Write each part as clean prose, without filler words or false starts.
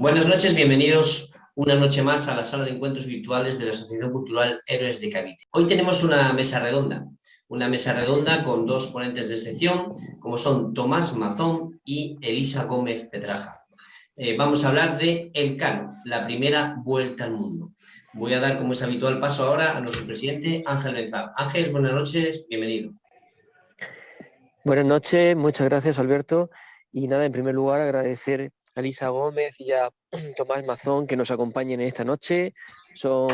Buenas noches, bienvenidos una noche más a la sala de encuentros virtuales de la Asociación Cultural Héroes de Cavite. Hoy tenemos una mesa redonda con dos ponentes de excepción, como son Tomás Mazón y Elisa Gómez Pedraja. Vamos a hablar de El Cano, la primera vuelta al mundo. Voy a dar, como es habitual, paso ahora a nuestro presidente Ángel Benzal. Ángel, buenas noches, bienvenido. Buenas noches, muchas gracias, Alberto. Y nada, en primer lugar, agradecer a Elisa Gómez y a Tomás Mazón que nos acompañen esta noche. Son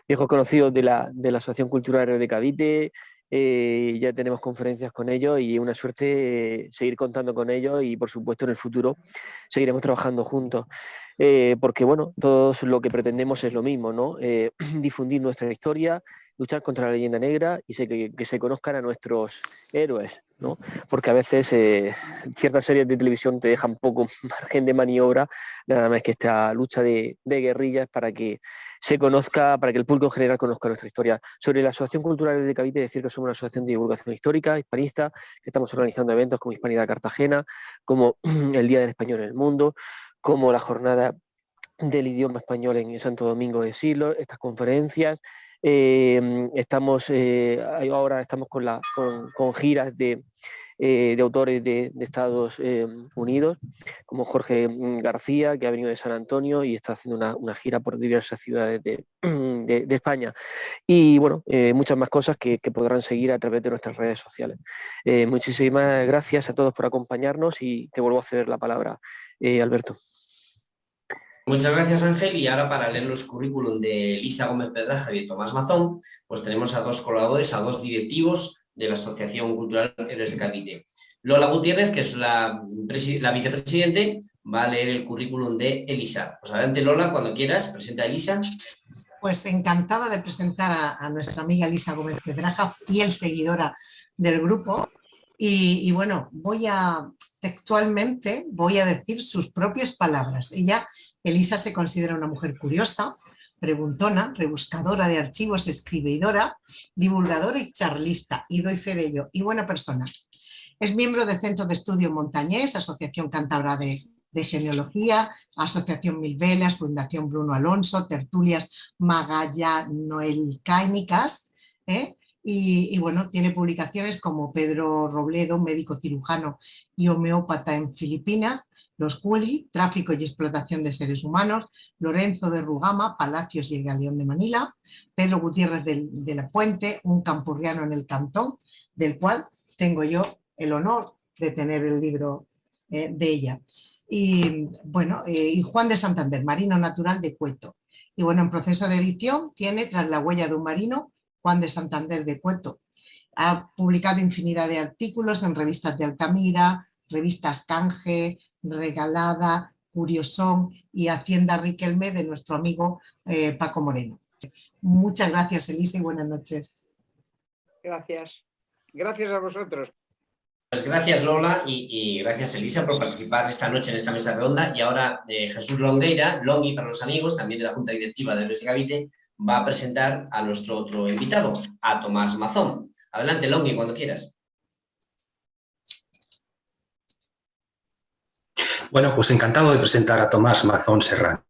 viejos conocidos de la Asociación Cultural Héroes de Cavite. Ya tenemos conferencias con ellos y es una suerte seguir contando con ellos y, por supuesto, en el futuro seguiremos trabajando juntos. Porque, bueno, todos lo que pretendemos es lo mismo, ¿no? Difundir nuestra historia, luchar contra la leyenda negra y que se conozcan a nuestros héroes, ¿no? Porque a veces ciertas series de televisión te dejan poco margen de maniobra, nada más que esta lucha de guerrillas para que se conozca, para que el público en general conozca nuestra historia. Sobre la Asociación Cultural de Cavite, decir que somos una asociación de divulgación histórica, hispanista, que estamos organizando eventos como Hispanidad Cartagena, como el Día del Español en el Mundo, como la jornada del idioma español en Santo Domingo de Silos, estas conferencias. Ahora estamos con giras de autores de Estados Unidos, como Jorge García, que ha venido de San Antonio y está haciendo una gira por diversas ciudades de España. Y bueno, muchas más cosas que podrán seguir a través de nuestras redes sociales. Muchísimas gracias a todos por acompañarnos y te vuelvo a ceder la palabra, Alberto. Muchas gracias, Ángel. Y ahora, para leer los currículum de Elisa Gómez Pedraja y de Tomás Mazón, pues tenemos a dos colaboradores, a dos directivos de la Asociación Cultural Héroes de Cavite. Lola Gutiérrez, que es la vicepresidente, va a leer el currículum de Elisa. Pues adelante, Lola, cuando quieras, presenta a Elisa. Pues encantada de presentar a nuestra amiga Elisa Gómez Pedraja, fiel seguidora del grupo. Y bueno, textualmente voy a decir sus propias palabras. Elisa se considera una mujer curiosa, preguntona, rebuscadora de archivos, escribidora, divulgadora y charlista, y doy fe de ello, y buena persona. Es miembro del Centro de Estudio Montañés, Asociación Cántabra de Genealogía, Asociación Mil Velas, Fundación Bruno Alonso, Tertulias Magallanoelcánicas, y bueno, tiene publicaciones como Pedro Robledo, médico cirujano y homeópata en Filipinas, Los Culi, Tráfico y explotación de seres humanos, Lorenzo de Rugama, Palacios y el Galeón de Manila, Pedro Gutiérrez de la Puente, un campurriano en el Cantón, del cual tengo yo el honor de tener el libro de ella. Y bueno, y Juan de Santander, marino natural de Cueto. Y bueno, en proceso de edición tiene Tras la huella de un marino, Juan de Santander de Cueto. Ha publicado infinidad de artículos en revistas de Altamira, revistas Canje, Regalada, Curiosón y Hacienda Riquelme de nuestro amigo Paco Moreno. Muchas gracias, Elisa, y buenas noches. Gracias. Gracias a vosotros. Pues gracias, Lola, y gracias, Elisa, por participar esta noche en esta mesa redonda. Y ahora Jesús Longueira, Longui para los amigos, también de la Junta Directiva de Héroes de Cavite, va a presentar a nuestro otro invitado, a Tomás Mazón. Adelante, Longui, cuando quieras. Bueno, pues encantado de presentar a Tomás Mazón Serrano,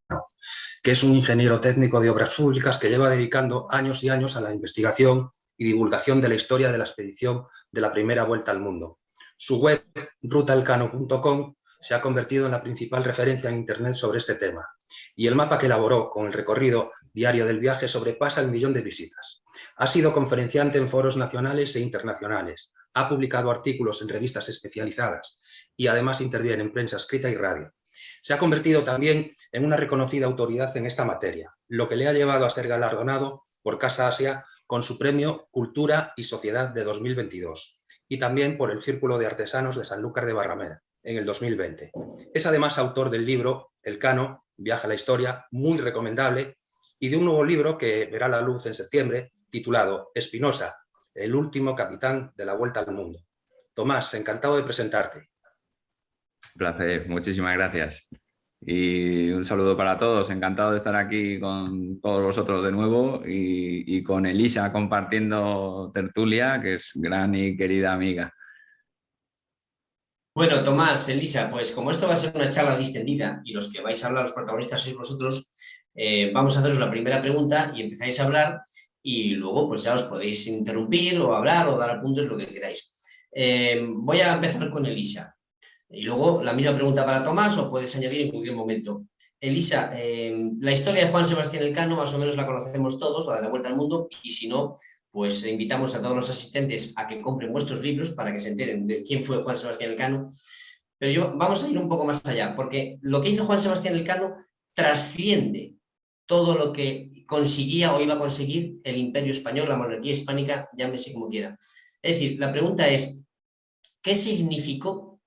que es un ingeniero técnico de obras públicas que lleva dedicando años y años a la investigación y divulgación de la historia de la expedición de la primera vuelta al mundo. Su web, rutaelcano.com, se ha convertido en la principal referencia en Internet sobre este tema, y el mapa que elaboró con el recorrido diario del viaje sobrepasa el 1.000.000 de visitas. Ha sido conferenciante en foros nacionales e internacionales, ha publicado artículos en revistas especializadas y además interviene en prensa escrita y radio. Se ha convertido también en una reconocida autoridad en esta materia, lo que le ha llevado a ser galardonado por Casa Asia con su premio Cultura y Sociedad de 2022 y también por el Círculo de Artesanos de Sanlúcar de Barrameda en el 2020. Es además autor del libro El Cano, Viaje a la Historia, muy recomendable, y de un nuevo libro que verá la luz en septiembre, titulado Espinosa, el último capitán de la Vuelta al Mundo. Tomás, encantado de presentarte. Un placer, muchísimas gracias. Y un saludo para todos, encantado de estar aquí con todos vosotros de nuevo y con Elisa compartiendo tertulia, que es gran y querida amiga. Bueno, Tomás, Elisa, pues como esto va a ser una charla distendida y los que vais a hablar, los protagonistas sois vosotros, vamos a haceros la primera pregunta y empezáis a hablar y luego pues ya os podéis interrumpir o hablar o dar apuntes, lo que queráis. Voy a empezar con Elisa y luego la misma pregunta para Tomás o puedes añadir en cualquier momento. Elisa, la historia de Juan Sebastián Elcano más o menos la conocemos todos, la de la Vuelta al Mundo, y si no, pues invitamos a todos los asistentes a que compren vuestros libros para que se enteren de quién fue Juan Sebastián Elcano. Pero vamos a ir un poco más allá, porque lo que hizo Juan Sebastián Elcano trasciende todo lo que conseguía o iba a conseguir el Imperio Español, la monarquía hispánica, llámese como quiera. Es decir, la pregunta es, ¿qué significó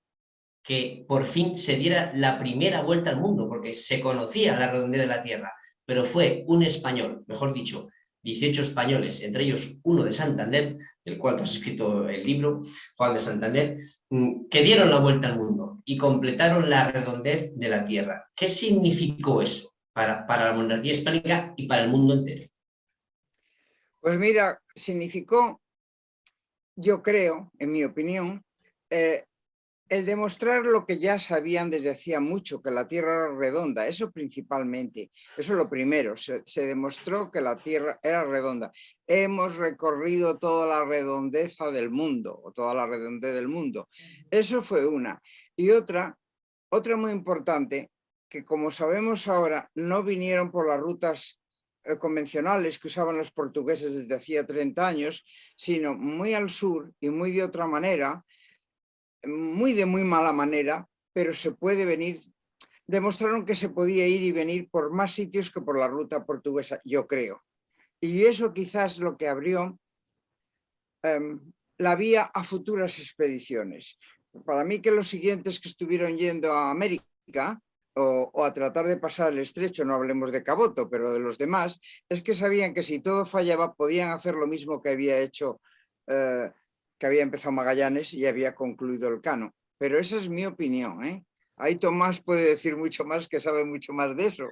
que por fin se diera la primera vuelta al mundo? Porque se conocía la redondez de la Tierra, pero fue un español, mejor dicho, 18 españoles, entre ellos uno de Santander, del cual tú has escrito el libro, Juan de Santander, que dieron la vuelta al mundo y completaron la redondez de la Tierra. ¿Qué significó eso para la monarquía hispánica y para el mundo entero? Pues mira, significó, yo creo, en mi opinión, el demostrar lo que ya sabían desde hacía mucho, que la Tierra era redonda, eso principalmente, eso es lo primero, se demostró que la Tierra era redonda. Hemos recorrido toda la redondeza del mundo, o toda la redondez del mundo. Eso fue una. Y otra muy importante, que como sabemos ahora, no vinieron por las rutas convencionales que usaban los portugueses desde hacía 30 años, sino muy al sur y muy de otra manera, de muy mala manera, pero se puede venir. Demostraron que se podía ir y venir por más sitios que por la ruta portuguesa, yo creo. Y eso quizás lo que abrió la vía a futuras expediciones. Para mí que los siguientes que estuvieron yendo a América o a tratar de pasar el estrecho, no hablemos de Caboto, pero de los demás, es que sabían que si todo fallaba podían hacer lo mismo que había hecho que había empezado Magallanes y había concluido Elcano. Pero esa es mi opinión, ¿eh? Ahí Tomás puede decir mucho más, que sabe mucho más de eso.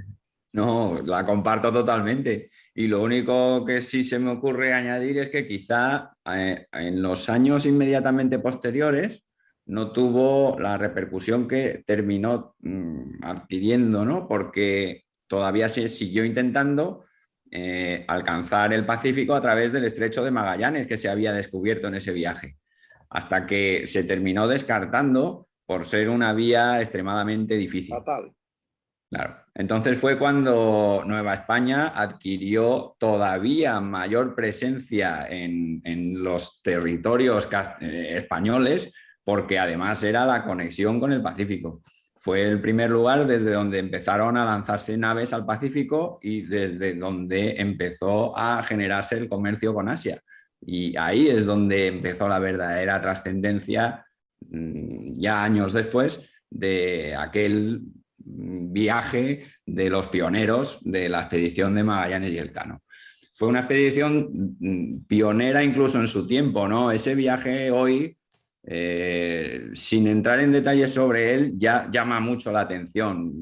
No, la comparto totalmente. Y lo único que sí se me ocurre añadir es que quizá en los años inmediatamente posteriores no tuvo la repercusión que terminó adquiriendo, ¿no? Porque todavía se siguió intentando alcanzar el Pacífico a través del Estrecho de Magallanes que se había descubierto en ese viaje, hasta que se terminó descartando por ser una vía extremadamente difícil. Fatal. Claro. Entonces fue cuando Nueva España adquirió todavía mayor presencia en los territorios españoles, porque además era la conexión con el Pacífico. Fue el primer lugar desde donde empezaron a lanzarse naves al Pacífico y desde donde empezó a generarse el comercio con Asia. Y ahí es donde empezó la verdadera trascendencia, ya años después, de aquel viaje de los pioneros de la expedición de Magallanes y Elcano. Fue una expedición pionera incluso en su tiempo, ¿no? Ese viaje hoy, sin entrar en detalles sobre él, ya llama mucho la atención.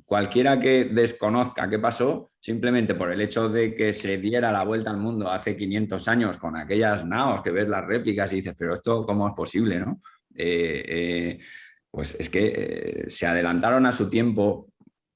Cualquiera que desconozca qué pasó, simplemente por el hecho de que se diera la vuelta al mundo hace 500 años con aquellas naos que ves las réplicas y dices, pero esto ¿cómo es posible, no? Pues es que se adelantaron a su tiempo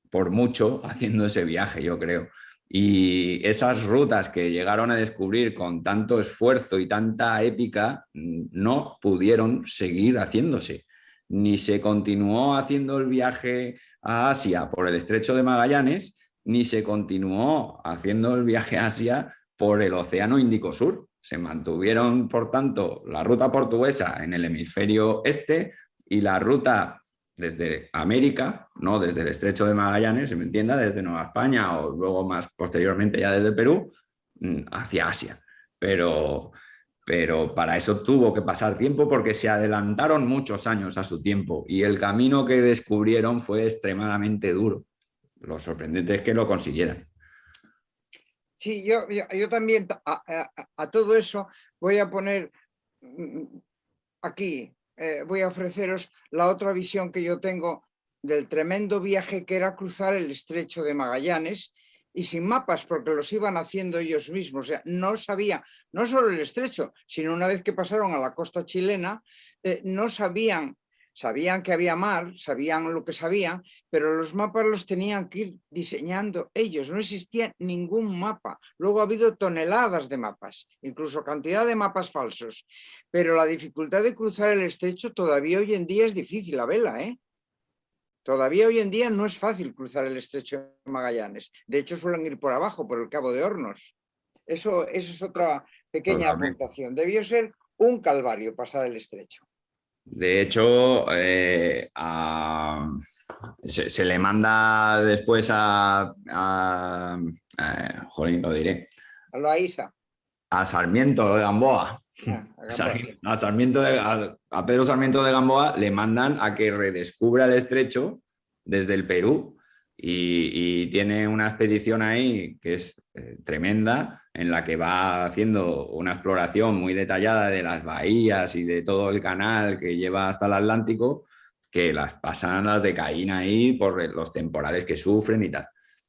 por mucho haciendo ese viaje, yo creo. Y esas rutas que llegaron a descubrir con tanto esfuerzo y tanta épica no pudieron seguir haciéndose. Ni se continuó haciendo el viaje a Asia por el Estrecho de Magallanes, ni se continuó haciendo el viaje a Asia por el Océano Índico Sur. Se mantuvieron, por tanto, la ruta portuguesa en el hemisferio este y la ruta desde América, no desde el Estrecho de Magallanes, se me entienda, desde Nueva España o luego más posteriormente ya desde Perú, hacia Asia. Pero para eso tuvo que pasar tiempo porque se adelantaron muchos años a su tiempo y el camino que descubrieron fue extremadamente duro. Lo sorprendente es que lo consiguieran. Sí, yo también a todo eso voy a poner aquí, voy a ofreceros la otra visión que yo tengo del tremendo viaje que era cruzar el Estrecho de Magallanes y sin mapas, porque los iban haciendo ellos mismos. O sea, no sabían, no solo el estrecho, sino una vez que pasaron a la costa chilena, no sabían Sabían que había mar, sabían lo que sabían, pero los mapas los tenían que ir diseñando ellos. No existía ningún mapa. Luego ha habido toneladas de mapas, incluso cantidad de mapas falsos. Pero la dificultad de cruzar el estrecho todavía hoy en día es difícil a vela, ¿eh? Todavía hoy en día no es fácil cruzar el estrecho de Magallanes. De hecho, suelen ir por abajo, por el Cabo de Hornos. Eso es otra pequeña aportación. Debió ser un calvario pasar el estrecho. De hecho, se le manda después jolín, lo diré, A Loaiza. a Sarmiento de Gamboa. A Pedro Sarmiento de Gamboa le mandan a que redescubra el estrecho desde el Perú y tiene una expedición ahí que es tremenda, en la que va haciendo una exploración muy detallada de las bahías y de todo el canal que lleva hasta el Atlántico, que las pasan las de Caín ahí por los temporales que sufren y tal.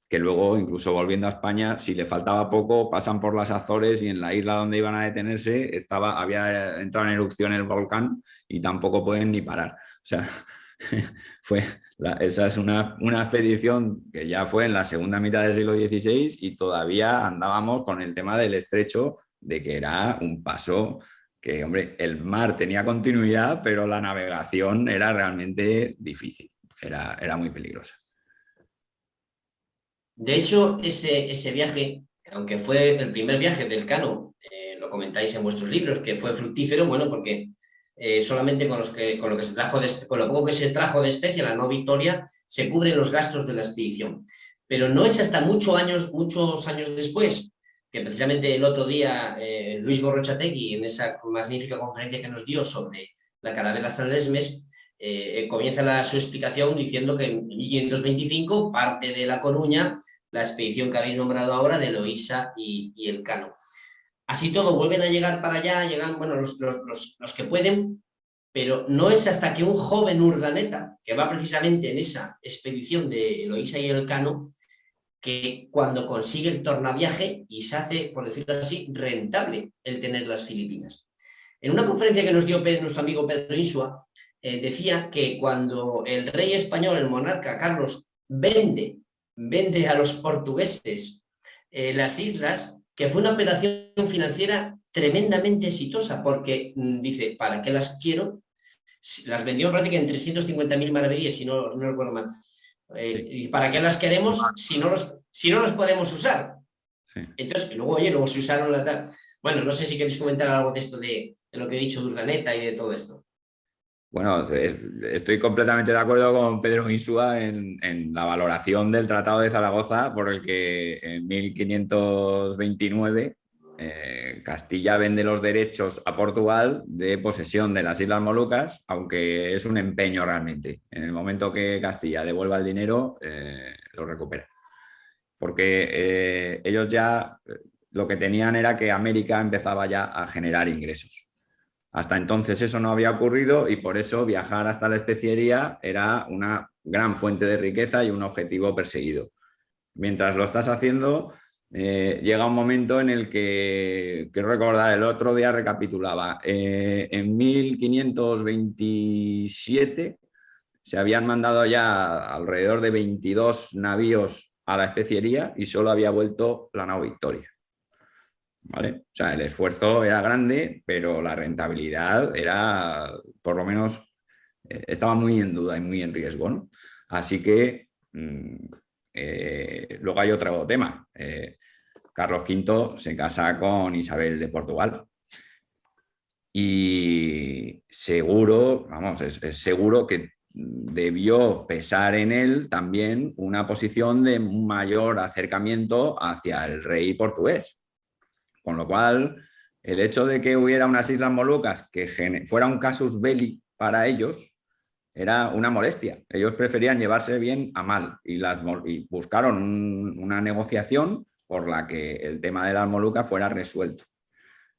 Que luego, incluso volviendo a España, si le faltaba poco, pasan por las Azores y en la isla donde iban a detenerse había entrado en erupción el volcán y tampoco pueden ni parar. O sea, esa es una expedición que ya fue en la segunda mitad del siglo XVI y todavía andábamos con el tema del estrecho, de que era un paso que, hombre, el mar tenía continuidad, pero la navegación era realmente difícil, era muy peligrosa. De hecho, ese viaje, aunque fue el primer viaje del Cano, lo comentáis en vuestros libros, que fue fructífero, bueno, porque solamente con lo poco que se trajo de Especia, la no Victoria, se cubren los gastos de la expedición. Pero no es hasta muchos años después, que precisamente el otro día Luis Gorrochategui, en esa magnífica conferencia que nos dio sobre la carabela San Lesmes, comienza su explicación diciendo que en 1525 parte de La Coruña la expedición que habéis nombrado ahora de Loísa y el Cano. Así todo, vuelven a llegar para allá, llegan bueno, los que pueden, pero no es hasta que un joven urdaneta, que va precisamente en esa expedición de Loísa y el Cano, que cuando consigue el tornaviaje y se hace, por decirlo así, rentable el tener las Filipinas. En una conferencia que nos dio nuestro amigo Pedro Insua, decía que cuando el rey español, el monarca Carlos, vende a los portugueses las islas, que fue una operación financiera tremendamente exitosa, porque dice, ¿para qué las quiero? Las vendió, me parece que en 350.000 maravedíes, si no recuerdo mal. ¿Y para qué las queremos si no los podemos usar? Entonces, y luego se usaron la tal. Bueno, no sé si queréis comentar algo de esto, de lo que he dicho de Urdaneta y de todo esto. Bueno, estoy completamente de acuerdo con Pedro Insua en la valoración del Tratado de Zaragoza, por el que en 1529 Castilla vende los derechos a Portugal de posesión de las Islas Molucas, aunque es un empeño realmente. En el momento que Castilla devuelva el dinero, lo recupera. Porque ellos ya lo que tenían era que América empezaba ya a generar ingresos. Hasta entonces eso no había ocurrido y por eso viajar hasta la especiería era una gran fuente de riqueza y un objetivo perseguido. Mientras lo estás haciendo, llega un momento en el que, quiero recordar, el otro día recapitulaba, en 1527 se habían mandado ya alrededor de 22 navíos a la especiería y solo había vuelto la nao Victoria. ¿Vale? O sea, el esfuerzo era grande, pero la rentabilidad era, por lo menos, estaba muy en duda y muy en riesgo, ¿no? Así que luego hay otro tema. Carlos V se casa con Isabel de Portugal y seguro, vamos, es seguro que debió pesar en él también una posición de un mayor acercamiento hacia el rey portugués. Con lo cual, el hecho de que hubiera unas Islas Molucas que fuera un casus belli para ellos era una molestia. Ellos preferían llevarse bien a mal y buscaron una negociación por la que el tema de las Molucas fuera resuelto,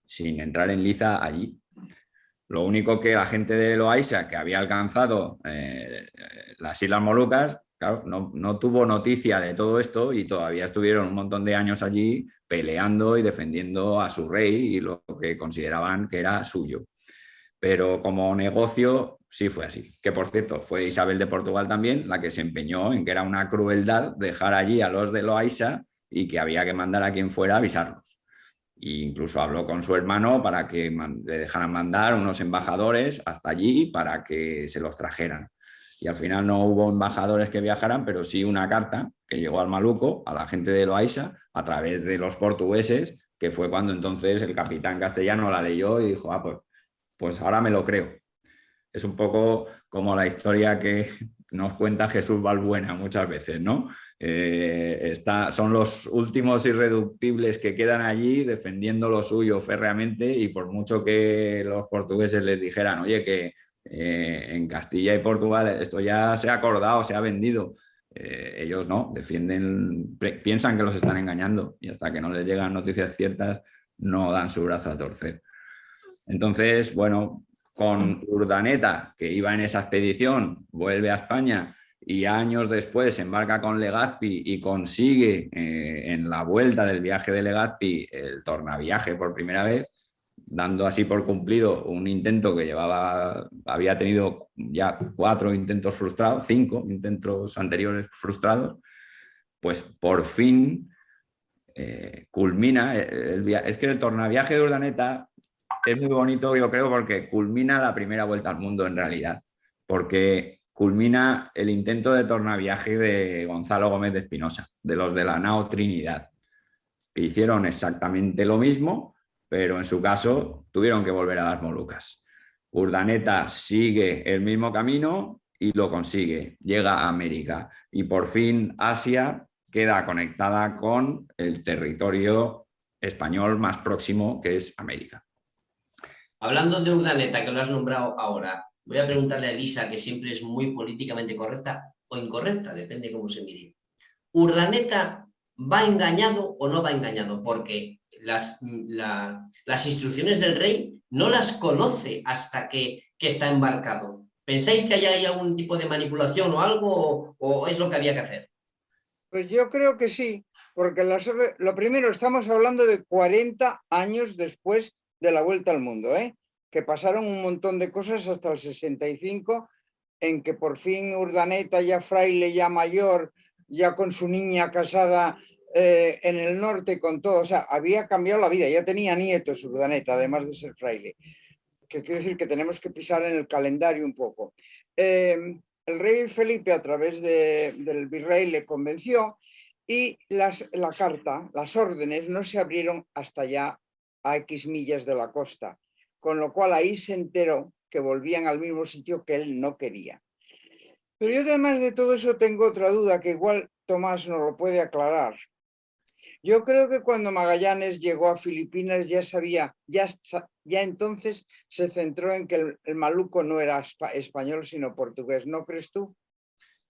sin entrar en liza allí. Lo único que la gente de Loaiza, que había alcanzado las Islas Molucas, claro, no tuvo noticia de todo esto y todavía estuvieron un montón de años allí peleando y defendiendo a su rey y lo que consideraban que era suyo. Pero como negocio sí fue así. Que por cierto, fue Isabel de Portugal también la que se empeñó en que era una crueldad dejar allí a los de Loaysa y que había que mandar a quien fuera a avisarlos. E incluso habló con su hermano para que le dejaran mandar unos embajadores hasta allí para que se los trajeran. Y al final no hubo embajadores que viajaran, pero sí una carta que llegó al Maluco, a la gente de Loaysa, a través de los portugueses, que fue cuando entonces el capitán castellano la leyó y dijo, pues ahora me lo creo. Es un poco como la historia que nos cuenta Jesús Balbuena muchas veces, ¿no? Son los últimos irreductibles que quedan allí defendiendo lo suyo férreamente, y por mucho que los portugueses les dijeran, oye, que en Castilla y Portugal esto ya se ha acordado, se ha vendido, ellos no, piensan que los están engañando, y hasta que no les llegan noticias ciertas no dan su brazo a torcer. Entonces, bueno, con Urdaneta, que iba en esa expedición, vuelve a España y años después embarca con Legazpi y consigue en la vuelta del viaje de Legazpi el tornaviaje por primera vez, dando así por cumplido un intento que había tenido ya 4 intentos frustrados, 5 intentos anteriores frustrados, pues por fin culmina el viaje. Es que el tornaviaje de Urdaneta es muy bonito, yo creo, porque culmina la primera vuelta al mundo en realidad, porque culmina el intento de tornaviaje de Gonzalo Gómez de Espinosa, de los de la nao Trinidad, que hicieron exactamente lo mismo, pero en su caso tuvieron que volver a las Molucas. Urdaneta sigue el mismo camino y lo consigue, llega a América, y por fin Asia queda conectada con el territorio español más próximo, que es América. Hablando de Urdaneta, que lo has nombrado ahora, voy a preguntarle a Elisa, que siempre es muy políticamente correcta o incorrecta, depende cómo se mire. ¿Urdaneta va engañado o no va engañado? Porque las instrucciones del rey no las conoce hasta que está embarcado. ¿Pensáis que hay algún tipo de manipulación o algo, o es lo que había que hacer? Pues yo creo que sí, porque lo primero, estamos hablando de 40 años después de la vuelta al mundo, que pasaron un montón de cosas hasta el 65, en que por fin Urdaneta, ya fraile, ya mayor, ya con su niña casada en el norte, con todo, o sea, había cambiado la vida, ya tenía nietos Urdaneta, además de ser fraile, que quiero decir que tenemos que pisar en el calendario un poco. El rey Felipe, a través del virrey, le convenció, y la carta, las órdenes, no se abrieron hasta ya a X millas de la costa, con lo cual ahí se enteró que volvían al mismo sitio que él no quería. Pero yo, además de todo eso, tengo otra duda que igual Tomás nos lo puede aclarar. Yo creo que cuando Magallanes llegó a Filipinas ya sabía, ya entonces se centró en que el Maluco no era español sino portugués, ¿no crees tú?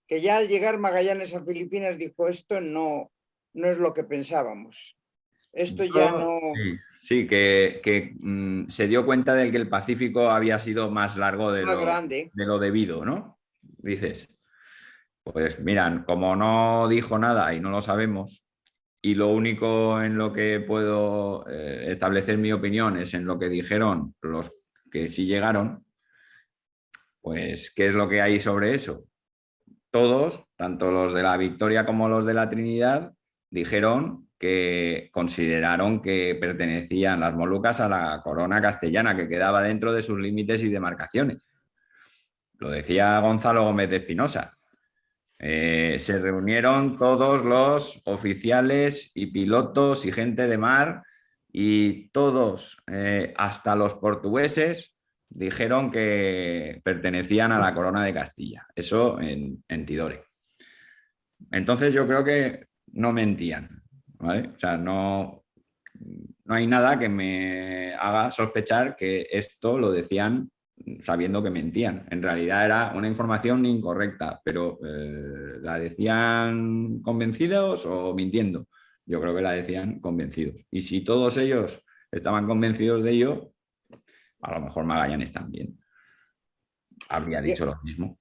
Que ya al llegar Magallanes a Filipinas dijo, esto no es lo que pensábamos. Esto ya no... Sí, que se dio cuenta de que el Pacífico había sido más largo de lo debido, ¿no? Dices, pues miran, como no dijo nada y no lo sabemos, y lo único en lo que puedo establecer mi opinión es en lo que dijeron los que sí llegaron, pues ¿qué es lo que hay sobre eso? Todos, tanto los de la Victoria como los de la Trinidad, dijeron que consideraron que pertenecían las Molucas a la corona castellana, que quedaba dentro de sus límites y demarcaciones. Lo decía Gonzalo Gómez de Espinosa. Se reunieron todos los oficiales y pilotos y gente de mar, y todos, hasta los portugueses, dijeron que pertenecían a la corona de Castilla. Eso en Tidore. Entonces yo creo que no mentían, ¿vale? O sea, no hay nada que me haga sospechar que esto lo decían sabiendo que mentían. En realidad era una información incorrecta, pero ¿la decían convencidos o mintiendo? Yo creo que la decían convencidos. Y si todos ellos estaban convencidos de ello, a lo mejor Magallanes también habría dicho lo mismo.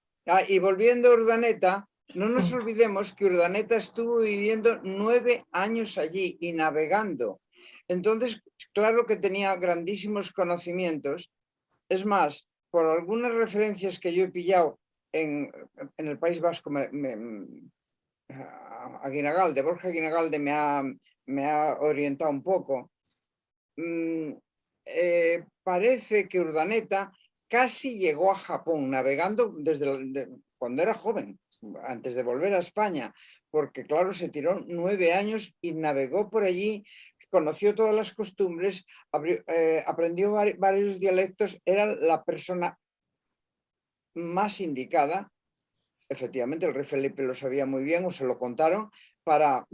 Y volviendo a Urdaneta, no nos olvidemos que Urdaneta estuvo viviendo 9 años allí y navegando. Entonces, claro que tenía grandísimos conocimientos. Es más, por algunas referencias que yo he pillado en el País Vasco, Aguinalde, Borja Aguinalde me ha orientado un poco. Parece que Urdaneta casi llegó a Japón navegando desde cuando era joven, antes de volver a España, porque claro, se tiró 9 años y navegó por allí, conoció todas las costumbres, aprendió varios dialectos, era la persona más indicada. Efectivamente, el rey Felipe lo sabía muy bien o se lo contaron para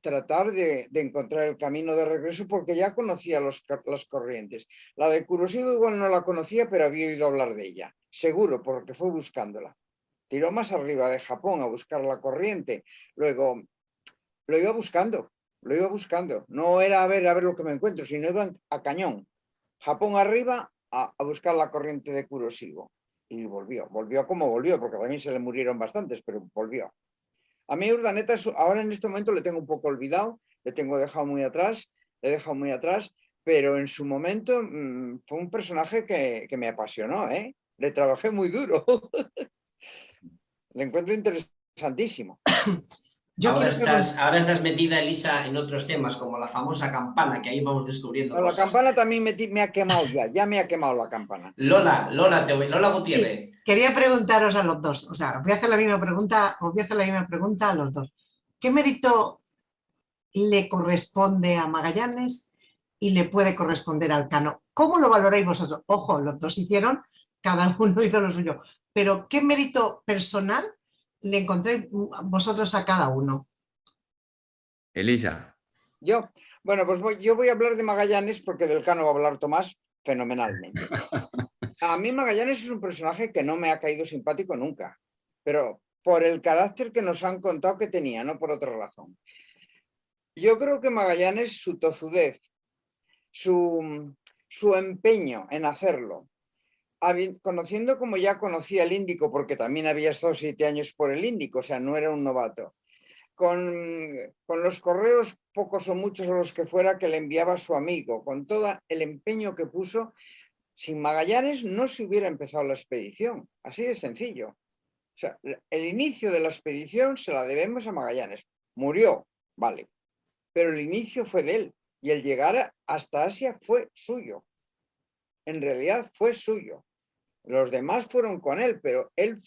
tratar de encontrar el camino de regreso, porque ya conocía las corrientes. La de Kuroshige igual no la conocía, pero había oído hablar de ella, seguro, porque fue buscándola. Tiró más arriba de Japón a buscar la corriente, luego lo iba buscando. No era a ver lo que me encuentro, sino iban a cañón. Japón arriba a buscar la corriente de Kuroshige. Y volvió como volvió, porque también se le murieron bastantes, pero volvió. A mí Urdaneta ahora en este momento le tengo un poco olvidado, le he dejado muy atrás, pero en su momento fue un personaje que me apasionó, ¿eh? Le trabajé muy duro. Le encuentro interesantísimo. Ahora estás metida, Elisa, en otros temas, como la famosa campana, que ahí vamos descubriendo cosas. La campana también me ha quemado ya me ha quemado la campana. Lola Gutiérrez. Sí, quería preguntaros a los dos, o sea, os voy a hacer la misma pregunta a los dos. ¿Qué mérito le corresponde a Magallanes y le puede corresponder a Elcano? ¿Cómo lo valoráis vosotros? Ojo, los dos hicieron, cada uno hizo lo suyo, pero ¿qué mérito personal le encontréis vosotros a cada uno? Elisa. Bueno, pues yo voy a hablar de Magallanes porque del Elcano va a hablar Tomás fenomenalmente. A mí Magallanes es un personaje que no me ha caído simpático nunca, pero por el carácter que nos han contado que tenía, no por otra razón. Yo creo que Magallanes, su tozudez, su empeño en hacerlo, conociendo como ya conocía el Índico, porque también había estado 7 años por el Índico, o sea, no era un novato, con los correos, pocos o muchos o los que fuera, que le enviaba a su amigo, con todo el empeño que puso, sin Magallanes no se hubiera empezado la expedición, así de sencillo. O sea, el inicio de la expedición se la debemos a Magallanes. Murió, vale, pero el inicio fue de él y el llegar hasta Asia fue suyo. En realidad fue suyo. Los demás fueron con él, pero él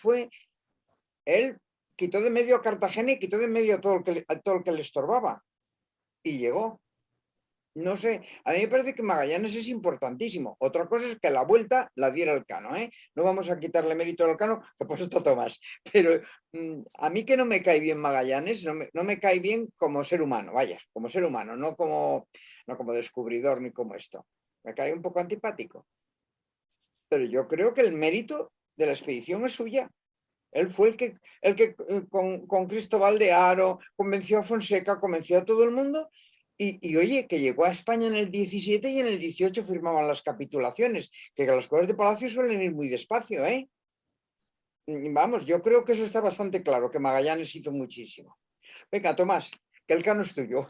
quitó de medio a Cartagena y quitó de medio a todo el que le estorbaba. Y llegó. No sé, a mí me parece que Magallanes es importantísimo. Otra cosa es que la vuelta la diera Elcano, ¿eh? No vamos a quitarle mérito al Elcano, que por esto Tomás. Pero a mí que no me cae bien Magallanes, no me cae bien como ser humano, vaya, como ser humano, no como descubridor ni como esto. Me cae un poco antipático. Pero yo creo que el mérito de la expedición es suya. Él fue el que con Cristóbal de Haro convenció a Fonseca, convenció a todo el mundo. Y oye, que llegó a España en el 17 y en el 18 firmaban las capitulaciones, que las cosas de Palacio suelen ir muy despacio, ¿eh? Vamos, yo creo que eso está bastante claro, que Magallanes hizo muchísimo. Venga, Tomás, que el Elcano es tuyo.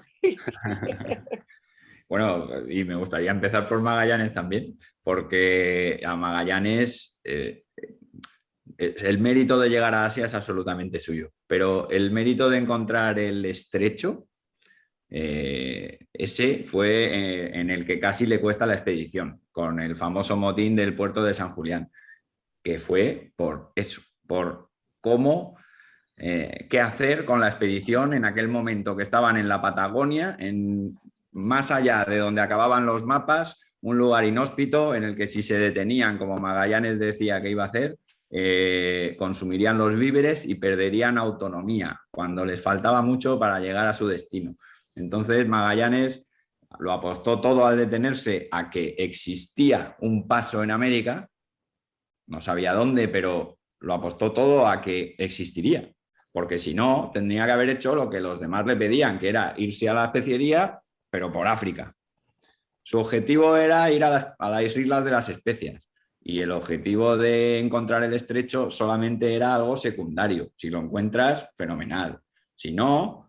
Bueno, y me gustaría empezar por Magallanes también, porque a Magallanes el mérito de llegar a Asia es absolutamente suyo, pero el mérito de encontrar el estrecho, ese fue en el que casi le cuesta la expedición, con el famoso motín del puerto de San Julián, que fue por eso, por cómo, qué hacer con la expedición en aquel momento que estaban en la Patagonia, más allá de donde acababan los mapas, un lugar inhóspito en el que si se detenían, como Magallanes decía que iba a hacer, consumirían los víveres y perderían autonomía cuando les faltaba mucho para llegar a su destino. Entonces Magallanes lo apostó todo al detenerse a que existía un paso en América, no sabía dónde, pero lo apostó todo a que existiría, porque si no, tendría que haber hecho lo que los demás le pedían, que era irse a la especiería, pero por África. Su objetivo era ir a las Islas de las Especias, y el objetivo de encontrar el estrecho solamente era algo secundario. Si lo encuentras, fenomenal. Si no,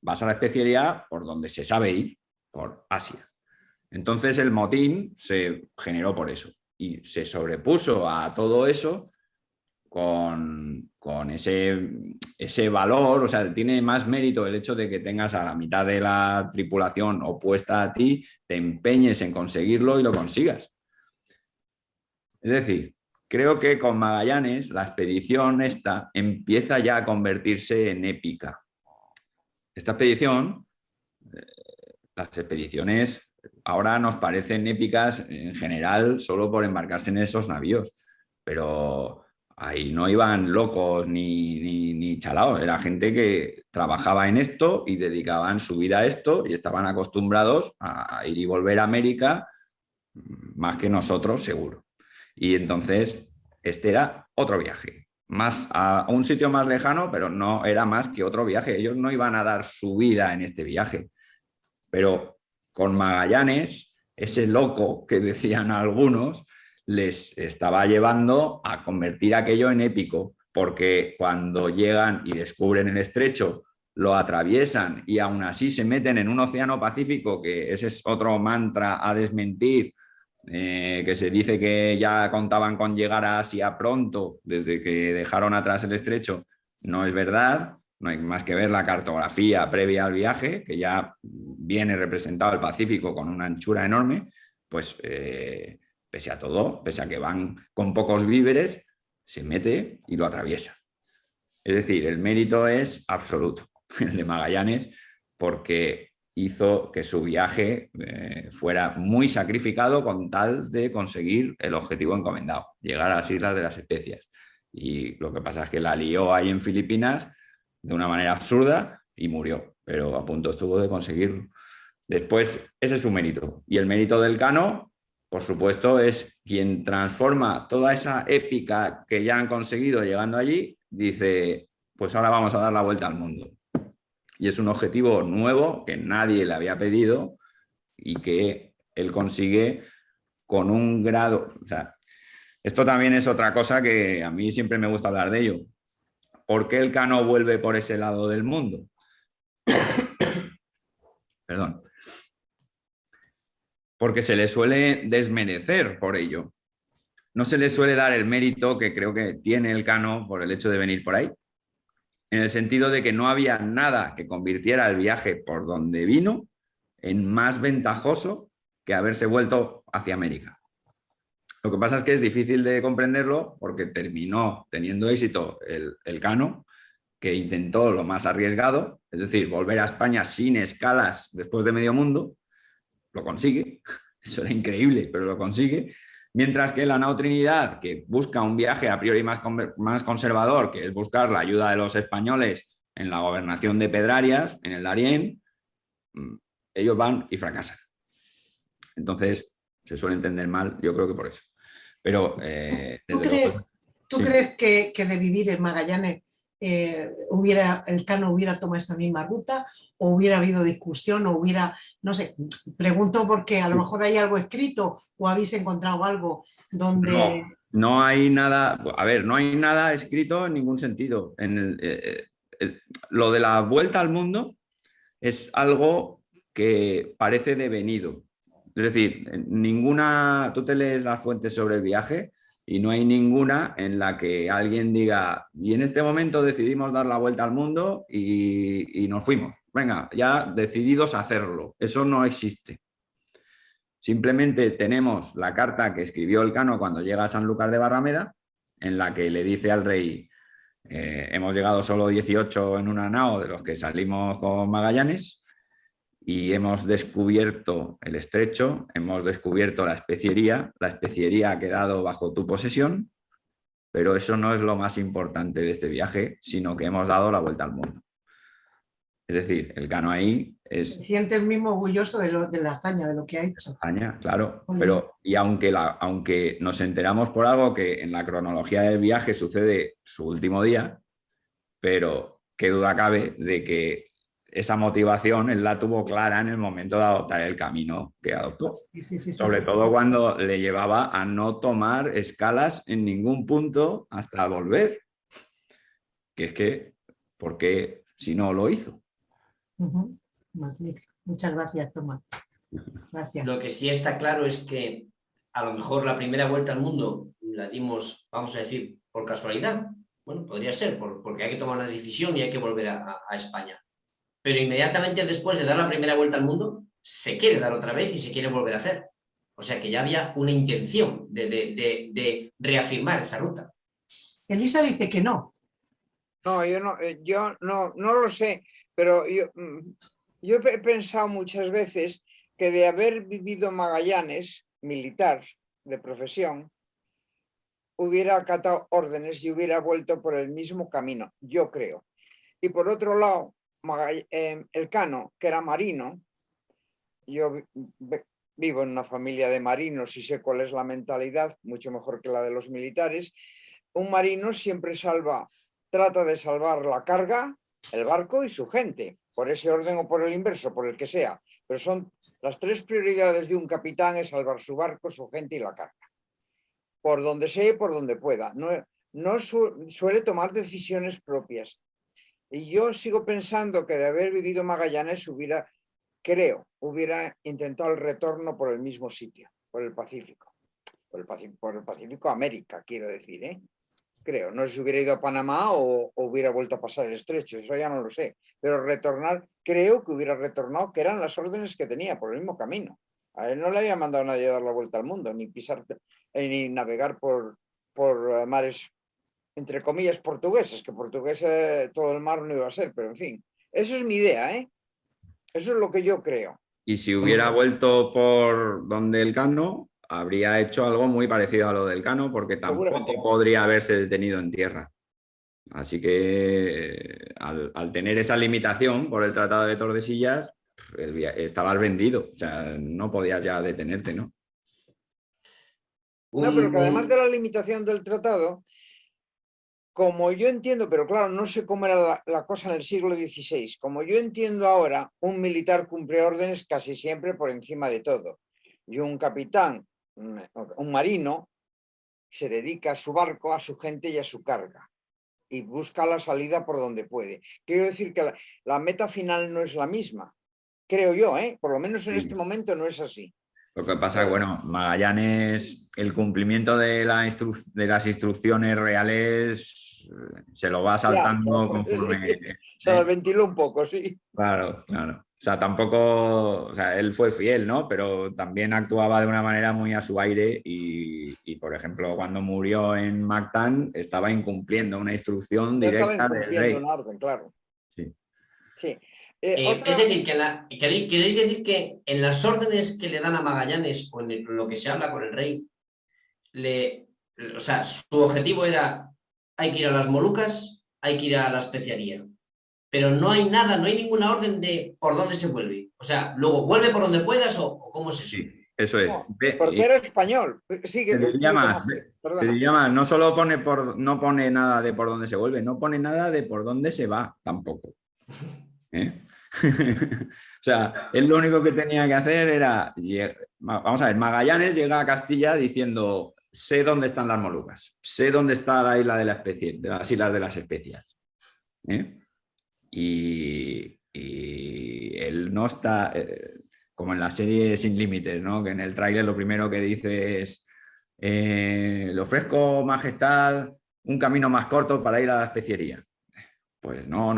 vas a la especiería por donde se sabe ir, por Asia. Entonces el motín se generó por eso. y se sobrepuso a todo eso con ese valor. O sea, tiene más mérito el hecho de que tengas a la mitad de la tripulación opuesta a ti, te empeñes en conseguirlo y lo consigas. Es decir, creo que con Magallanes la expedición esta empieza ya a convertirse en épica. Esta expedición, las expediciones ahora nos parecen épicas en general solo por embarcarse en esos navíos, pero ahí no iban locos ni chalaos, era gente que trabajaba en esto y dedicaban su vida a esto y estaban acostumbrados a ir y volver a América más que nosotros, seguro. Y entonces este era otro viaje, más a un sitio más lejano, pero no era más que otro viaje. Ellos no iban a dar su vida en este viaje, pero con Magallanes, ese loco que decían algunos, les estaba llevando a convertir aquello en épico, porque cuando llegan y descubren el estrecho, lo atraviesan y aún así se meten en un océano Pacífico, que ese es otro mantra a desmentir, que se dice que ya contaban con llegar a Asia pronto, desde que dejaron atrás el estrecho. No es verdad. No hay más que ver la cartografía previa al viaje, que ya viene representado el Pacífico con una anchura enorme, pues pese a todo, pese a que van con pocos víveres, se mete y lo atraviesa. Es decir, el mérito es absoluto, el de Magallanes, porque hizo que su viaje fuera muy sacrificado con tal de conseguir el objetivo encomendado, llegar a las Islas de las Especias. Y lo que pasa es que la lió ahí en Filipinas de una manera absurda y murió, pero a punto estuvo de conseguirlo. Después, ese es su mérito. Y el mérito del Cano, por supuesto, es quien transforma toda esa épica que ya han conseguido llegando allí, dice, pues ahora vamos a dar la vuelta al mundo. Y es un objetivo nuevo que nadie le había pedido y que él consigue con un grado... O sea, esto también es otra cosa que a mí siempre me gusta hablar de ello. ¿Por qué el Cano vuelve por ese lado del mundo? Perdón. Porque se le suele desmerecer por ello. No se le suele dar el mérito que creo que tiene el Cano por el hecho de venir por ahí, en el sentido de que no había nada que convirtiera el viaje por donde vino en más ventajoso que haberse vuelto hacia América. Lo que pasa es que es difícil de comprenderlo porque terminó teniendo éxito el Cano, que intentó lo más arriesgado, es decir, volver a España sin escalas después de medio mundo. Lo consigue, eso era increíble, pero lo consigue. Mientras que la nao Trinidad, que busca un viaje a priori más conservador, que es buscar la ayuda de los españoles en la gobernación de Pedrarias, en el Darién, ellos van y fracasan. Entonces, se suele entender mal, yo creo que por eso. Pero, ¿Tú crees que de vivir en Magallanes el Cano hubiera tomado esa misma ruta o hubiera habido discusión o hubiera, no sé, pregunto porque a lo mejor hay algo escrito o habéis encontrado algo donde... No hay nada, a ver, no hay nada escrito en ningún sentido. Lo de la vuelta al mundo es algo que parece devenido. Es decir, tú te lees las fuentes sobre el viaje y no hay ninguna en la que alguien diga, y en este momento decidimos dar la vuelta al mundo y nos fuimos. Venga, ya decididos a hacerlo. Eso no existe. Simplemente tenemos la carta que escribió el Cano cuando llega a Sanlúcar de Barrameda, en la que le dice al rey, hemos llegado solo 18 en una nao de los que salimos con Magallanes, y hemos descubierto el estrecho, hemos descubierto la especiería ha quedado bajo tu posesión, pero eso no es lo más importante de este viaje, sino que hemos dado la vuelta al mundo. Es decir, el Cano ahí es... Se siente el mismo orgulloso de la hazaña, de lo que ha hecho. España, claro, pero y aunque nos enteramos por algo que en la cronología del viaje sucede su último día, pero qué duda cabe de que esa motivación él la tuvo clara en el momento de adoptar el camino que adoptó. Sí. Sobre todo cuando le llevaba a no tomar escalas en ningún punto hasta volver. Que es que, ¿por qué si no lo hizo? Magnífico. Muchas gracias, Tomás. Gracias. Lo que sí está claro es que a lo mejor la primera vuelta al mundo la dimos, vamos a decir, por casualidad. Bueno, podría ser, porque hay que tomar una decisión y hay que volver a España. Pero inmediatamente después de dar la primera vuelta al mundo, se quiere dar otra vez y se quiere volver a hacer. O sea que ya había una intención de reafirmar esa ruta. Elisa dice que no. No, yo no lo sé, pero yo he pensado muchas veces que de haber vivido Magallanes, militar de profesión, hubiera acatado órdenes y hubiera vuelto por el mismo camino, yo creo. Y por otro lado, Elcano, que era marino, yo vivo en una familia de marinos y sé cuál es la mentalidad, mucho mejor que la de los militares. Un marino siempre trata de salvar la carga, el barco y su gente, por ese orden o por el inverso, por el que sea. Pero son las tres prioridades de un capitán: es salvar su barco, su gente y la carga. Por donde sea y por donde pueda. No suele tomar decisiones propias. Y yo sigo pensando que de haber vivido Magallanes hubiera intentado el retorno por el mismo sitio, por el Pacífico. Por el Pacífico América, quiero decir, ¿eh? Creo. No sé si hubiera ido a Panamá o hubiera vuelto a pasar el estrecho, eso ya no lo sé. Pero creo que hubiera retornado, que eran las órdenes que tenía, por el mismo camino. A él no le había mandado nadie a dar la vuelta al mundo, ni pisar, ni navegar por mares, entre comillas, portugueses, que portugués todo el mar no iba a ser, pero en fin. Eso es mi idea, ¿eh? Eso es lo que yo creo. Y si hubiera vuelto por donde Elcano, habría hecho algo muy parecido a lo del Elcano, porque tampoco podría haberse detenido en tierra. Así que al tener esa limitación por el Tratado de Tordesillas, estabas vendido. O sea, no podías ya detenerte, ¿no? No, pero que además de la limitación del tratado, como yo entiendo, pero claro, no sé cómo era la cosa en el siglo XVI, como yo entiendo ahora, un militar cumple órdenes casi siempre por encima de todo. Y un capitán, un marino, se dedica a su barco, a su gente y a su carga. Y busca la salida por donde puede. Quiero decir que la meta final no es la misma. Creo yo, por lo menos en este momento no es así. Lo que pasa es que, bueno, Magallanes, el cumplimiento de las instrucciones reales se lo va saltando conforme... Se lo ventiló un poco, sí. Claro, claro. O sea, tampoco... O sea, él fue fiel, ¿no? Pero también actuaba de una manera muy a su aire y por ejemplo, cuando murió en Mactan, estaba incumpliendo una instrucción directa del rey. Una orden, claro. Sí. Sí. Es decir, ¿queréis decir que en las órdenes que le dan a Magallanes o en lo que se habla con el rey, o sea, su objetivo era: hay que ir a las Molucas, hay que ir a la especiaría, pero no hay nada, no hay ninguna orden de por dónde se vuelve? O sea, luego, ¿vuelve por donde puedas o cómo es eso? Sí, eso es. No, porque era español. Sí, te diría más, no solo no pone nada de por dónde se vuelve, no pone nada de por dónde se va tampoco. O sea, él lo único que tenía que hacer era, vamos a ver, Magallanes llega a Castilla diciendo: sé dónde están las Molucas, sé dónde está la isla de las Islas de las Especias. Y él no está, como en la serie Sin Límites, ¿no? Que en el tráiler lo primero que dice es: le ofrezco, majestad, un camino más corto para ir a la especiería. Pues no,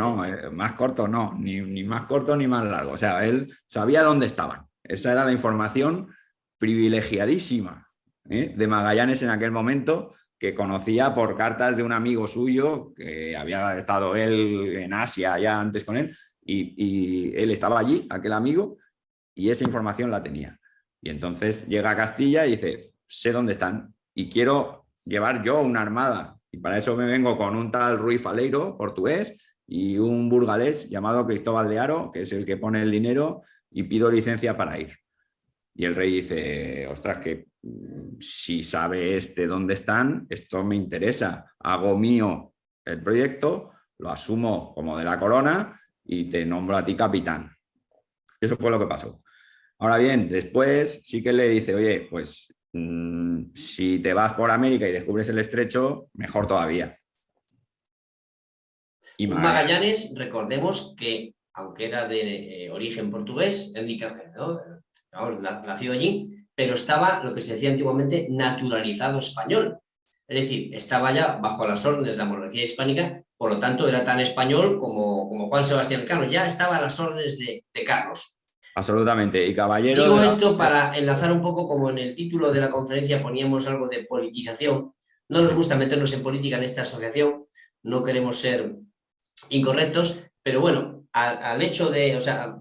más corto no, ni más corto ni más largo. O sea, él sabía dónde estaban. Esa era la información privilegiadísima de Magallanes en aquel momento, que conocía por cartas de un amigo suyo, que había estado él en Asia ya antes con él, y él estaba allí, aquel amigo, y esa información la tenía. Y entonces llega a Castilla y dice: sé dónde están y quiero llevar yo una armada. Y para eso me vengo con un tal Ruiz Faleiro, portugués, y un burgalés llamado Cristóbal de Haro, que es el que pone el dinero, y pido licencia para ir. Y el rey dice: ostras, que si sabe dónde están, esto me interesa. Hago mío el proyecto, lo asumo como de la corona y te nombro a ti capitán. Eso fue lo que pasó. Ahora bien, después sí que le dice: oye, pues si te vas por América y descubres el estrecho, mejor todavía. Y Magallanes, recordemos que, aunque era de origen portugués, ¿no? vamos, nacido allí, pero estaba, lo que se decía antiguamente, naturalizado español. Es decir, estaba ya bajo las órdenes de la monarquía hispánica, por lo tanto era tan español como Juan Sebastián Cano, ya estaba a las órdenes de Carlos. Absolutamente. Y caballero Digo de esto para enlazar un poco, como en el título de la conferencia poníamos algo de politización. No nos gusta meternos en política en esta asociación, no queremos ser incorrectos, pero bueno, al hecho de, o sea,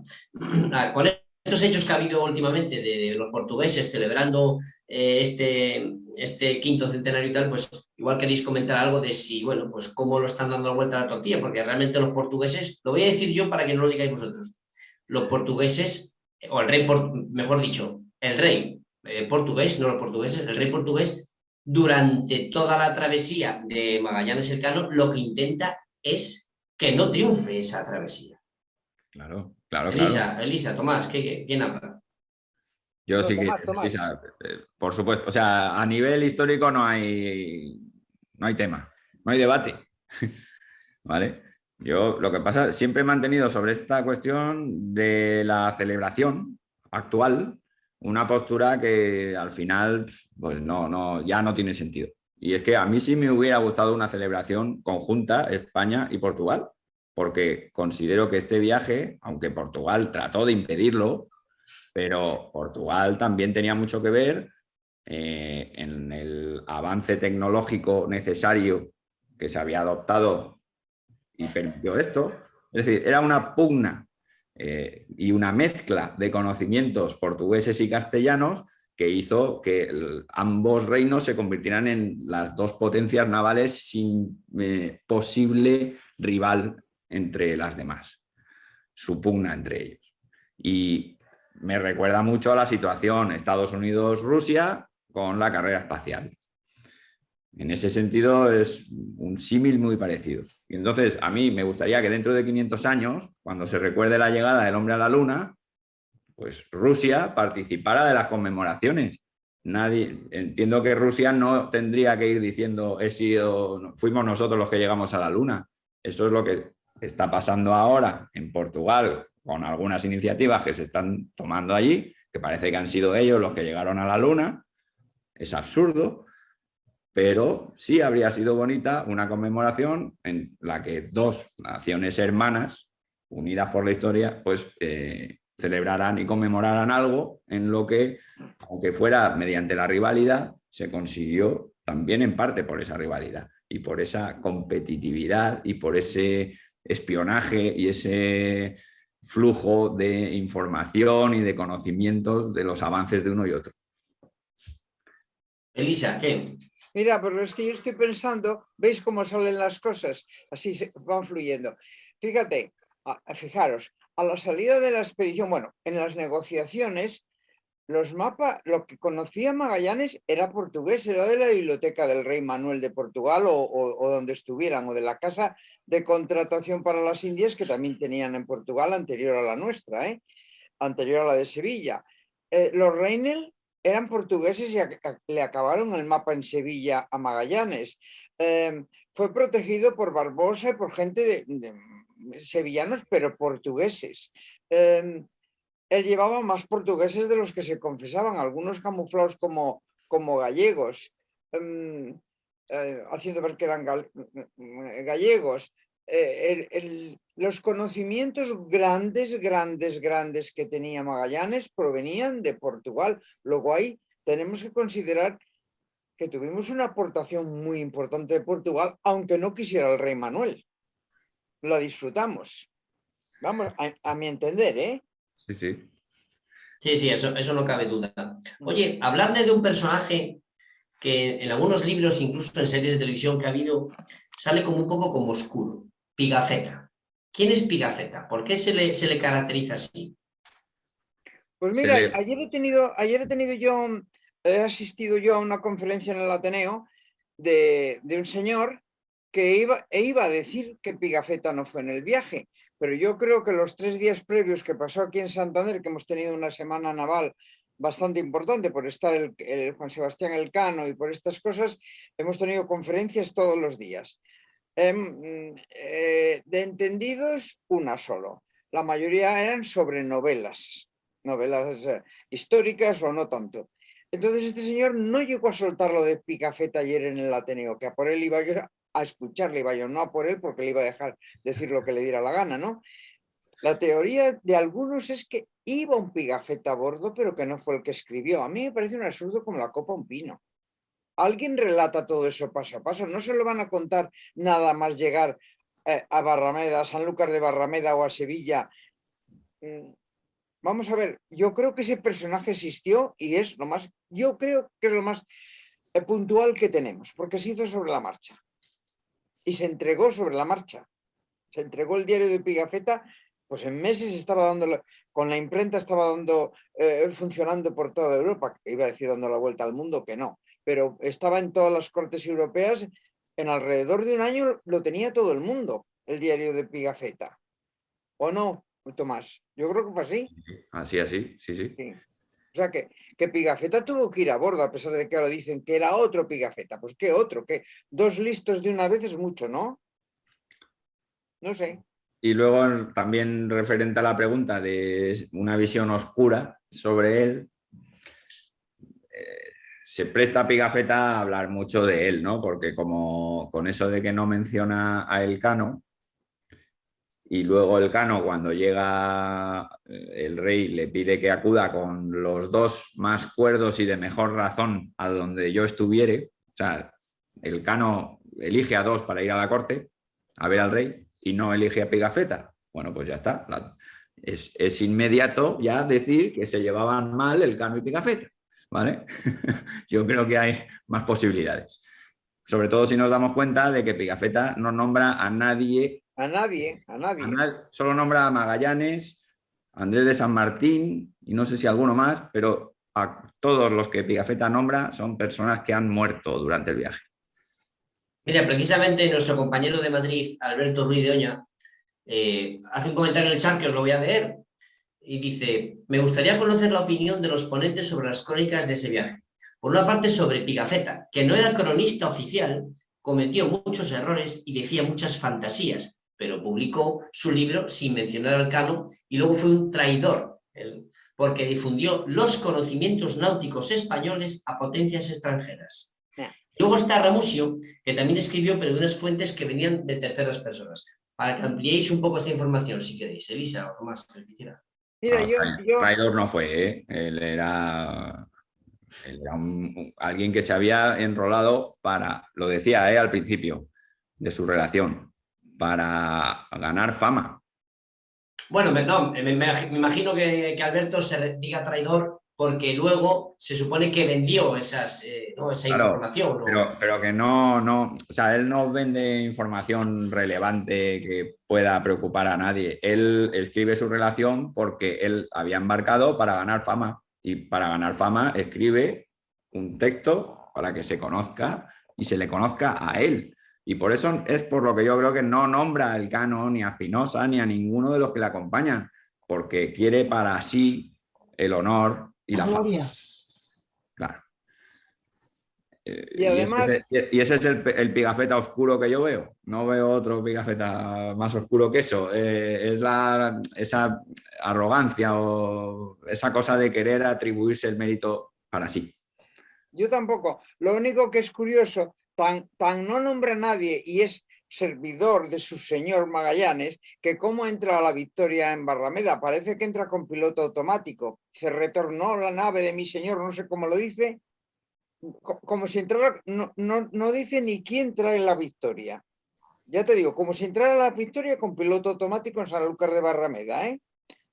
con estos hechos que ha habido últimamente de los portugueses celebrando este quinto centenario y tal, pues igual queréis comentar algo de si, bueno, pues cómo lo están dando la vuelta a la tortilla, porque realmente los portugueses, lo voy a decir yo para que no lo digáis vosotros, los portugueses, o el rey, mejor dicho, el rey portugués, no los portugueses, el rey portugués, durante toda la travesía de Magallanes Elcano, lo que intenta es que no triunfe esa travesía. Claro, claro, Elisa, claro. Elisa, Tomás, ¿quién habla? Yo No, sí que, Tomás. por supuesto, o sea, a nivel histórico no hay tema, no hay debate, ¿vale? Yo lo que pasa, siempre he mantenido sobre esta cuestión de la celebración actual una postura que al final, pues ya no tiene sentido. Y es que a mí sí me hubiera gustado una celebración conjunta España y Portugal, porque considero que este viaje, aunque Portugal trató de impedirlo, pero Portugal también tenía mucho que ver en el avance tecnológico necesario que se había adoptado y permitió esto. Es decir, era una pugna y una mezcla de conocimientos portugueses y castellanos que hizo que ambos reinos se convirtieran en las dos potencias navales sin posible rival entre las demás. Su pugna entre ellos. Y me recuerda mucho a la situación Estados Unidos-Rusia con la carrera espacial. En ese sentido es un símil muy parecido. Y entonces a mí me gustaría que dentro de 500 años, cuando se recuerde la llegada del hombre a la Luna, pues Rusia participara de las conmemoraciones. Entiendo que Rusia no tendría que ir diciendo fuimos nosotros los que llegamos a la Luna. Eso es lo que está pasando ahora en Portugal con algunas iniciativas que se están tomando allí, que parece que han sido ellos los que llegaron a la Luna. Es absurdo, pero sí habría sido bonita una conmemoración en la que dos naciones hermanas, unidas por la historia, pues celebraran y conmemoraran algo en lo que, aunque fuera mediante la rivalidad, se consiguió también en parte por esa rivalidad y por esa competitividad y por ese espionaje y ese flujo de información y de conocimientos de los avances de uno y otro. Elisa, ¿qué? Mira, pero es que yo estoy pensando, ¿veis cómo salen las cosas? Así se van fluyendo. Fíjate, fijaros, a la salida de la expedición, bueno, en las negociaciones, los mapas, lo que conocía Magallanes era portugués, era de la biblioteca del rey Manuel de Portugal o donde estuvieran, o de la casa de contratación para las Indias que también tenían en Portugal anterior a la nuestra, anterior a la de Sevilla. Los Reinel eran portugueses y le acabaron el mapa en Sevilla a Magallanes. Fue protegido por Barbosa y por gente de sevillanos, pero portugueses. Él llevaba más portugueses de los que se confesaban, algunos camuflados como gallegos, haciendo ver que eran gallegos. Los conocimientos grandes que tenía Magallanes provenían de Portugal. Luego ahí tenemos que considerar que tuvimos una aportación muy importante de Portugal, aunque no quisiera el rey Manuel. Lo disfrutamos. Vamos, a mi entender, ¿eh? Sí, sí. Sí, eso no cabe duda. Oye, habladme de un personaje que en algunos libros, incluso en series de televisión que ha habido, sale como un poco como oscuro. Pigafetta. ¿Quién es Pigafetta? ¿Por qué se le caracteriza así? Pues mira, he asistido yo a una conferencia en el Ateneo de un señor que iba a decir que Pigafetta no fue en el viaje, pero yo creo que los 3 días previos que pasó aquí en Santander, que hemos tenido una semana naval bastante importante por estar el Juan Sebastián Elcano y por estas cosas, hemos tenido conferencias todos los días. De entendidos, una solo. La mayoría eran sobre novelas. novelas históricas o no tanto. Entonces este señor no llegó a soltar lo de Pigafetta ayer en el Ateneo, que a por él iba yo a escucharle, iba yo, no a por él porque le iba a dejar decir lo que le diera la gana, ¿no? La teoría de algunos es que iba un Pigafetta a bordo, pero que no fue el que escribió. A mí me parece un absurdo como la copa a un pino. Alguien relata todo eso paso a paso, no se lo van a contar nada más llegar a Barrameda, a Sanlúcar de Barrameda o a Sevilla. Vamos a ver, yo creo que ese personaje existió y es lo más, yo creo que es lo más puntual que tenemos, porque se hizo sobre la marcha y se entregó sobre la marcha. Se entregó el diario de Pigafetta, pues en meses estaba dando, con la imprenta estaba dando, funcionando por toda Europa, iba a decir dando la vuelta al mundo, que no, pero estaba en todas las cortes europeas, en alrededor de un año lo tenía todo el mundo, el diario de Pigafetta. ¿O no, Tomás? Yo creo que fue así. Así, sí. Sí. O sea que Pigafetta tuvo que ir a bordo, a pesar de que ahora dicen que era otro Pigafetta. Pues ¿qué otro? Que 2 listos de una vez es mucho, ¿no? No sé. Y luego también referente a la pregunta de una visión oscura sobre él, se presta a Pigafetta a hablar mucho de él, ¿no? Porque como con eso de que no menciona a Elcano, y luego Elcano, cuando llega el rey, le pide que acuda con los 2 más cuerdos y de mejor razón a donde yo estuviere. O sea, Elcano elige a 2 para ir a la corte a ver al rey y no elige a Pigafetta. Bueno, pues ya está. Es inmediato ya decir que se llevaban mal Elcano y Pigafetta, ¿vale? Yo creo que hay más posibilidades. Sobre todo si nos damos cuenta de que Pigafetta no nombra a nadie. A nadie. Solo nombra a Magallanes, a Andrés de San Martín y no sé si alguno más, pero a todos los que Pigafetta nombra son personas que han muerto durante el viaje. Mira, precisamente nuestro compañero de Madrid, Alberto Ruiz de Oña, hace un comentario en el chat que os lo voy a leer y dice: me gustaría conocer la opinión de los ponentes sobre las crónicas de ese viaje. Por una parte, sobre Pigafetta, que no era cronista oficial, cometió muchos errores y decía muchas fantasías, pero publicó su libro sin mencionar al Elcano y luego fue un traidor, porque difundió los conocimientos náuticos españoles a potencias extranjeras. Luego está Ramusio, que también escribió, pero de unas fuentes que venían de terceras personas. Para que ampliéis un poco esta información, si queréis. Elisa, o más, el que quiera. Mira, yo... Traidor no fue, ¿eh? Él era alguien que se había enrolado para, lo decía al principio de su relación, para ganar fama. Bueno, no, me imagino que Alberto se diga traidor porque luego se supone que vendió esa información. ¿no? Pero que no, o sea, él no vende información relevante que pueda preocupar a nadie. Él escribe su relación porque él había embarcado para ganar fama y para ganar fama escribe un texto para que se conozca y se le conozca a él. Y por eso es por lo que yo creo que no nombra a Elcano, ni a Spinoza, ni a ninguno de los que le acompañan, porque quiere para sí el honor y la gloria. fama. Claro. Y además... Y ese es el Pigafetta oscuro que yo veo. No veo otro Pigafetta más oscuro que eso. Es esa arrogancia o esa cosa de querer atribuirse el mérito para sí. Yo tampoco. Lo único que es curioso, tan no nombra a nadie y es servidor de su señor Magallanes, que cómo entra a la Victoria en Barrameda. Parece que entra con piloto automático. Se retornó la nave de mi señor, no sé cómo lo dice. Como si entrara, no dice ni quién trae la Victoria. Ya te digo, como si entrara la Victoria con piloto automático en Sanlúcar de Barrameda, ¿eh?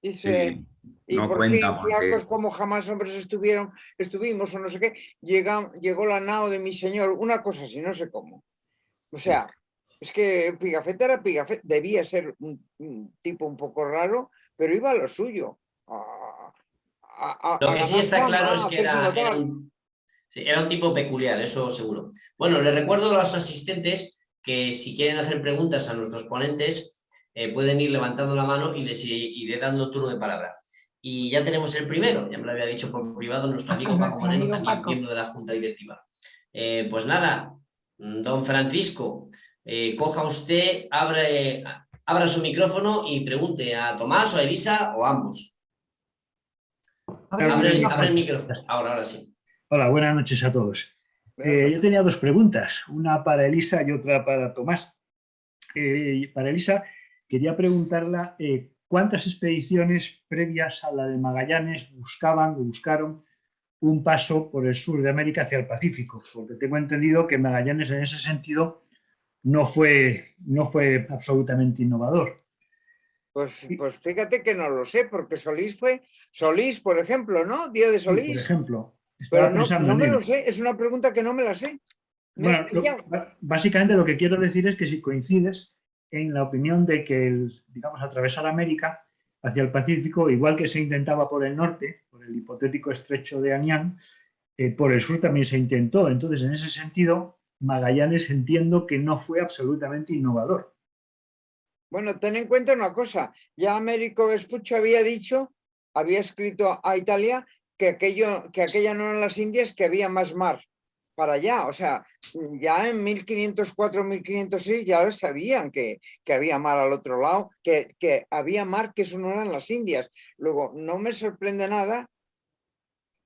Dice, sí, y no por cuenta fin, flacos como jamás hombres estuvimos o no sé qué, llegó la nao de mi señor, una cosa así, no sé cómo. O sea, es que Pigafetta era Pigafetta, debía ser un tipo un poco raro, pero iba a lo suyo. Lo que sí está claro es que era un tipo peculiar, eso seguro. Bueno, les recuerdo a los asistentes que si quieren hacer preguntas a nuestros ponentes, pueden ir levantando la mano y les iré dando turno de palabra. Y ya tenemos el primero, ya me lo había dicho por privado nuestro amigo Paco Moreno, también miembro de la Junta Directiva. Pues nada, don Francisco, coja usted, abra su micrófono y pregunte a Tomás o a Elisa o a ambos. Abre el micrófono. Ahora sí. Hola, buenas noches a todos. Yo tenía dos preguntas, una para Elisa y otra para Tomás. Para Elisa, quería preguntarla cuántas expediciones previas a la de Magallanes buscaron un paso por el sur de América hacia el Pacífico, porque tengo entendido que Magallanes en ese sentido no fue absolutamente innovador. Pues fíjate que no lo sé, porque Solís, por ejemplo, ¿no? Día de Solís. Sí, por ejemplo. Pero no me lo sé, es una pregunta que no me la sé. Bueno, básicamente lo que quiero decir es que si coincides en la opinión de que, digamos, atravesar América hacia el Pacífico, igual que se intentaba por el norte, por el hipotético estrecho de Anián, por el sur también se intentó. Entonces, en ese sentido, Magallanes entiendo que no fue absolutamente innovador. Bueno, ten en cuenta una cosa, ya Américo Vespucci había escrito a Italia que aquella no eran las Indias, que había más mar para allá. O sea, ya en 1504, 1506 ya sabían que había mar al otro lado, que había mar, que eso no eran las Indias. Luego, no me sorprende nada,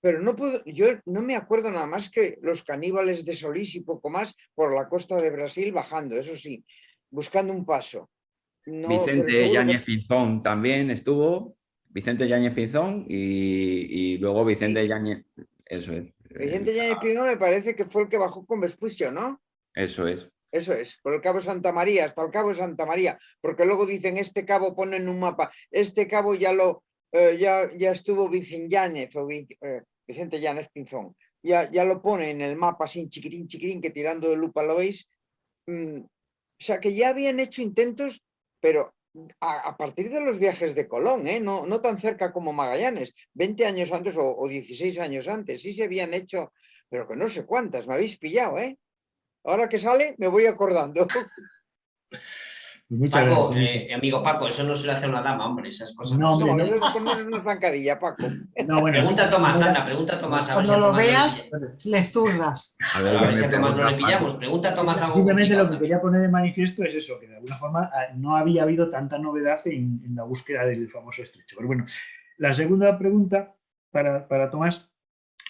pero yo no me acuerdo nada más que los caníbales de Solís y poco más por la costa de Brasil bajando, eso sí, buscando un paso. No, Vicente Yáñez Pinzón también estuvo, Vicente Yáñez Pinzón y luego Vicente Yáñez, eso es. Vicente Yáñez Pinzón me parece que fue el que bajó con Vespucio, ¿no? Eso es. Eso es, por el Cabo Santa María, hasta el Cabo Santa María, porque luego dicen, este cabo, ponen un mapa, este cabo ya estuvo Vicente Yáñez Pinzón, ya lo pone en el mapa así chiquitín, que tirando de lupa lo veis. O sea, que ya habían hecho intentos, pero a partir de los viajes de Colón, no tan cerca como Magallanes, 20 años antes o 16 años antes, sí se habían hecho, pero que no sé cuántas, me habéis pillado, ¿eh? Ahora que sale, me voy acordando. Paco, amigo Paco, eso no se le hace a una dama, hombre, esas cosas. No, no hombre, Eso es poner una zancadilla, Paco. No, bueno, pregunta a Tomás, anda, pregunta a Tomás. A ver Cuando si a lo Tomás veas, le zurras. A ver si a Tomás no le pillamos. Pregunta a Tomás algo simplemente complicado lo que quería poner de manifiesto es eso, que de alguna forma no había habido tanta novedad en la búsqueda del famoso estrecho. Pero bueno, la segunda pregunta para Tomás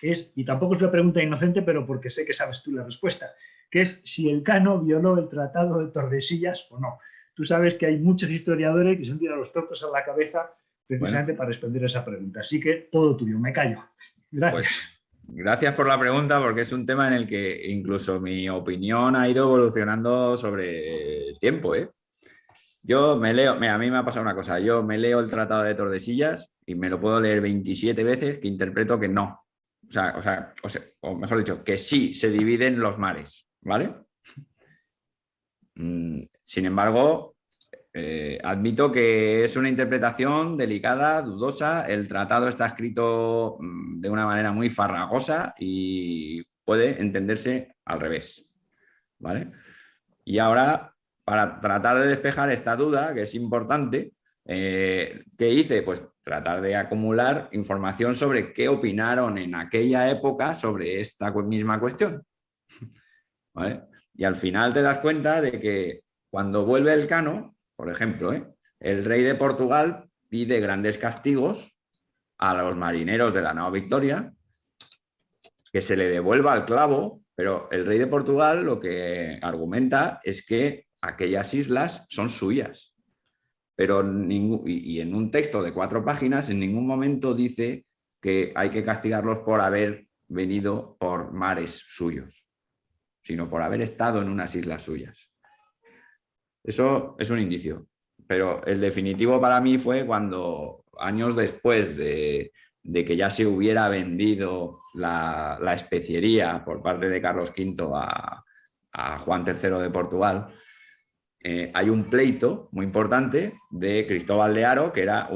es, y tampoco es una pregunta inocente, pero porque sé que sabes tú la respuesta, que es si Elcano violó el Tratado de Tordesillas o no. Tú sabes que hay muchos historiadores que se han tirado los tortos a la cabeza precisamente para responder a esa pregunta. Así que todo tuyo, me callo. Gracias. Pues, gracias por la pregunta, porque es un tema en el que incluso mi opinión ha ido evolucionando sobre el tiempo, ¿eh? Yo me leo, a mí me ha pasado una cosa, yo me leo el Tratado de Tordesillas y me lo puedo leer 27 veces que interpreto que no. O mejor dicho, que sí se dividen los mares, ¿vale? Sin embargo, admito que es una interpretación delicada, dudosa. El tratado está escrito de una manera muy farragosa y puede entenderse al revés, ¿vale? Y ahora, para tratar de despejar esta duda, que es importante, ¿qué hice? Pues tratar de acumular información sobre qué opinaron en aquella época sobre esta misma cuestión, ¿vale? Y al final te das cuenta de que cuando vuelve Elcano, por ejemplo, el rey de Portugal pide grandes castigos a los marineros de la nao Victoria, que se le devuelva el clavo, pero el rey de Portugal lo que argumenta es que aquellas islas son suyas. Pero y en un texto de 4 páginas en ningún momento dice que hay que castigarlos por haber venido por mares suyos, sino por haber estado en unas islas suyas. Eso es un indicio. Pero el definitivo para mí fue cuando, años después de que ya se hubiera vendido la especiería por parte de Carlos V a Juan III de Portugal, hay un pleito muy importante de Cristóbal de Haro, que era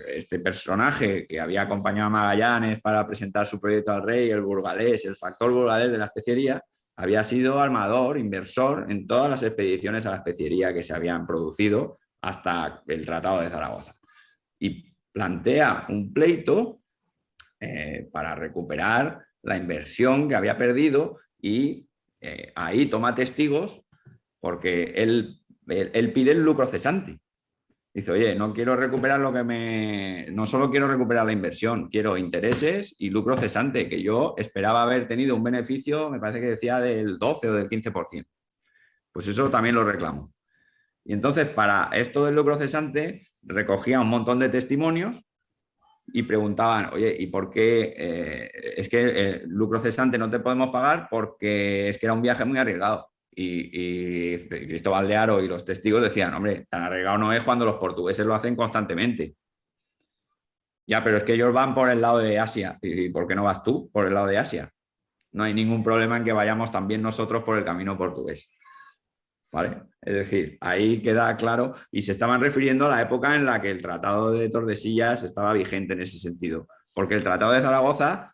este personaje que había acompañado a Magallanes para presentar su proyecto al rey, el burgalés, el factor burgalés de la especiería. Había sido armador, inversor en todas las expediciones a la especiería que se habían producido hasta el Tratado de Zaragoza. Y plantea un pleito para recuperar la inversión que había perdido y ahí toma testigos porque él pide el lucro cesante. Dice, oye, no quiero recuperar no solo quiero recuperar la inversión, quiero intereses y lucro cesante, que yo esperaba haber tenido un beneficio, me parece que decía del 12 o del 15%. Pues eso también lo reclamo. Y entonces, para esto del lucro cesante, recogía un montón de testimonios y preguntaban, oye, ¿y por qué es que el lucro cesante no te podemos pagar? Porque es que era un viaje muy arriesgado. Y Cristóbal de Haro y los testigos decían, hombre, tan arriesgado no es cuando los portugueses lo hacen constantemente. Ya, pero es que ellos van por el lado de Asia. ¿Y por qué no vas tú por el lado de Asia? No hay ningún problema en que vayamos también nosotros por el camino portugués. ¿Vale? Es decir, ahí queda claro, y se estaban refiriendo a la época en la que el Tratado de Tordesillas estaba vigente en ese sentido, porque el Tratado de Zaragoza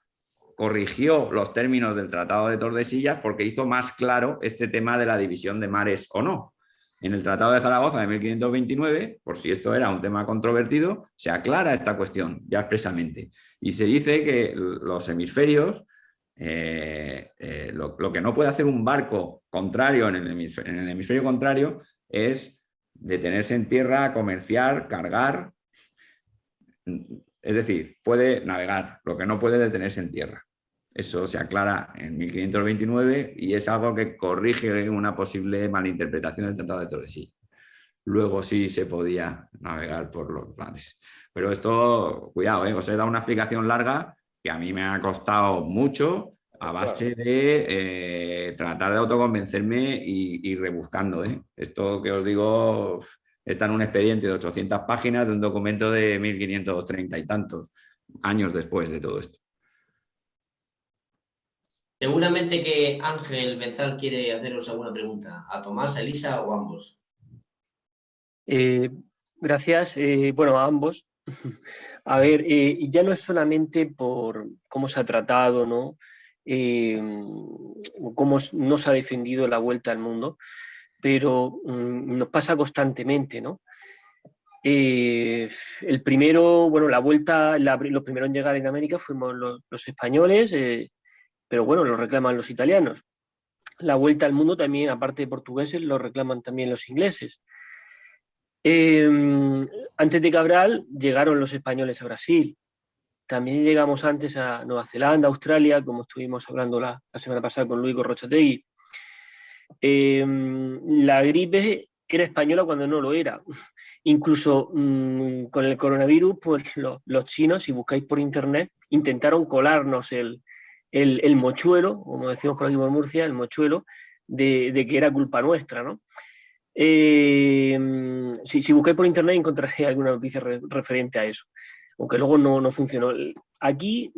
corrigió los términos del Tratado de Tordesillas porque hizo más claro este tema de la división de mares o no. En el Tratado de Zaragoza de 1529, por si esto era un tema controvertido, se aclara esta cuestión ya expresamente y se dice que los hemisferios, lo que no puede hacer un barco contrario en el hemisferio contrario es detenerse en tierra, comerciar, cargar. Es decir, puede navegar, lo que no puede detenerse en tierra. Eso se aclara en 1529 y es algo que corrige una posible malinterpretación del Tratado de Tordesillas. Luego sí se podía navegar por los mares. Pero esto, cuidado, os he dado una explicación larga que a mí me ha costado mucho a base de tratar de autoconvencerme y rebuscando. Esto que os digo está en un expediente de 800 páginas de un documento de 1530 y tantos años después de todo esto. Seguramente que Ángel Benzal quiere haceros alguna pregunta. ¿A Tomás, a Elisa o a ambos? Gracias. Bueno, a ambos. A ver, ya no es solamente por cómo se ha tratado, ¿no? Cómo no se ha defendido la vuelta al mundo, pero nos pasa constantemente, ¿no? El primero, bueno, la vuelta, los primeros en llegar en América fuimos los españoles, pero bueno, lo reclaman los italianos. La vuelta al mundo también, aparte de portugueses, lo reclaman también los ingleses. Antes de Cabral llegaron los españoles a Brasil. También llegamos antes a Nueva Zelanda, Australia, como estuvimos hablando la semana pasada con Luis Gorrochategui. La gripe era española cuando no lo era. Incluso con el coronavirus, pues los chinos, si buscáis por internet, intentaron colarnos el mochuelo, como decimos por aquí por Murcia, el mochuelo, de que era culpa nuestra, ¿no? Si buscáis por internet encontraréis alguna noticia referente a eso, aunque luego no funcionó. Aquí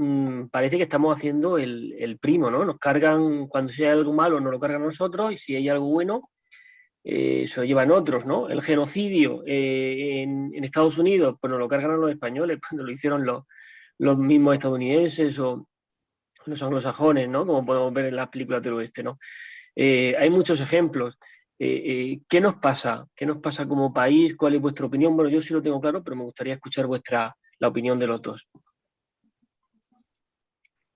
parece que estamos haciendo el primo, ¿no? Nos cargan, cuando si hay algo malo nos lo cargan nosotros, y si hay algo bueno se lo llevan otros, ¿no? El genocidio en Estados Unidos, pues nos lo cargan a los españoles cuando lo hicieron los mismos estadounidenses o los anglosajones, ¿no? Como podemos ver en las películas del oeste, ¿no? Hay muchos ejemplos. ¿Qué nos pasa? ¿Qué nos pasa como país? ¿Cuál es vuestra opinión? Bueno, yo sí lo tengo claro, pero me gustaría escuchar la opinión de los dos.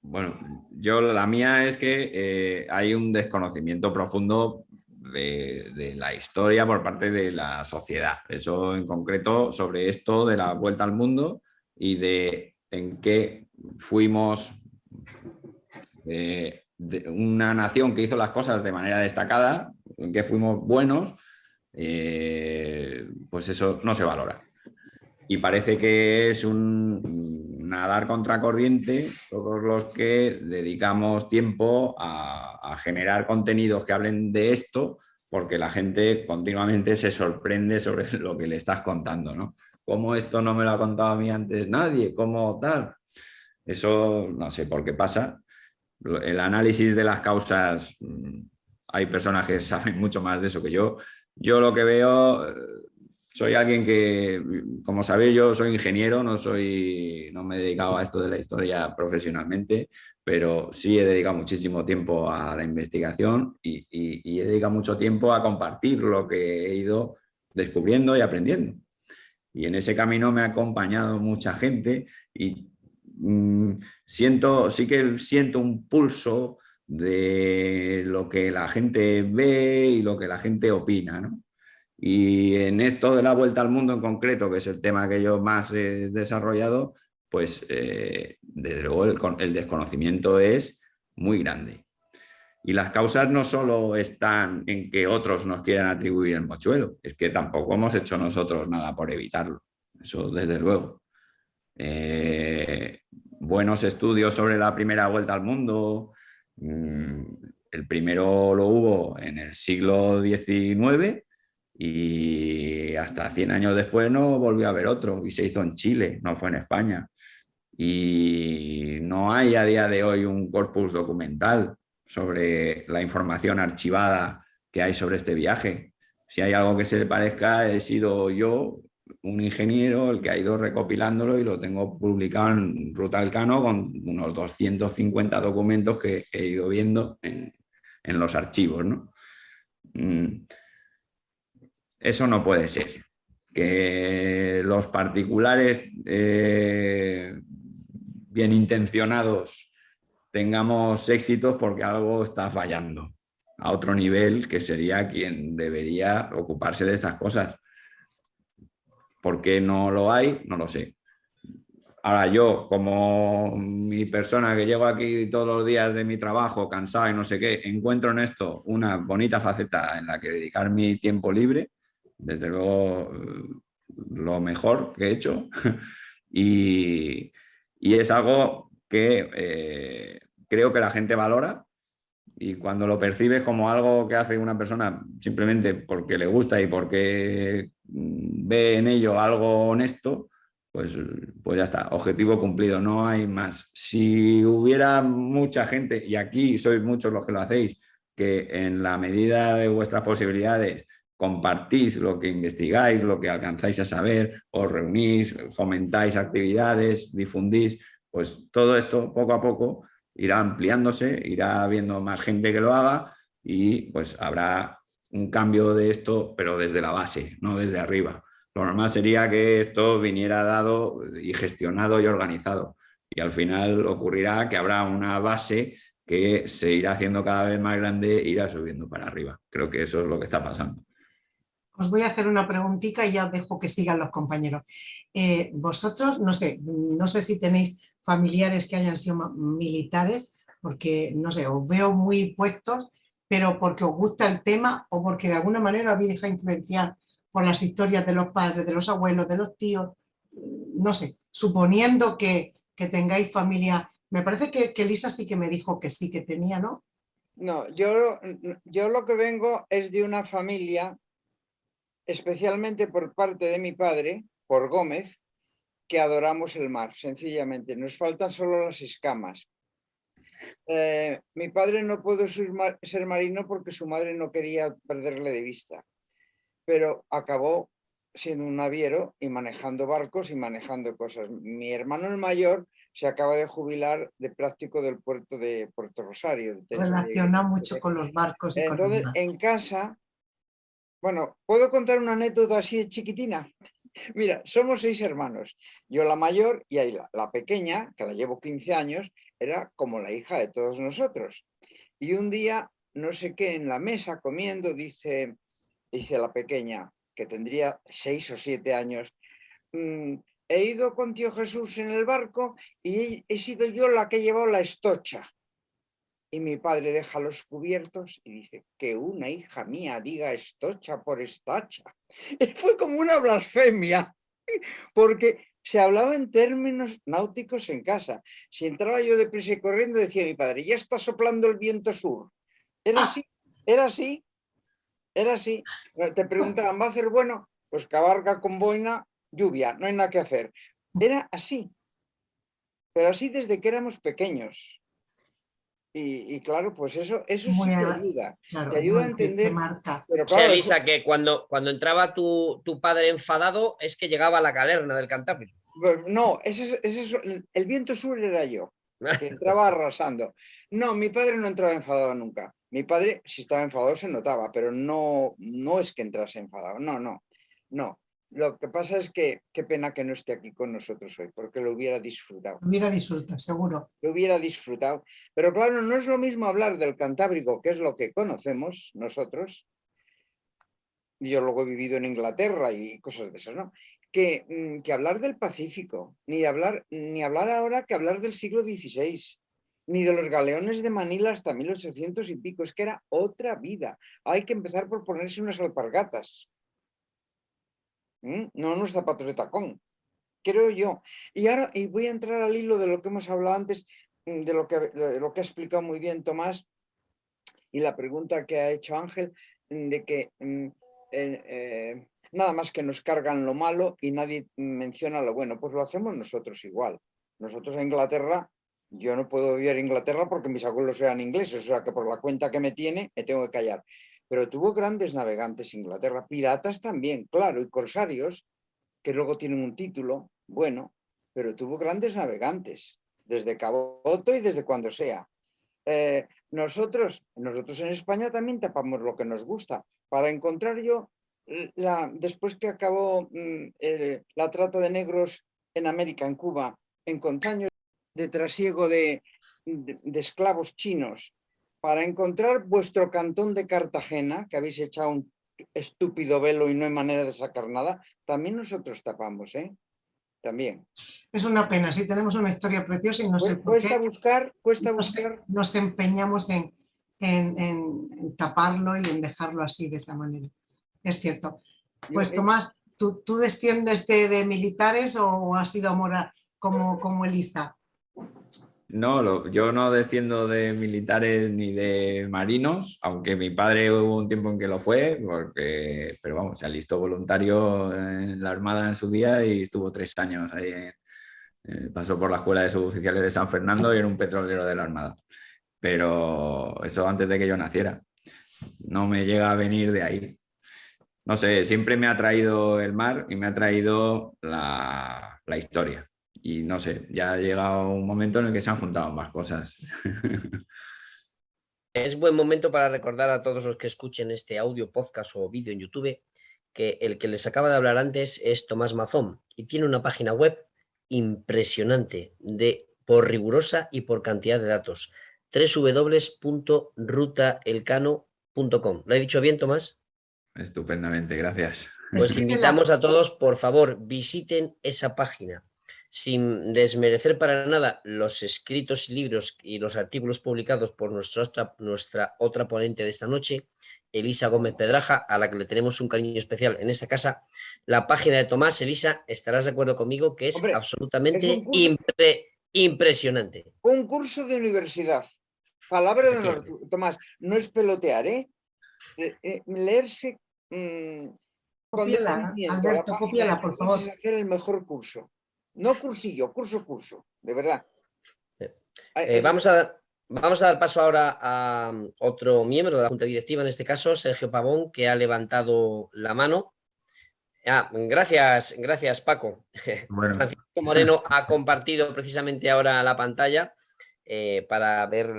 Bueno, la mía es que hay un desconocimiento profundo de la historia por parte de la sociedad. Eso en concreto sobre esto de la vuelta al mundo y de en qué fuimos de una nación que hizo las cosas de manera destacada, en qué fuimos buenos, pues eso no se valora. Y parece que es un nadar contracorriente todos los que dedicamos tiempo a generar contenidos que hablen de esto, porque la gente continuamente se sorprende sobre lo que le estás contando, ¿no? ¿Cómo esto no me lo ha contado a mí antes nadie? ¿Cómo tal? Eso no sé por qué pasa. El análisis de las causas, hay personas que saben mucho más de eso que yo. Yo lo que veo, soy alguien que, como sabéis, yo soy ingeniero, no me he dedicado a esto de la historia profesionalmente, pero sí he dedicado muchísimo tiempo a la investigación y he dedicado mucho tiempo a compartir lo que he ido descubriendo y aprendiendo. Y en ese camino me ha acompañado mucha gente y sí que siento un pulso de lo que la gente ve y lo que la gente opina, ¿no? Y en esto de la vuelta al mundo en concreto, que es el tema que yo más he desarrollado, pues desde luego el desconocimiento es muy grande. Y las causas no solo están en que otros nos quieran atribuir el mochuelo, es que tampoco hemos hecho nosotros nada por evitarlo. Eso desde luego. Buenos estudios sobre la primera vuelta al mundo. El primero lo hubo en el siglo XIX y hasta 100 años después no volvió a haber otro y se hizo en Chile, no fue en España. Y no hay a día de hoy un corpus documental sobre la información archivada que hay sobre este viaje. Si hay algo que se le parezca, he sido yo, un ingeniero, el que ha ido recopilándolo y lo tengo publicado en Ruta Elcano con unos 250 documentos que he ido viendo en los archivos, ¿no? Eso no puede ser. Que los particulares bien intencionados tengamos éxitos porque algo está fallando a otro nivel, que sería quien debería ocuparse de estas cosas. ¿Por qué no lo hay? No lo sé. Ahora yo, como mi persona que llego aquí todos los días de mi trabajo, cansado y no sé qué, encuentro en esto una bonita faceta en la que dedicar mi tiempo libre, desde luego lo mejor que he hecho, y es algo que creo que la gente valora, y cuando lo percibes como algo que hace una persona simplemente porque le gusta y porque ve en ello algo honesto, pues ya está, objetivo cumplido, no hay más. Si hubiera mucha gente, y aquí sois muchos los que lo hacéis, que en la medida de vuestras posibilidades compartís lo que investigáis, lo que alcanzáis a saber, os reunís, fomentáis actividades, difundís, pues todo esto poco a poco irá ampliándose, irá habiendo más gente que lo haga y pues habrá un cambio de esto, pero desde la base, no desde arriba. Lo normal sería que esto viniera dado y gestionado y organizado. Y al final ocurrirá que habrá una base que se irá haciendo cada vez más grande e irá subiendo para arriba. Creo que eso es lo que está pasando. Os voy a hacer una preguntita y ya os dejo que sigan los compañeros. Vosotros, no sé si tenéis familiares que hayan sido militares, porque, no sé, os veo muy puestos, pero porque os gusta el tema o porque de alguna manera os habéis dejado influenciar por las historias de los padres, de los abuelos, de los tíos, no sé, suponiendo que tengáis familia. Me parece que Lisa sí que me dijo que sí que tenía, ¿no? No, yo lo que vengo es de una familia, especialmente por parte de mi padre, por Gómez, que adoramos el mar, sencillamente. Nos faltan solo las escamas. Mi padre no pudo ser marino porque su madre no quería perderle de vista, pero acabó siendo un naviero y manejando barcos y manejando cosas. Mi hermano el mayor se acaba de jubilar de práctico del puerto de Puerto Rosario. Relaciona mucho con los barcos y entonces, con el mar. En casa, bueno, ¿puedo contar una anécdota así chiquitina? Mira, somos 6 hermanos. Yo la mayor y ahí la pequeña, que la llevo 15 años, era como la hija de todos nosotros. Y un día, no sé qué, en la mesa comiendo, dice la pequeña, que tendría 6 o 7 años, he ido con tío Jesús en el barco y he sido yo la que he llevado la estocha. Y mi padre deja los cubiertos y dice, que una hija mía diga estocha por estacha. Y fue como una blasfemia, porque se hablaba en términos náuticos en casa. Si entraba yo deprisa y corriendo, decía mi padre, ya está soplando el viento sur. Era así, era así, era así. Te preguntaban, ¿va a hacer bueno? Pues cabalga con boina, lluvia, no hay nada que hacer. Era así, pero así desde que éramos pequeños. Y claro, pues eso sí te ayuda. Claro, te ayuda a entender. Pero claro, o sea, Elisa, que cuando entraba tu padre enfadado es que llegaba a la calerna del Cantábrico. No, el viento sur era yo, que entraba arrasando. No, mi padre no entraba enfadado nunca. Mi padre, si estaba enfadado, se notaba, pero no es que entrase enfadado. No. Lo que pasa es que qué pena que no esté aquí con nosotros hoy, porque lo hubiera disfrutado. Lo hubiera disfrutado, seguro. Lo hubiera disfrutado. Pero claro, no es lo mismo hablar del Cantábrico, que es lo que conocemos nosotros, yo luego he vivido en Inglaterra y cosas de esas, ¿no? Que hablar del Pacífico, ni hablar ahora que hablar del siglo XVI, ni de los galeones de Manila hasta 1800 y pico, es que era otra vida. Hay que empezar por ponerse unas alpargatas, no unos zapatos de tacón, creo yo. Y ahora voy a entrar al hilo de lo que hemos hablado antes, de lo que ha explicado muy bien Tomás, y la pregunta que ha hecho Ángel, de que nada más que nos cargan lo malo y nadie menciona lo bueno. Pues lo hacemos nosotros igual. Nosotros en Inglaterra, yo no puedo vivir en Inglaterra porque mis abuelos eran ingleses, o sea que por la cuenta que me tiene me tengo que callar. Pero tuvo grandes navegantes Inglaterra, piratas también, claro, y corsarios, que luego tienen un título, bueno, pero tuvo grandes navegantes, desde Caboto y desde cuando sea. Nosotros en España también tapamos lo que nos gusta. Para encontrar yo, después que acabó la trata de negros en América, en Cuba, encontré años de trasiego de esclavos chinos, para encontrar vuestro cantón de Cartagena, que habéis echado un estúpido velo y no hay manera de sacar nada, también nosotros tapamos, también. Es una pena, sí tenemos una historia preciosa y no sé por qué. Cuesta buscar. Nos empeñamos en taparlo y en dejarlo así, de esa manera. Es cierto. Pues Tomás, ¿tú desciendes de militares o has sido mora como Elisa? No, yo no desciendo de militares ni de marinos, aunque mi padre hubo un tiempo en que lo fue, pero vamos, se alistó voluntario en la Armada en su día y estuvo 3 años ahí. Pasó por la Escuela de Suboficiales de San Fernando y era un petrolero de la Armada. Pero eso antes de que yo naciera. No me llega a venir de ahí. No sé, siempre me ha traído el mar y me ha traído la historia. Y no sé, ya ha llegado un momento en el que se han juntado más cosas. Es buen momento para recordar a todos los que escuchen este audio, podcast o vídeo en YouTube que el que les acaba de hablar antes es Tomás Mazón y tiene una página web impresionante, por rigurosa y por cantidad de datos. www.rutaelcano.com. ¿Lo he dicho bien, Tomás? Estupendamente, gracias. Pues invitamos a todos, por favor, visiten esa página. Sin desmerecer para nada los escritos y libros y los artículos publicados por nuestra otra ponente de esta noche, Elisa Gómez Pedraja, a la que le tenemos un cariño especial en esta casa. La página de Tomás, Elisa, estarás de acuerdo conmigo que es absolutamente impresionante. Un curso de universidad. Palabra de honor, Tomás, no es pelotear, leerse. Cópiala, Alberto, cópiala, por favor. Hacer el mejor curso. No cursillo, curso, de verdad. Vamos a dar paso ahora a otro miembro de la Junta Directiva, en este caso, Sergio Pavón, que ha levantado la mano. Gracias, Paco. Bueno. Francisco Moreno ha compartido precisamente ahora la pantalla para ver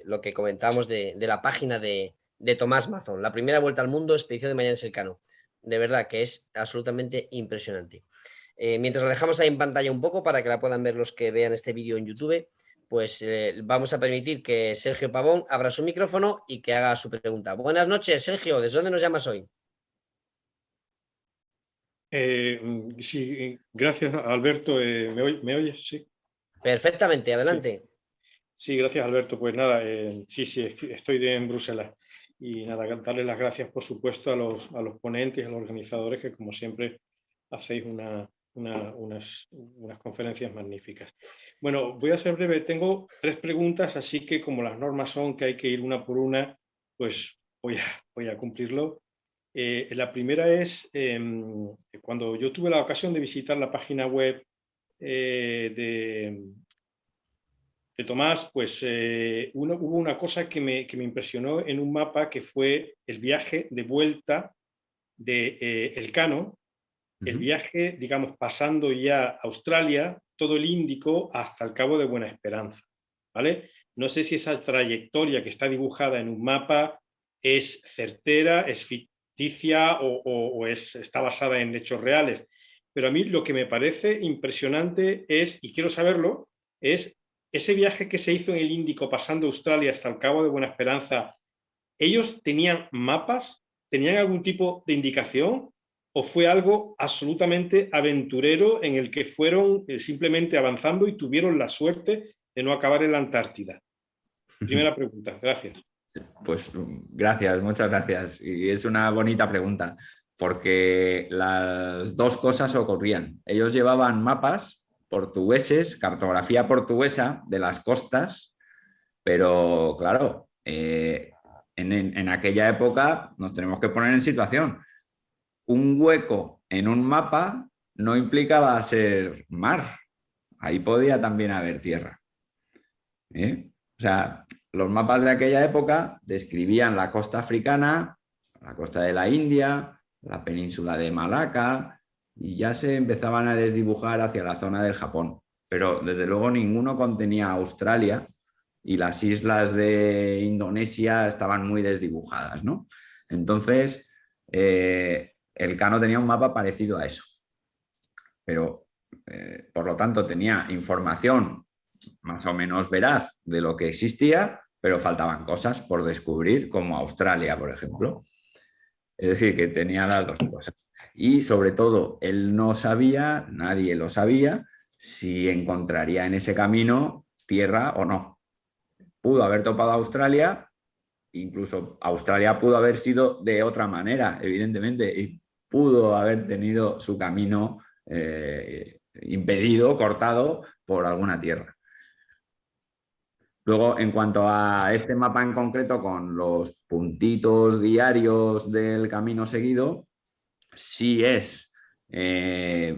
lo que comentábamos de la página de Tomás Mazón. La primera vuelta al mundo, expedición de Magallanes Elcano. De verdad que es absolutamente impresionante. Mientras la dejamos ahí en pantalla un poco para que la puedan ver los que vean este vídeo en YouTube, pues vamos a permitir que Sergio Pavón abra su micrófono y que haga su pregunta. Buenas noches, Sergio. ¿Desde dónde nos llamas hoy? Sí, gracias, Alberto. ¿Me oyes? Sí. Perfectamente, adelante. Sí, gracias, Alberto. Pues nada, sí, estoy en Bruselas. Y nada, darle las gracias, por supuesto, a los ponentes, a los organizadores, que como siempre hacéis unas conferencias magníficas. Bueno, voy a ser breve. Tengo 3 preguntas, así que como las normas son que hay que ir una por una, pues voy a cumplirlo. La primera es, cuando yo tuve la ocasión de visitar la página web de Tomás, pues hubo una cosa que me impresionó en un mapa, que fue el viaje de vuelta de Elcano, el viaje, digamos, pasando ya Australia, todo el Índico hasta el Cabo de Buena Esperanza, ¿vale? No sé si esa trayectoria que está dibujada en un mapa es certera, es ficticia o está basada en hechos reales, pero a mí lo que me parece impresionante es, y quiero saberlo, es ese viaje que se hizo en el Índico pasando Australia hasta el Cabo de Buena Esperanza. ¿Ellos tenían mapas ¿tenían algún tipo de indicación o fue algo absolutamente aventurero en el que fueron simplemente avanzando y tuvieron la suerte de no acabar en la Antártida? Primera pregunta, gracias. Pues gracias, muchas gracias. Y es una bonita pregunta, porque las dos cosas ocurrían. Ellos llevaban mapas portugueses, cartografía portuguesa de las costas, pero claro, en aquella época nos tenemos que poner en situación. Un hueco en un mapa no implicaba ser mar, ahí podía también haber tierra. O sea, los mapas de aquella época describían la costa africana, la costa de la India, la península de Malaca, y ya se empezaban a desdibujar hacia la zona del Japón. Pero desde luego ninguno contenía Australia y las islas de Indonesia estaban muy desdibujadas, ¿no? Entonces, Elcano tenía un mapa parecido a eso. Pero, por lo tanto, tenía información más o menos veraz de lo que existía, pero faltaban cosas por descubrir, como Australia, por ejemplo. Es decir, que tenía las dos cosas. Y sobre todo, él no sabía, nadie lo sabía, si encontraría en ese camino tierra o no. Pudo haber topado Australia, incluso Australia pudo haber sido de otra manera, evidentemente, y pudo haber tenido su camino impedido, cortado por alguna tierra. Luego, en cuanto a este mapa en concreto, con los puntitos diarios del camino seguido, sí es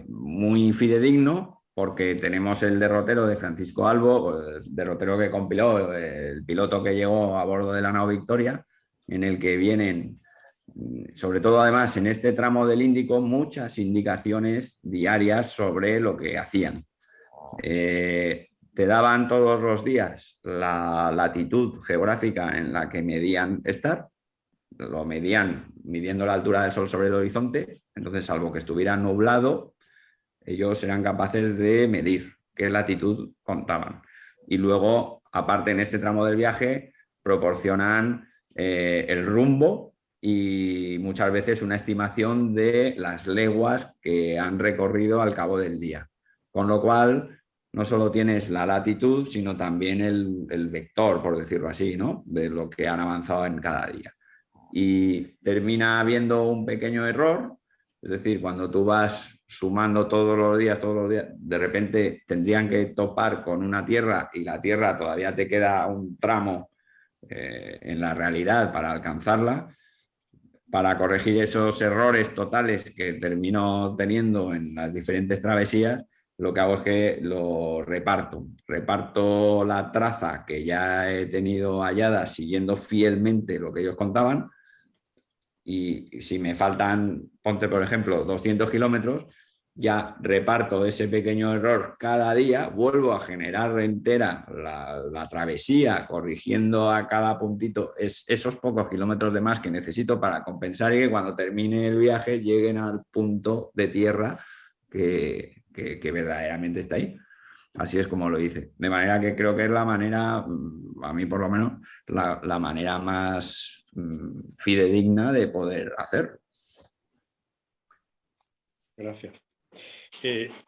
muy fidedigno, porque tenemos el derrotero de Francisco Albo, el derrotero que compiló el piloto que llegó a bordo de la nao Victoria, en el que vienen, sobre todo además en este tramo del Índico, muchas indicaciones diarias sobre lo que hacían. Te daban todos los días la latitud geográfica en la que medían estar, lo medían midiendo la altura del sol sobre el horizonte, entonces salvo que estuviera nublado, ellos eran capaces de medir qué latitud contaban. Y luego, aparte en este tramo del viaje, proporcionan el rumbo y muchas veces una estimación de las leguas que han recorrido al cabo del día. Con lo cual, no solo tienes la latitud, sino también el vector, por decirlo así, ¿no?, de lo que han avanzado en cada día. Y termina habiendo un pequeño error, es decir, cuando tú vas sumando todos los días, de repente tendrían que topar con una tierra y la tierra todavía te queda un tramo en la realidad para alcanzarla. Para corregir esos errores totales que termino teniendo en las diferentes travesías, lo que hago es que lo reparto. Reparto la traza que ya he tenido hallada siguiendo fielmente lo que ellos contaban, y si me faltan, ponte por ejemplo, 200 kilómetros, ya reparto ese pequeño error cada día, vuelvo a generar entera la travesía, corrigiendo a cada puntito esos pocos kilómetros de más que necesito para compensar y que cuando termine el viaje lleguen al punto de tierra que verdaderamente está ahí. Así es como lo hice. De manera que creo que es la manera, a mí por lo menos, la manera más fidedigna de poder hacerlo. Gracias.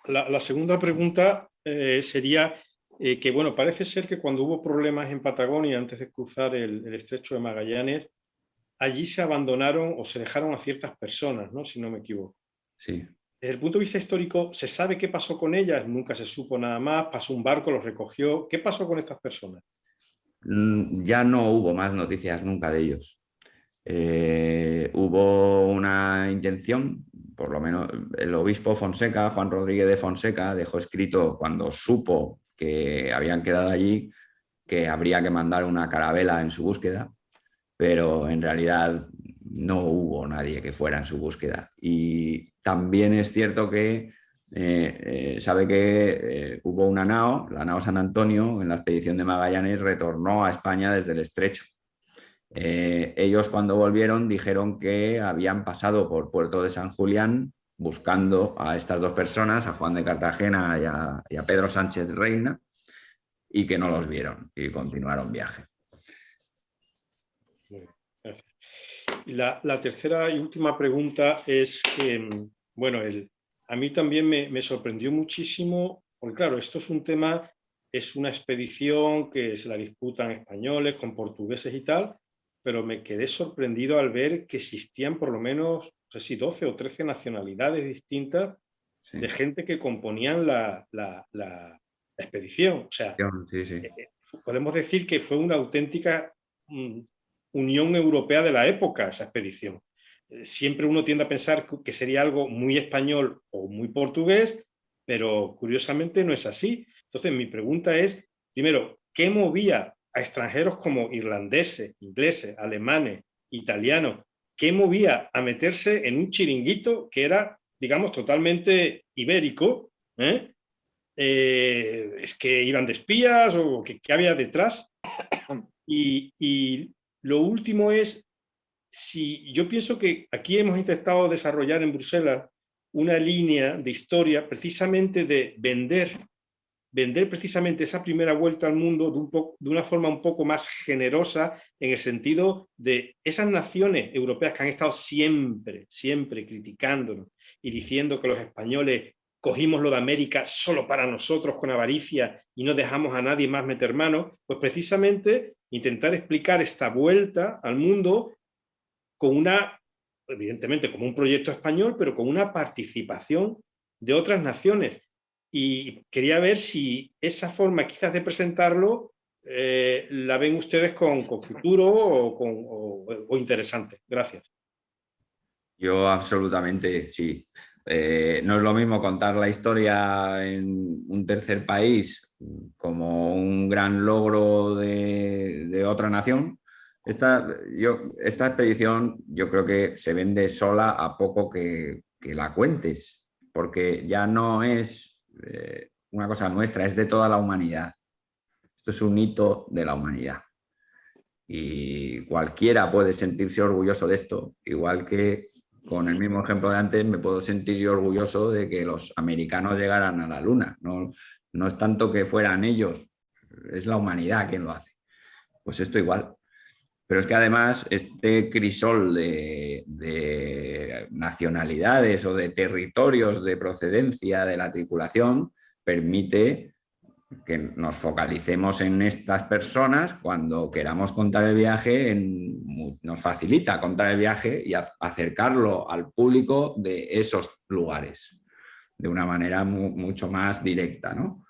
La segunda pregunta sería que, bueno, parece ser que cuando hubo problemas en Patagonia antes de cruzar el estrecho de Magallanes, allí se abandonaron o se dejaron a ciertas personas, ¿no?, si no me equivoco. Sí. Desde el punto de vista histórico, ¿se sabe qué pasó con ellas? Nunca se supo nada más, pasó un barco, los recogió. ¿Qué pasó con estas personas? Ya no hubo más noticias nunca de ellos. Hubo una intención, por lo menos el obispo Fonseca, Juan Rodríguez de Fonseca, dejó escrito cuando supo que habían quedado allí que habría que mandar una carabela en su búsqueda, pero en realidad no hubo nadie que fuera en su búsqueda. Y también es cierto que sabe que hubo una nao, la nao San Antonio, en la expedición de Magallanes, retornó a España desde el estrecho. Ellos cuando volvieron dijeron que habían pasado por Puerto de San Julián buscando a estas dos personas, a Juan de Cartagena y a Pedro Sánchez Reina, y que no los vieron y continuaron viaje. Muy bien, gracias. La tercera y última pregunta es que, bueno, a mí también me sorprendió muchísimo, porque claro, esto es un tema, es una expedición que se la disputan españoles con portugueses y tal, pero me quedé sorprendido al ver que existían por lo menos, no sé si 12 o 13 nacionalidades distintas Sí. de gente que componían la expedición. O sea, Sí. podemos decir que fue una auténtica Unión Europea de la época, esa expedición. Siempre uno tiende a pensar que sería algo muy español o muy portugués, pero curiosamente no es así. Entonces, mi pregunta es, primero, ¿qué movía a extranjeros como irlandeses, ingleses, alemanes, italianos? ¿Qué movía a meterse en un chiringuito que era, digamos, totalmente ibérico? ¿Es que iban de espías o qué había detrás? Y lo último es, si yo pienso que aquí hemos intentado desarrollar en Bruselas una línea de historia precisamente de vender precisamente esa primera vuelta al mundo de una forma un poco más generosa, en el sentido de esas naciones europeas que han estado siempre criticándonos y diciendo que los españoles cogimos lo de América solo para nosotros con avaricia y no dejamos a nadie más meter mano, pues precisamente intentar explicar esta vuelta al mundo con evidentemente como un proyecto español, pero con una participación de otras naciones. Y quería ver si esa forma quizás de presentarlo la ven ustedes con futuro o interesante. Gracias. Yo absolutamente sí. No es lo mismo contar la historia en un tercer país como un gran logro de otra nación. Esta expedición yo creo que se vende sola a poco que la cuentes, porque ya no es una cosa nuestra, es de toda la humanidad. Esto es un hito de la humanidad. Y cualquiera puede sentirse orgulloso de esto, igual que con el mismo ejemplo de antes me puedo sentir yo orgulloso de que los americanos llegaran a la Luna. No es tanto que fueran ellos, es la humanidad quien lo hace. Pues esto igual. Pero es que además este crisol de nacionalidades o de territorios de procedencia de la tripulación permite que nos focalicemos en estas personas cuando queramos contar el viaje, nos facilita contar el viaje y acercarlo al público de esos lugares de una manera mucho más directa, ¿no?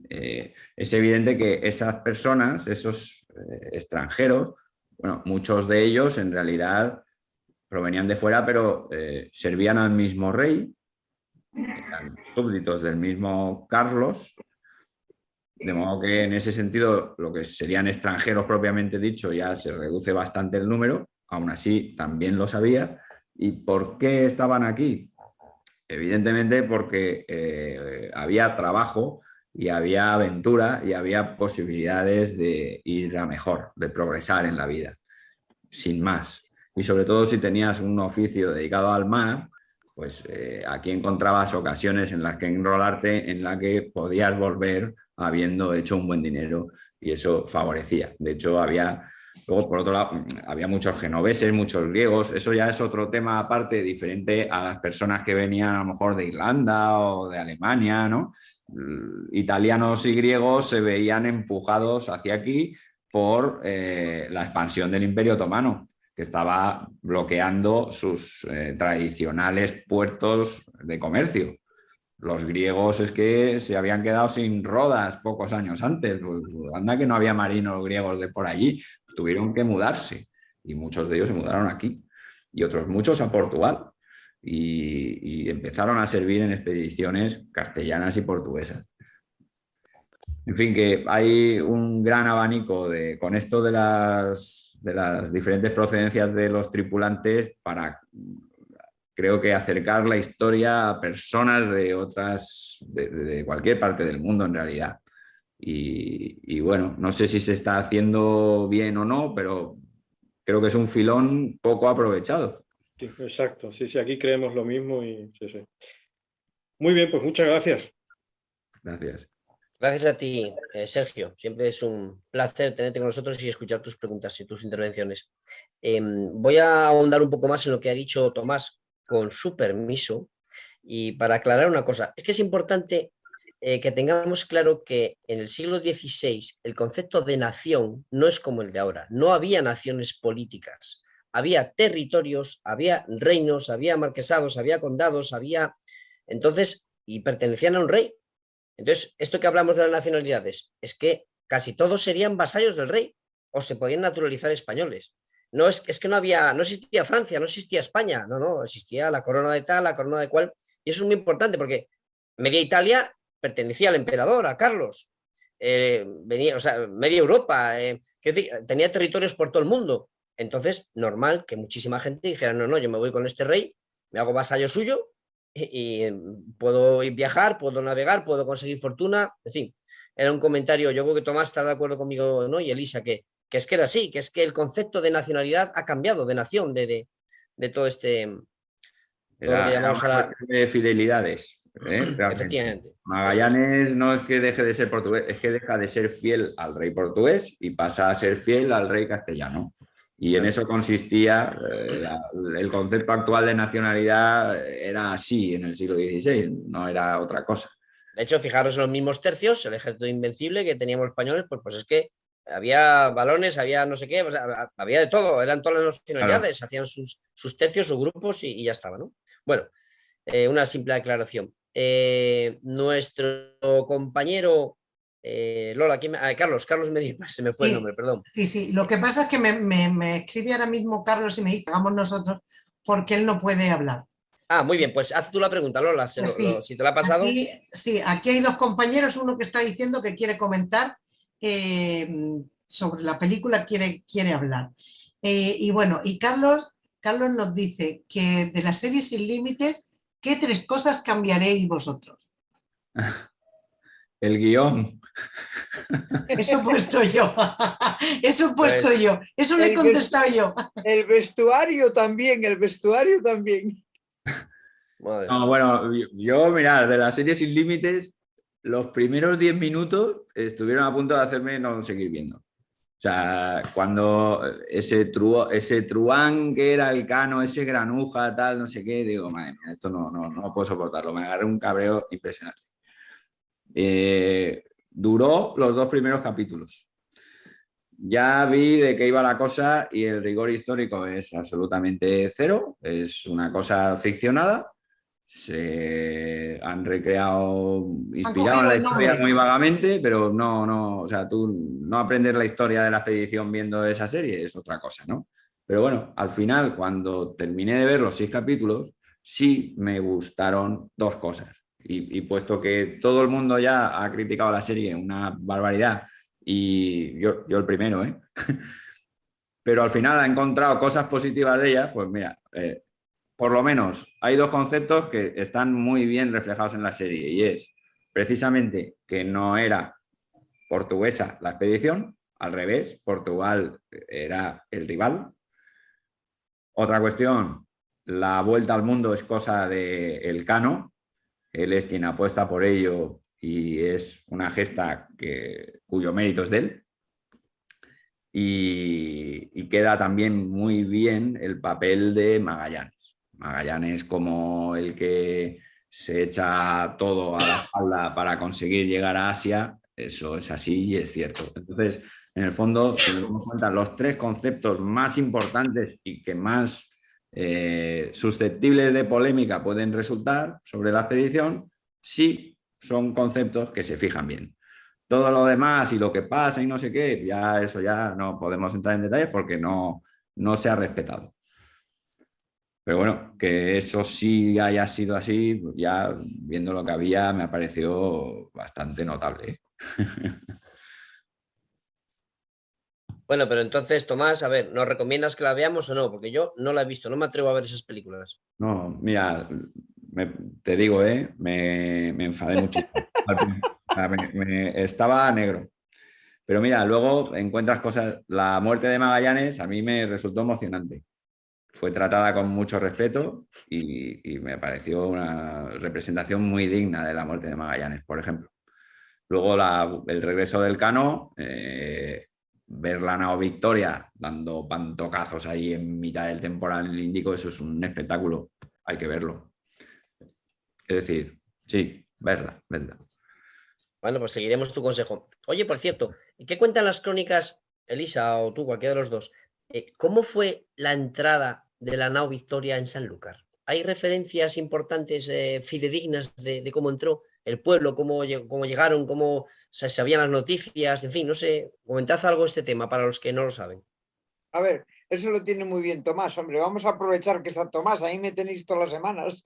Es evidente que esas personas, esos extranjeros, bueno, muchos de ellos en realidad provenían de fuera, pero servían al mismo rey, eran súbditos del mismo Carlos, de modo que en ese sentido lo que serían extranjeros propiamente dicho ya se reduce bastante el número, aún así también lo sabía. ¿Y por qué estaban aquí? Evidentemente porque había trabajo y había aventura y había posibilidades de ir a mejor, de progresar en la vida, sin más. Y sobre todo si tenías un oficio dedicado al mar, pues aquí encontrabas ocasiones en las que enrolarte, en las que podías volver habiendo hecho un buen dinero y eso favorecía. De hecho, luego, por otro lado, había muchos genoveses, muchos griegos. Eso ya es otro tema aparte, diferente a las personas que venían a lo mejor de Irlanda o de Alemania, ¿no? Italianos y griegos se veían empujados hacia aquí por la expansión del Imperio Otomano, que estaba bloqueando sus tradicionales puertos de comercio. Los griegos es que se habían quedado sin Rodas pocos años antes. Anda que no había marinos griegos de por allí. Tuvieron que mudarse y muchos de ellos se mudaron aquí y otros muchos a Portugal y empezaron a servir en expediciones castellanas y portuguesas. En fin, que hay un gran abanico con esto de las diferentes procedencias de los tripulantes para, creo que, acercar la historia a personas de cualquier parte del mundo en realidad. Y bueno, no sé si se está haciendo bien o no, pero creo que es un filón poco aprovechado. Sí, exacto, sí, aquí creemos lo mismo y sí. Muy bien, pues muchas gracias. Gracias. Gracias a ti, Sergio. Siempre es un placer tenerte con nosotros y escuchar tus preguntas y tus intervenciones. Voy a ahondar un poco más en lo que ha dicho Tomás, con su permiso, y para aclarar una cosa. Es que es importante que tengamos claro que en el siglo XVI el concepto de nación no es como el de ahora. No había naciones políticas. Había territorios, había reinos, había marquesados, había condados, había... Entonces, y pertenecían a un rey. Entonces, esto que hablamos de las nacionalidades es que casi todos serían vasallos del rey o se podían naturalizar españoles. No es que no existía Francia, no existía España, no, existía la corona de tal, la corona de cual, y eso es muy importante porque media Italia pertenecía al emperador, a Carlos, media Europa, tenía territorios por todo el mundo. Entonces, normal que muchísima gente dijera, no, yo me voy con este rey, me hago vasallo suyo y puedo viajar, puedo navegar, puedo conseguir fortuna, en fin. Era un comentario, yo creo que Tomás está de acuerdo conmigo, ¿no? Y Elisa, que es que era así, que es que el concepto de nacionalidad ha cambiado, de nación, de todo este... Todo lo que llamamos ahora... de fidelidades. Efectivamente. Magallanes no es que deje de ser portugués, es que deja de ser fiel al rey portugués y pasa a ser fiel al rey castellano. Y en eso consistía, el concepto actual de nacionalidad era así en el siglo XVI, no era otra cosa. De hecho, fijaros en los mismos tercios, el ejército invencible que teníamos españoles, pues es que había balones, había no sé qué, había de todo, eran todas las nacionalidades, claro. Hacían sus tercios, sus grupos y ya estaba, ¿no? Bueno, una simple aclaración. Nuestro compañero... Lola, Carlos Medina, se me fue el nombre, perdón. Sí, lo que pasa es que me escribe ahora mismo Carlos y me dice, hagamos nosotros, porque él no puede hablar. Muy bien, pues haz tú la pregunta, Lola, si te la ha pasado. Aquí hay dos compañeros, uno que está diciendo que quiere comentar sobre la película, quiere hablar. Y bueno, y Carlos nos dice que de la serie Sin Límites, ¿qué 3 cosas cambiaréis vosotros? El guión. Eso he puesto yo. Eso le he contestado yo. El vestuario también. No, bueno, yo, mirad, de la serie Sin Límites, los primeros 10 minutos estuvieron a punto de hacerme no seguir viendo. O sea, cuando ese truán que era el Cano, ese granuja, tal, no sé qué, digo, madre mía, esto no puedo soportarlo. Me agarré un cabreo impresionante. Duró los 2 primeros capítulos. Ya vi de qué iba la cosa y el rigor histórico es absolutamente cero, es una cosa ficcionada. Se han recreado, inspirado en la historia muy vagamente, pero o sea, tú no aprendes la historia de la expedición viendo esa serie, es otra cosa, ¿no? Pero bueno, al final, cuando terminé de ver los 6 capítulos, sí me gustaron 2 cosas. Y puesto que todo el mundo ya ha criticado la serie, una barbaridad, y yo el primero, pero al final ha encontrado cosas positivas de ella, pues mira, por lo menos hay 2 conceptos que están muy bien reflejados en la serie, y es precisamente que no era portuguesa la expedición, al revés, Portugal era el rival. Otra cuestión, la vuelta al mundo es cosa del Cano. Él es quien apuesta por ello y es una gesta cuyo mérito es de él. Y queda también muy bien el papel de Magallanes. Magallanes como el que se echa todo a la espalda para conseguir llegar a Asia, eso es así y es cierto. Entonces, en el fondo, tenemos en cuenta los 3 conceptos más importantes y que más susceptibles de polémica pueden resultar sobre la expedición, sí son conceptos que se fijan bien. Todo lo demás y lo que pasa y no sé qué, ya eso ya no podemos entrar en detalles porque no se ha respetado. Pero bueno, que eso sí haya sido así, ya viendo lo que había me ha parecido bastante notable. Bueno, pero entonces, Tomás, a ver, ¿nos recomiendas que la veamos o no? Porque yo no la he visto, no me atrevo a ver esas películas. No, mira, te digo, me enfadé muchísimo. Estaba negro. Pero mira, luego encuentras cosas. La muerte de Magallanes a mí me resultó emocionante. Fue tratada con mucho respeto y me pareció una representación muy digna de la muerte de Magallanes, por ejemplo. Luego el regreso del Cano, ver la nao Victoria dando pantocazos ahí en mitad del temporal en el Índico, eso es un espectáculo, hay que verlo. Es decir, sí, verla. Bueno, pues seguiremos tu consejo. Oye, por cierto, ¿qué cuentan las crónicas, Elisa o tú, cualquiera de los dos? ¿Cómo fue la entrada de la nao Victoria en Sanlúcar? ¿Hay referencias importantes, fidedignas de cómo entró el pueblo, cómo llegaron, cómo se sabían las noticias? En fin, no sé, comentad algo de este tema para los que no lo saben. A ver, eso lo tiene muy bien Tomás, hombre. Vamos a aprovechar que está Tomás, ahí me tenéis todas las semanas.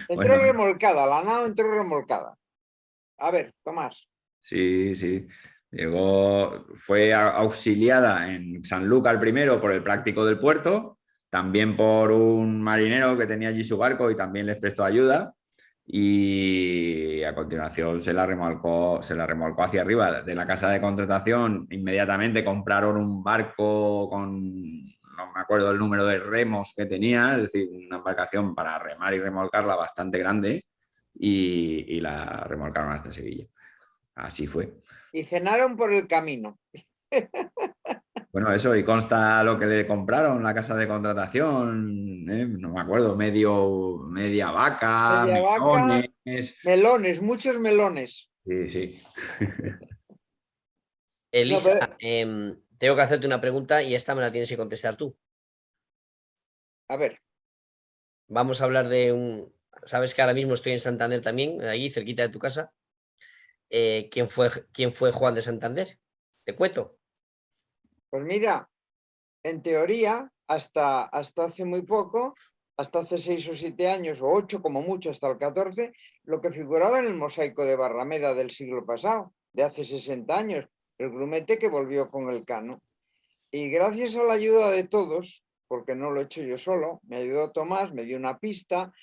Entró remolcada, la nao entró remolcada. A ver, Tomás. Sí. Fue auxiliada en Sanlúcar primero por el práctico del puerto, también por un marinero que tenía allí su barco y también les prestó ayuda, y a continuación se la remolcó hacia arriba. De la casa de contratación inmediatamente compraron un barco con, no me acuerdo el número de remos que tenía, es decir, una embarcación para remar y remolcarla bastante grande, y la remolcaron hasta Sevilla. Así fue. Y cenaron por el camino. Bueno, eso, y consta lo que le compraron, la casa de contratación, no me acuerdo, media vaca, melones, muchos melones. Sí. Elisa, no, pero... tengo que hacerte una pregunta y esta me la tienes que contestar tú. A ver. Vamos a hablar de un... Sabes que ahora mismo estoy en Santander también, ahí cerquita de tu casa. ¿Quién fue Juan de Santander? ¿Te cuento? Pues mira, en teoría, hasta hace muy poco, hasta hace 6 o 7 años, o 8 como mucho, hasta el 14, lo que figuraba en el mosaico de Barrameda del siglo pasado, de hace 60 años, el grumete que volvió con el Cano. Y gracias a la ayuda de todos, porque no lo he hecho yo solo, me ayudó Tomás, me dio una pista,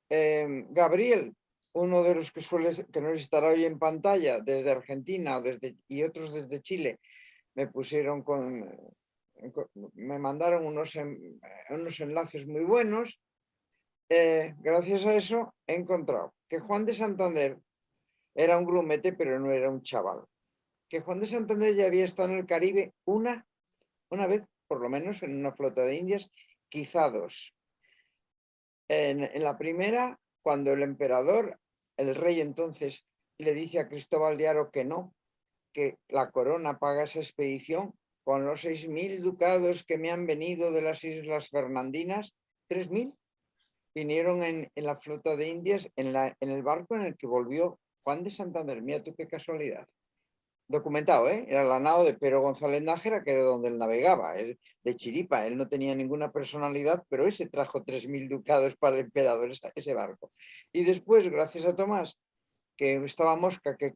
Gabriel, uno de los que nos estará hoy en pantalla desde Argentina y otros desde Chile, me pusieron me mandaron unos enlaces muy buenos. Gracias a eso he encontrado que Juan de Santander era un grumete, pero no era un chaval. Que Juan de Santander ya había estado en el Caribe una vez, por lo menos, en una flota de indias, quizá 2. En la primera, cuando el emperador, el rey entonces, le dice a Cristóbal de Haro que no, que la corona paga esa expedición con los 6.000 ducados que me han venido de las Islas Fernandinas, 3.000 vinieron en la flota de indias, en el barco en el que volvió Juan de Santander. Mira tú qué casualidad. Documentado, era la nao de Pero González Nájera, que era donde él navegaba, de Chiripa. Él no tenía ninguna personalidad, pero ese trajo 3.000 ducados para el emperador, ese barco. Y después, gracias a Tomás, que estaba mosca, que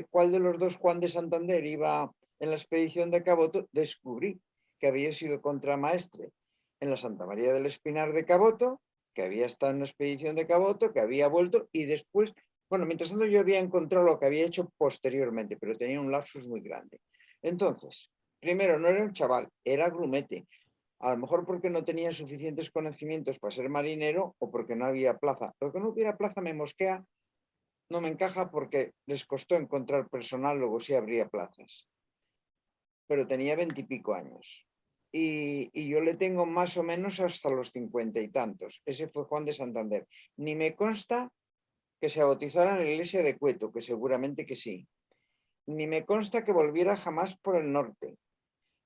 cuál de los dos Juan de Santander iba en la expedición de Caboto, descubrí que había sido contramaestre en la Santa María del Espinar de Caboto, que había estado en la expedición de Caboto, que había vuelto, y después, bueno, mientras tanto yo había encontrado lo que había hecho posteriormente, pero tenía un lapsus muy grande. Entonces, primero, no era un chaval, era grumete. A lo mejor porque no tenía suficientes conocimientos para ser marinero o porque no había plaza. Lo que no hubiera plaza me mosquea, no me encaja porque les costó encontrar personal, luego sí habría plazas. Pero tenía 20 y pico años. Y yo le tengo más o menos hasta los 50 y tantos. Ese fue Juan de Santander. Ni me consta que se bautizara en la iglesia de Cueto, que seguramente que sí. Ni me consta que volviera jamás por el norte.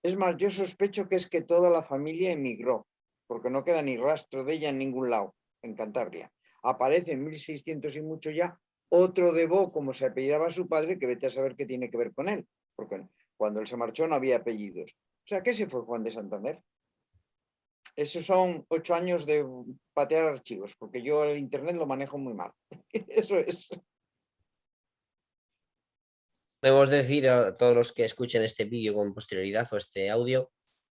Es más, yo sospecho que es que toda la familia emigró, porque no queda ni rastro de ella en ningún lado, en Cantabria. Aparece en 1600 y mucho ya otro de Bo, como se apellidaba su padre, que vete a saber qué tiene que ver con él, porque cuando él se marchó no había apellidos. O sea, ¿qué se fue Juan de Santander? Esos son 8 años de patear archivos, porque yo el internet lo manejo muy mal. Eso es. Debemos decir a todos los que escuchen este vídeo con posterioridad o este audio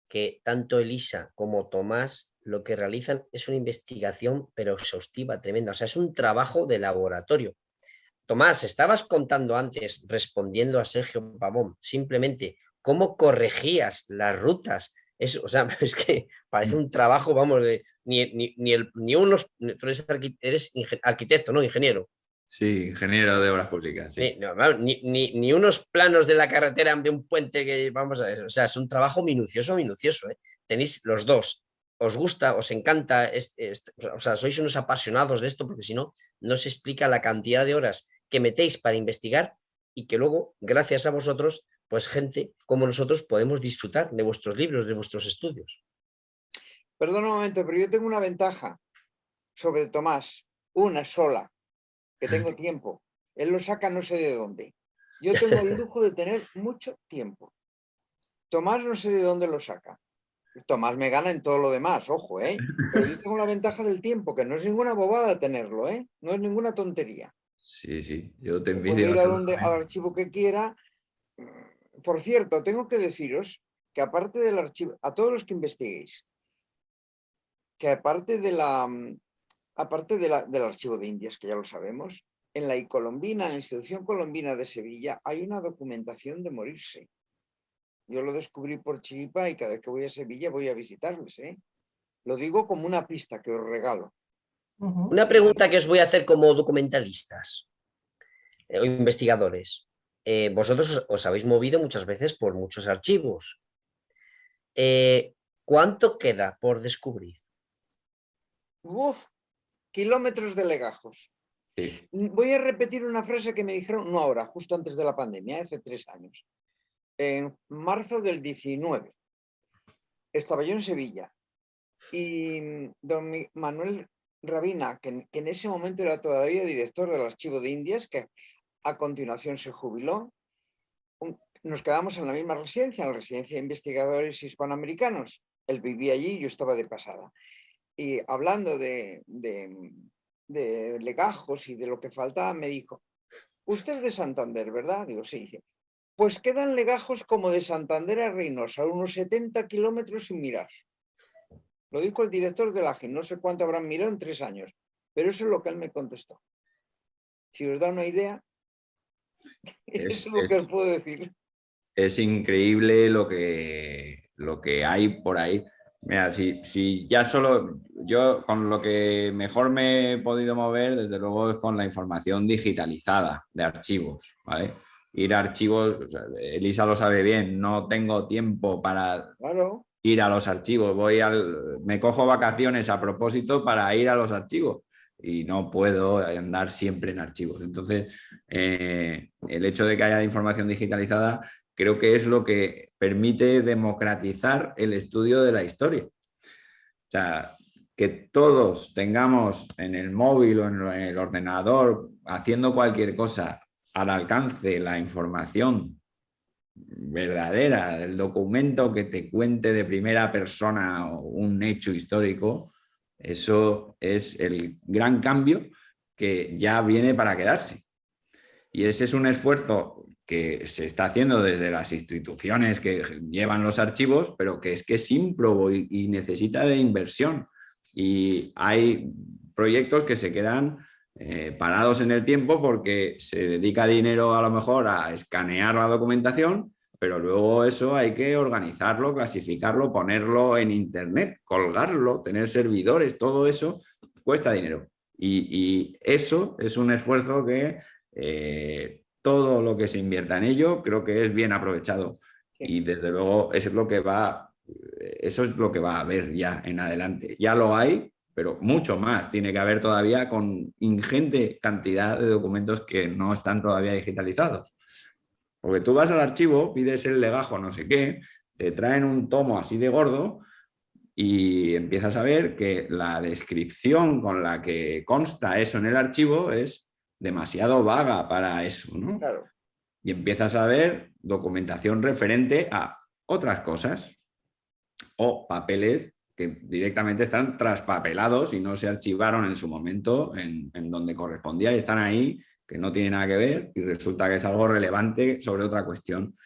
que tanto Elisa como Tomás lo que realizan es una investigación pero exhaustiva, tremenda. O sea, es un trabajo de laboratorio. Tomás, estabas contando antes, respondiendo a Sergio Pavón, simplemente cómo corregías las rutas. O sea, es que parece un trabajo, vamos, de tú eres arquitecto, ¿no? Ingeniero. Sí, ingeniero de obras públicas. Sí. No, ni unos planos de la carretera de un puente que vamos a ver. O sea, es un trabajo minucioso, minucioso. Tenéis los dos. Os gusta, os encanta, o sea, sois unos apasionados de esto, porque si no, no se explica la cantidad de horas que metéis para investigar y que luego, gracias a vosotros, pues gente como nosotros podemos disfrutar de vuestros libros, de vuestros estudios. Perdona un momento, pero yo tengo una ventaja sobre Tomás, una sola, que tengo tiempo. Él lo saca no sé de dónde. Yo tengo el lujo de tener mucho tiempo. Tomás no sé de dónde lo saca. Tomás me gana en todo lo demás, ojo, ¿eh? Pero yo tengo la ventaja del tiempo, que no es ninguna bobada tenerlo, ¿eh? No es ninguna tontería. Sí, sí, yo te Puedo envidio. ir al archivo que quiera. Por cierto, tengo que deciros que aparte del archivo, a todos los que investiguéis, que aparte del archivo de Indias, que ya lo sabemos, en la Icolombina, en la institución colombina de Sevilla, hay una documentación de morirse. Yo lo descubrí por chiripa y cada vez que voy a Sevilla voy a visitarles, ¿eh? Lo digo como una pista que os regalo. Una pregunta que os voy a hacer como documentalistas o investigadores. Vosotros os habéis movido muchas veces por muchos archivos. ¿Cuánto queda por descubrir? Uf, kilómetros de legajos. Sí. Voy a repetir una frase que me dijeron, no ahora, justo antes de la pandemia, hace 3 años. En marzo del 19 estaba yo en Sevilla y don Manuel Rabina, que en ese momento era todavía director del Archivo de Indias, que a continuación se jubiló, nos quedamos en la misma residencia, en la residencia de investigadores hispanoamericanos. Él vivía allí y yo estaba de pasada. Y hablando de legajos y de lo que faltaba, me dijo, usted es de Santander, ¿verdad? Digo, sí. Pues quedan legajos como de Santander a Reynosa, unos 70 kilómetros sin mirar. Lo dijo el director de la AGI, no sé cuánto habrán mirado en 3 años, pero eso es lo que él me contestó. Si os da una idea, eso es lo que os puedo decir. Es increíble lo que hay por ahí. Mira, si ya solo yo con lo que mejor me he podido mover, desde luego, es con la información digitalizada de archivos, ¿vale? Ir a archivos, o sea, Elisa lo sabe bien, no tengo tiempo para ir a los archivos, me cojo vacaciones a propósito para ir a los archivos y no puedo andar siempre en archivos. Entonces, el hecho de que haya información digitalizada creo que es lo que permite democratizar el estudio de la historia. O sea, que todos tengamos en el móvil o en el ordenador, haciendo cualquier cosa, al alcance la información verdadera del documento que te cuente de primera persona un hecho histórico, eso es el gran cambio que ya viene para quedarse. Y ese es un esfuerzo que se está haciendo desde las instituciones que llevan los archivos, pero que es ímprobo y necesita de inversión. Y hay proyectos que se quedan parados en el tiempo porque se dedica dinero a lo mejor a escanear la documentación, pero luego eso hay que organizarlo, clasificarlo, ponerlo en internet, colgarlo, tener servidores, todo eso cuesta dinero. Y eso es un esfuerzo que todo lo que se invierta en ello creo que es bien aprovechado. Y desde luego eso es lo que va a haber ya en adelante. Ya lo hay, pero mucho más tiene que haber todavía, con ingente cantidad de documentos que no están todavía digitalizados. Porque tú vas al archivo, pides el legajo no sé qué, te traen un tomo así de gordo y empiezas a ver que la descripción con la que consta eso en el archivo es demasiado vaga para eso, ¿no? Claro. Y empiezas a ver documentación referente a otras cosas o papeles que directamente están traspapelados y no se archivaron en su momento en donde correspondía y están ahí, que no tiene nada que ver y resulta que es algo relevante sobre otra cuestión.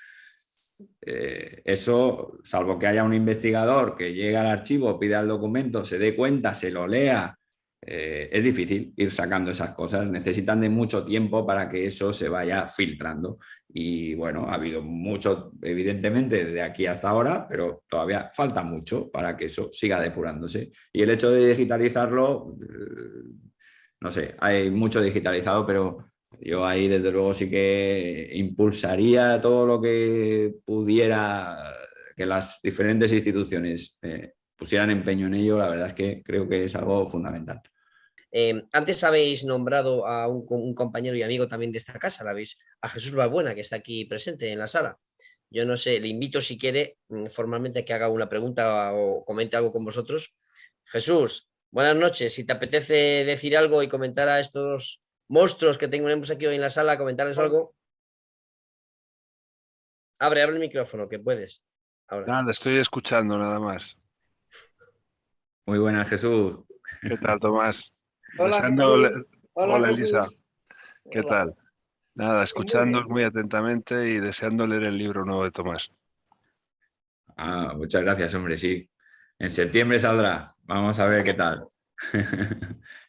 Eso, salvo que haya un investigador que llegue al archivo, pida el documento, se dé cuenta, se lo lea, es difícil ir sacando esas cosas. Necesitan de mucho tiempo para que eso se vaya filtrando. Y bueno, ha habido mucho, evidentemente, de aquí hasta ahora, pero todavía falta mucho para que eso siga depurándose. Y el hecho de digitalizarlo no sé, hay mucho digitalizado, pero yo ahí desde luego sí que impulsaría todo lo que pudiera, que las diferentes instituciones pusieran empeño en ello. La verdad es que creo que es algo fundamental. Antes habéis nombrado a un compañero y amigo también de esta casa, a Jesús Balbuena, que está aquí presente en la sala. Yo no sé, le invito si quiere formalmente que haga una pregunta o comente algo con vosotros. Jesús, buenas noches. Si te apetece decir algo y comentar a estos monstruos que tenemos aquí hoy en la sala, comentarles algo. Abre el micrófono, que puedes. Ahora. Nada, estoy escuchando nada más. Muy buenas, Jesús. ¿Qué tal, Tomás? Hola, Jesús. Hola, Elisa. Jesús. ¿Qué Hola. tal? Nada, escuchándoos muy atentamente y deseando leer el libro nuevo de Tomás. Muchas gracias, hombre, sí. En septiembre saldrá. Vamos a ver qué tal.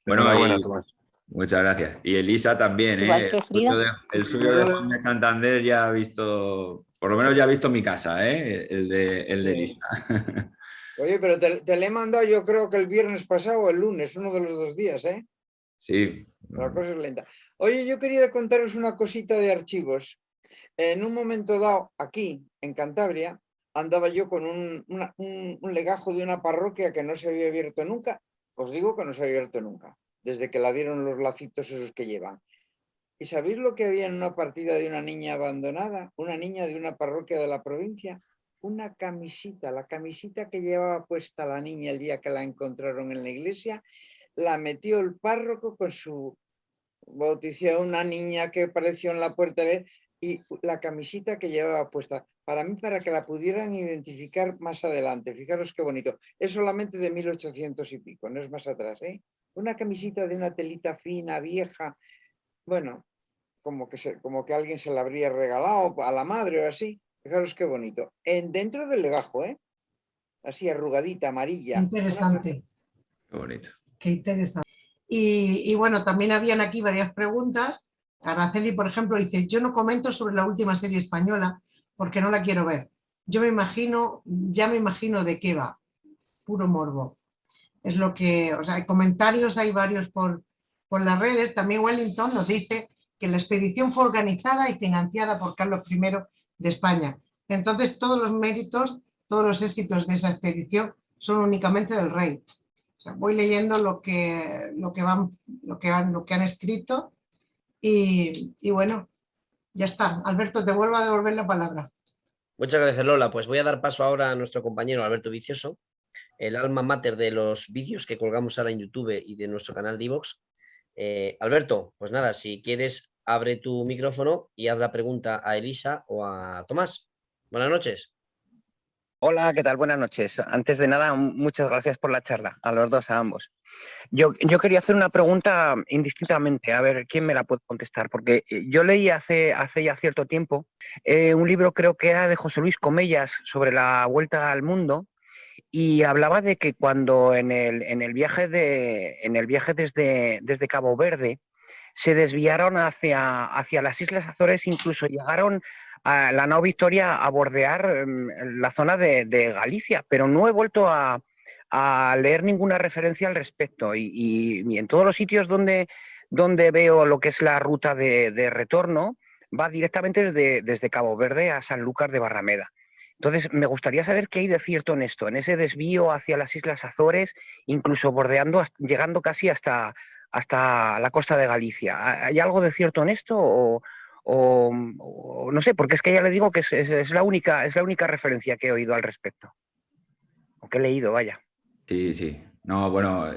Bueno, Enhorabuena, Tomás. muchas gracias. Y Elisa también, Igual que Frida. El suyo de Juan de Santander ya ha visto, por lo menos ya ha visto mi casa, el de Elisa. Oye, pero te le he mandado yo creo que el viernes pasado o el lunes, uno de los 2 días, ¿eh? Sí. La cosa es lenta. Oye, yo quería contaros una cosita de archivos. En un momento dado, aquí, en Cantabria, andaba yo con un legajo de una parroquia que no se había abierto nunca. Os digo que no se había abierto nunca, desde que la dieron los lacitos esos que llevan. ¿Y sabéis lo que había en una partida de una niña abandonada? Una niña de una parroquia de la provincia. Una camisita, la camisita que llevaba puesta la niña el día que la encontraron en la iglesia, la metió el párroco con su bautización, una niña que apareció en la puerta de él, y la camisita que llevaba puesta. Para mí, para que la pudieran identificar más adelante. Fijaros qué bonito. Es solamente de 1800 y pico, no es más atrás, ¿eh? Una camisita de una telita fina, vieja. Bueno, como que alguien se la habría regalado a la madre o así. Fijaros qué bonito. Dentro del legajo, ¿eh? Así arrugadita, amarilla. Interesante. Qué bonito. Qué interesante. Y bueno, también habían aquí varias preguntas. Araceli, por ejemplo, dice: yo no comento sobre la última serie española porque no la quiero ver. Ya me imagino de qué va. Puro morbo. Es lo que, o sea, comentarios hay varios por las redes. También Wellington nos dice que la expedición fue organizada y financiada por Carlos I de España. Entonces, todos los méritos, todos los éxitos de esa expedición son únicamente del rey. O sea, voy leyendo lo que han escrito y bueno, ya está. Alberto, te vuelvo a devolver la palabra. Muchas gracias, Lola. Pues voy a dar paso ahora a nuestro compañero Alberto Vicioso, el alma mater de los vídeos que colgamos ahora en YouTube y de nuestro canal de iVoox. Alberto, pues nada, si quieres, abre tu micrófono y haz la pregunta a Elisa o a Tomás. Buenas noches. Hola, ¿qué tal? Buenas noches. Antes de nada, muchas gracias por la charla, a los dos, a ambos. Yo quería hacer una pregunta indistintamente, a ver quién me la puede contestar, porque yo leí hace ya cierto tiempo un libro, creo que era de José Luis Comellas, sobre la vuelta al mundo, y hablaba de que cuando en el viaje desde Cabo Verde se desviaron hacia las Islas Azores, incluso llegaron a la nao Victoria a bordear la zona de Galicia, pero no he vuelto a leer ninguna referencia al respecto y en todos los sitios donde veo lo que es la ruta de retorno va directamente desde Cabo Verde a Sanlúcar de Barrameda. Entonces, me gustaría saber qué hay de cierto en esto, en ese desvío hacia las Islas Azores, incluso bordeando, llegando casi hasta la costa de Galicia. ¿Hay algo de cierto en esto o no sé? Porque es que ya le digo que es la única referencia que he oído al respecto. O que he leído, vaya. Sí. No, bueno,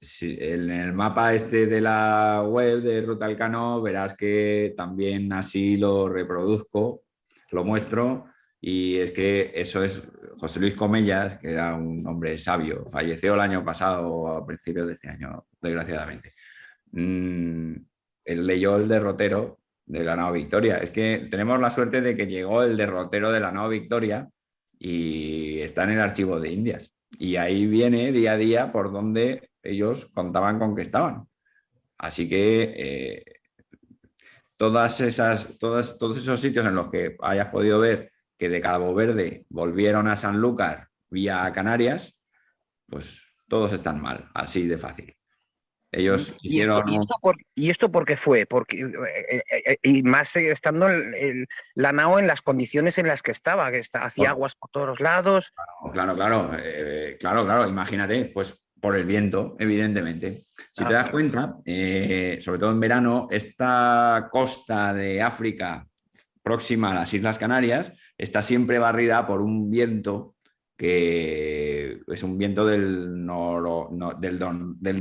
sí, en el mapa este de la web de Ruta Elcano verás que también así lo reproduzco, lo muestro, y es que eso es José Luis Comellas, que era un hombre sabio, falleció el año pasado, a principios de este año, desgraciadamente. Él leyó el derrotero de la nao Victoria. Es que tenemos la suerte de que llegó el derrotero de la nao Victoria y está en el archivo de Indias. Y ahí viene día a día por donde ellos contaban con que estaban. Así que todos esos sitios en los que hayas podido ver que de Cabo Verde volvieron a Sanlúcar vía Canarias, pues todos están mal, así de fácil. Ellos ¿Y hicieron... esto por qué fue? Porque, y más estando la nao en las condiciones en las que estaba, que hacía aguas por todos los lados. Claro, imagínate, pues por el viento, evidentemente. Si te das cuenta, sobre todo en verano, esta costa de África próxima a las Islas Canarias está siempre barrida por un viento que es un viento del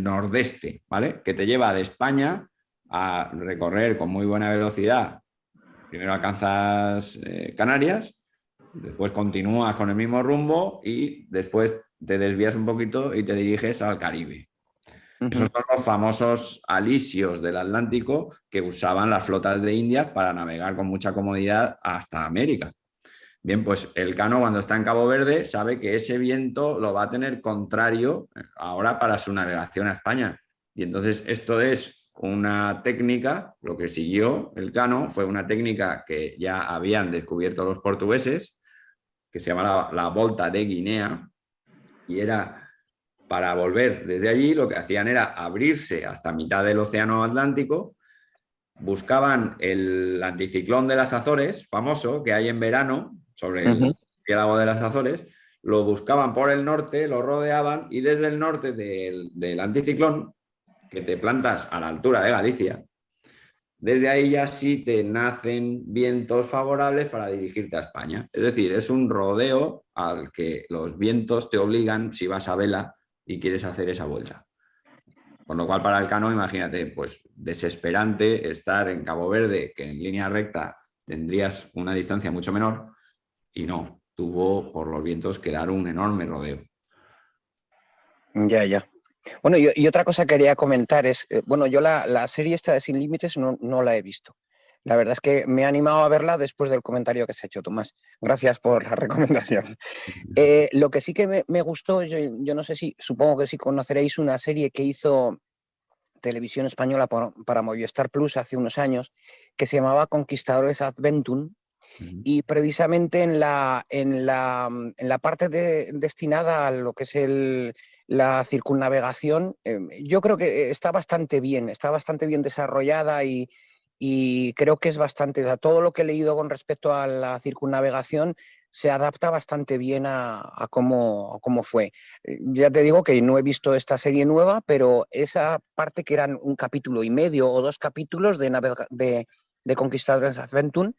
nordeste, ¿vale? Que te lleva de España a recorrer con muy buena velocidad. Primero alcanzas Canarias, después continúas con el mismo rumbo y después te desvías un poquito y te diriges al Caribe. Esos son los famosos alisios del Atlántico que usaban las flotas de Indias para navegar con mucha comodidad hasta América. Bien, pues el Cano cuando está en Cabo Verde sabe que ese viento lo va a tener contrario ahora para su navegación a España. Y entonces esto es una técnica, lo que siguió el Cano fue una técnica que ya habían descubierto los portugueses, que se llama la volta de Guinea, y era para volver desde allí, lo que hacían era abrirse hasta mitad del océano Atlántico, buscaban el anticiclón de las Azores, famoso, que hay en verano, sobre el archipiélago de las Azores, lo buscaban por el norte, lo rodeaban y desde el norte del anticiclón, que te plantas a la altura de Galicia, desde ahí ya sí te nacen vientos favorables para dirigirte a España. Es decir, es un rodeo al que los vientos te obligan si vas a vela y quieres hacer esa vuelta. Con lo cual, para el Cano, imagínate, pues desesperante estar en Cabo Verde, que en línea recta tendrías una distancia mucho menor, y no, tuvo por los vientos que dar un enorme rodeo. Ya. Bueno, y otra cosa que quería comentar es, bueno, yo la serie esta de Sin Límites no la he visto. La verdad es que me he animado a verla después del comentario que se ha hecho, Tomás. Gracias por la recomendación. Lo que sí que me gustó, yo no sé si, supongo que sí conoceréis una serie que hizo Televisión Española para Movistar Plus hace unos años, que se llamaba Conquistadores Adventum. Y precisamente en la parte destinada a lo que es la circunnavegación, yo creo que está bastante bien desarrollada y creo que es bastante, o sea, todo lo que he leído con respecto a la circunnavegación se adapta bastante bien a cómo fue. Ya te digo que no he visto esta serie nueva, pero esa parte que eran 1,5 capítulos o 2 capítulos de Conquistadores Adventum,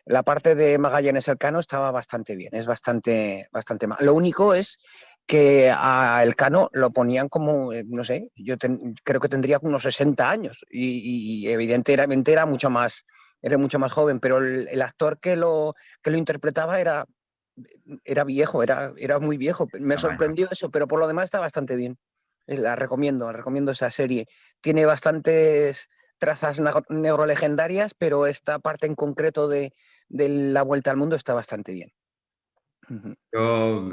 la parte de Magallanes Elcano estaba bastante bien, es bastante mal. Lo único es que a Elcano lo ponían como, no sé, yo creo que tendría unos 60 años y evidentemente era mucho más joven, pero el actor que lo interpretaba era viejo, era muy viejo. Me sorprendió eso, pero por lo demás está bastante bien. La recomiendo esa serie. Tiene bastantes trazas neurolegendarias, pero esta parte en concreto de la vuelta al mundo está bastante bien. Yo,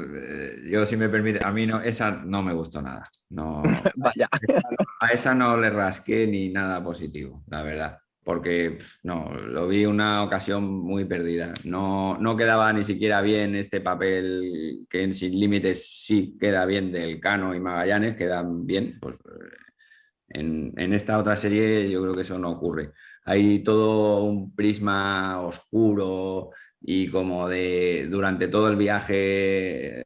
si me permite, a mí esa no me gustó nada. No, Vaya. A esa no le rasqué ni nada positivo, la verdad. Porque no, lo vi una ocasión muy perdida. No quedaba ni siquiera bien este papel que en Sin Límites sí queda bien del Cano y Magallanes, quedan bien. Pues en esta otra serie yo creo que eso no ocurre. Hay todo un prisma oscuro y como durante todo el viaje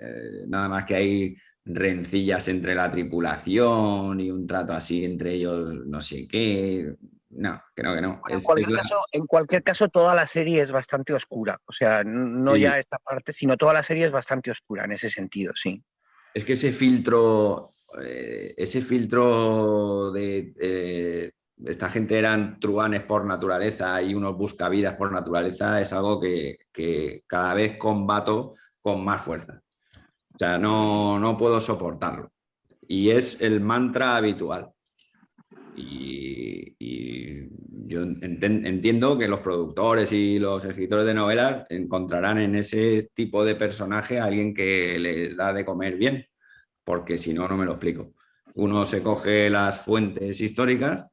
nada más que hay rencillas entre la tripulación y un trato así entre ellos, no sé qué. No, que no. En cualquier caso, toda la serie es bastante oscura. O sea, no sí. Ya esta parte, sino toda la serie es bastante oscura en ese sentido, sí. Es que ese filtro de esta gente eran truanes por naturaleza y unos buscavidas por naturaleza es algo que cada vez combato con más fuerza. O sea, no puedo soportarlo. Y es el mantra habitual. Y yo entiendo que los productores y los escritores de novelas encontrarán en ese tipo de personaje a alguien que les da de comer bien, porque si no, no me lo explico. Uno se coge las fuentes históricas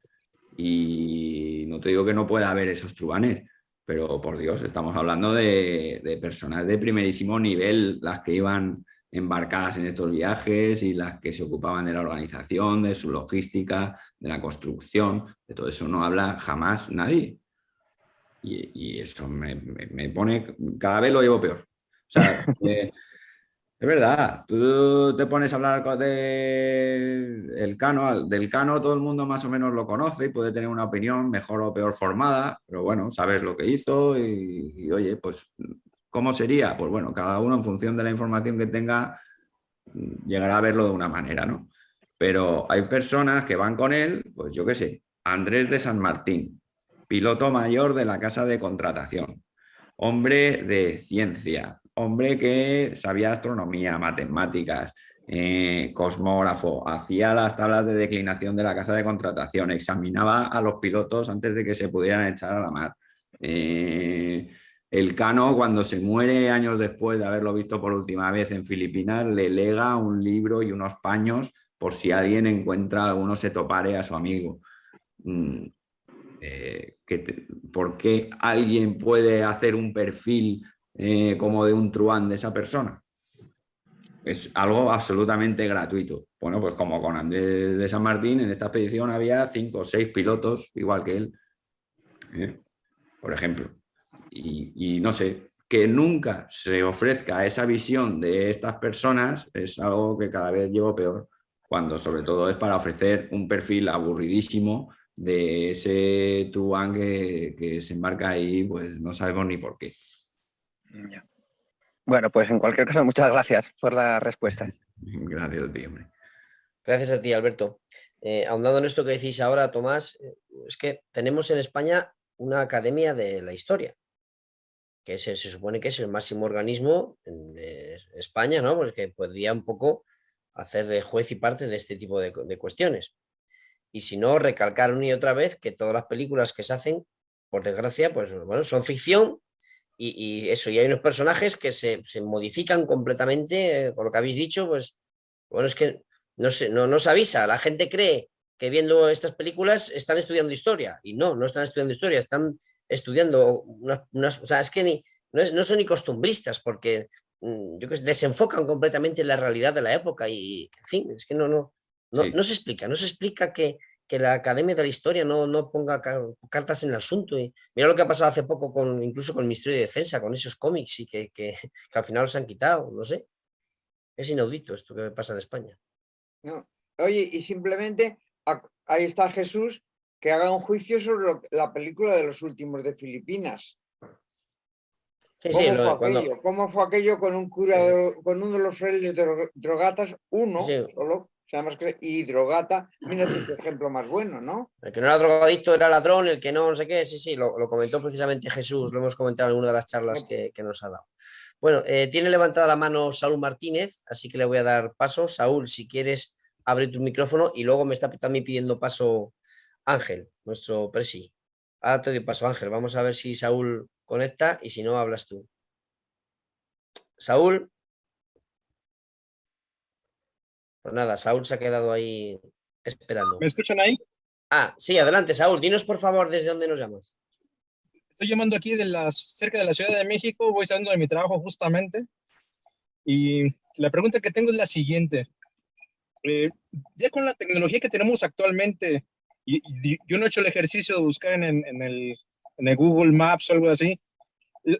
y no te digo que no pueda haber esos truanes, pero por Dios, estamos hablando de personas de primerísimo nivel, las que iban embarcadas en estos viajes y las que se ocupaban de la organización, de su logística, de la construcción. De todo eso no habla jamás nadie. Y eso me pone, cada vez lo llevo peor. O sea, es verdad, tú te pones a hablar del Cano todo el mundo más o menos lo conoce y puede tener una opinión mejor o peor formada, pero bueno, sabes lo que hizo y oye, pues, ¿cómo sería? Pues bueno, cada uno en función de la información que tenga llegará a verlo de una manera, ¿no? Pero hay personas que van con él, pues yo qué sé, Andrés de San Martín, piloto mayor de la casa de contratación, hombre de ciencia, hombre que sabía astronomía, matemáticas, cosmógrafo, hacía las tablas de declinación de la casa de contratación, examinaba a los pilotos antes de que se pudieran echar a la mar. El Cano, cuando se muere años después de haberlo visto por última vez en Filipinas, le lega un libro y unos paños por si alguien encuentra alguno se topare a su amigo. ¿Por qué alguien puede hacer un perfil como de un truán de esa persona? Es algo absolutamente gratuito. Bueno, pues como con Andrés de San Martín, en esta expedición había 5 o 6 pilotos, igual que él, por ejemplo. Y no sé, que nunca se ofrezca esa visión de estas personas es algo que cada vez llevo peor, cuando sobre todo es para ofrecer un perfil aburridísimo de ese truán que se embarca ahí, pues no sabemos ni por qué. Bueno, pues en cualquier caso, muchas gracias por las respuestas. Gracias a ti, hombre. Gracias a ti, Alberto. Ahondando en esto que decís ahora, Tomás, es que tenemos en España una academia de la historia, que se supone que es el máximo organismo en España, ¿no? Pues que podría un poco hacer de juez y parte de este tipo de cuestiones. Y si no, recalcar una y otra vez que todas las películas que se hacen, por desgracia, pues bueno, son ficción y eso, y hay unos personajes que se modifican completamente, por lo que habéis dicho, pues bueno, es que no se avisa, la gente cree que viendo estas películas están estudiando historia, y no están estudiando historia, están estudiando o sea, es que no son ni costumbristas, porque yo que sé, desenfocan completamente la realidad de la época, y en fin, es que no se explica que la Academia de la Historia no ponga cartas en el asunto. Y mira lo que ha pasado hace poco incluso con el Ministerio de Defensa, con esos cómics, y que al final los han quitado, no sé. Es inaudito esto que pasa en España. No. Oye, y simplemente ahí está Jesús, que haga un juicio sobre la película de los últimos de Filipinas. ¿Cómo fue aquello con un cura, con uno de los frailes drogatas, solo, se llama y drogata? Mira tu ejemplo más bueno, ¿no? El que no era drogadicto era ladrón, el que no sé qué, sí, lo comentó precisamente Jesús, lo hemos comentado en una de las charlas que nos ha dado. Bueno, tiene levantada la mano Saúl Martínez, así que le voy a dar paso. Saúl, si quieres, abre tu micrófono, y luego me está también pidiendo paso Ángel, nuestro presi. Ahora te doy paso, Ángel. Vamos a ver si Saúl conecta, y si no, hablas tú. Saúl. Pues nada, Saúl se ha quedado ahí esperando. ¿Me escuchan ahí? Ah, sí, adelante, Saúl. Dinos, por favor, ¿desde dónde nos llamas? Estoy llamando aquí cerca de la Ciudad de México, voy saliendo de mi trabajo justamente, y la pregunta que tengo es la siguiente. Ya con la tecnología que tenemos actualmente, y yo no he hecho el ejercicio de buscar en el Google Maps o algo así,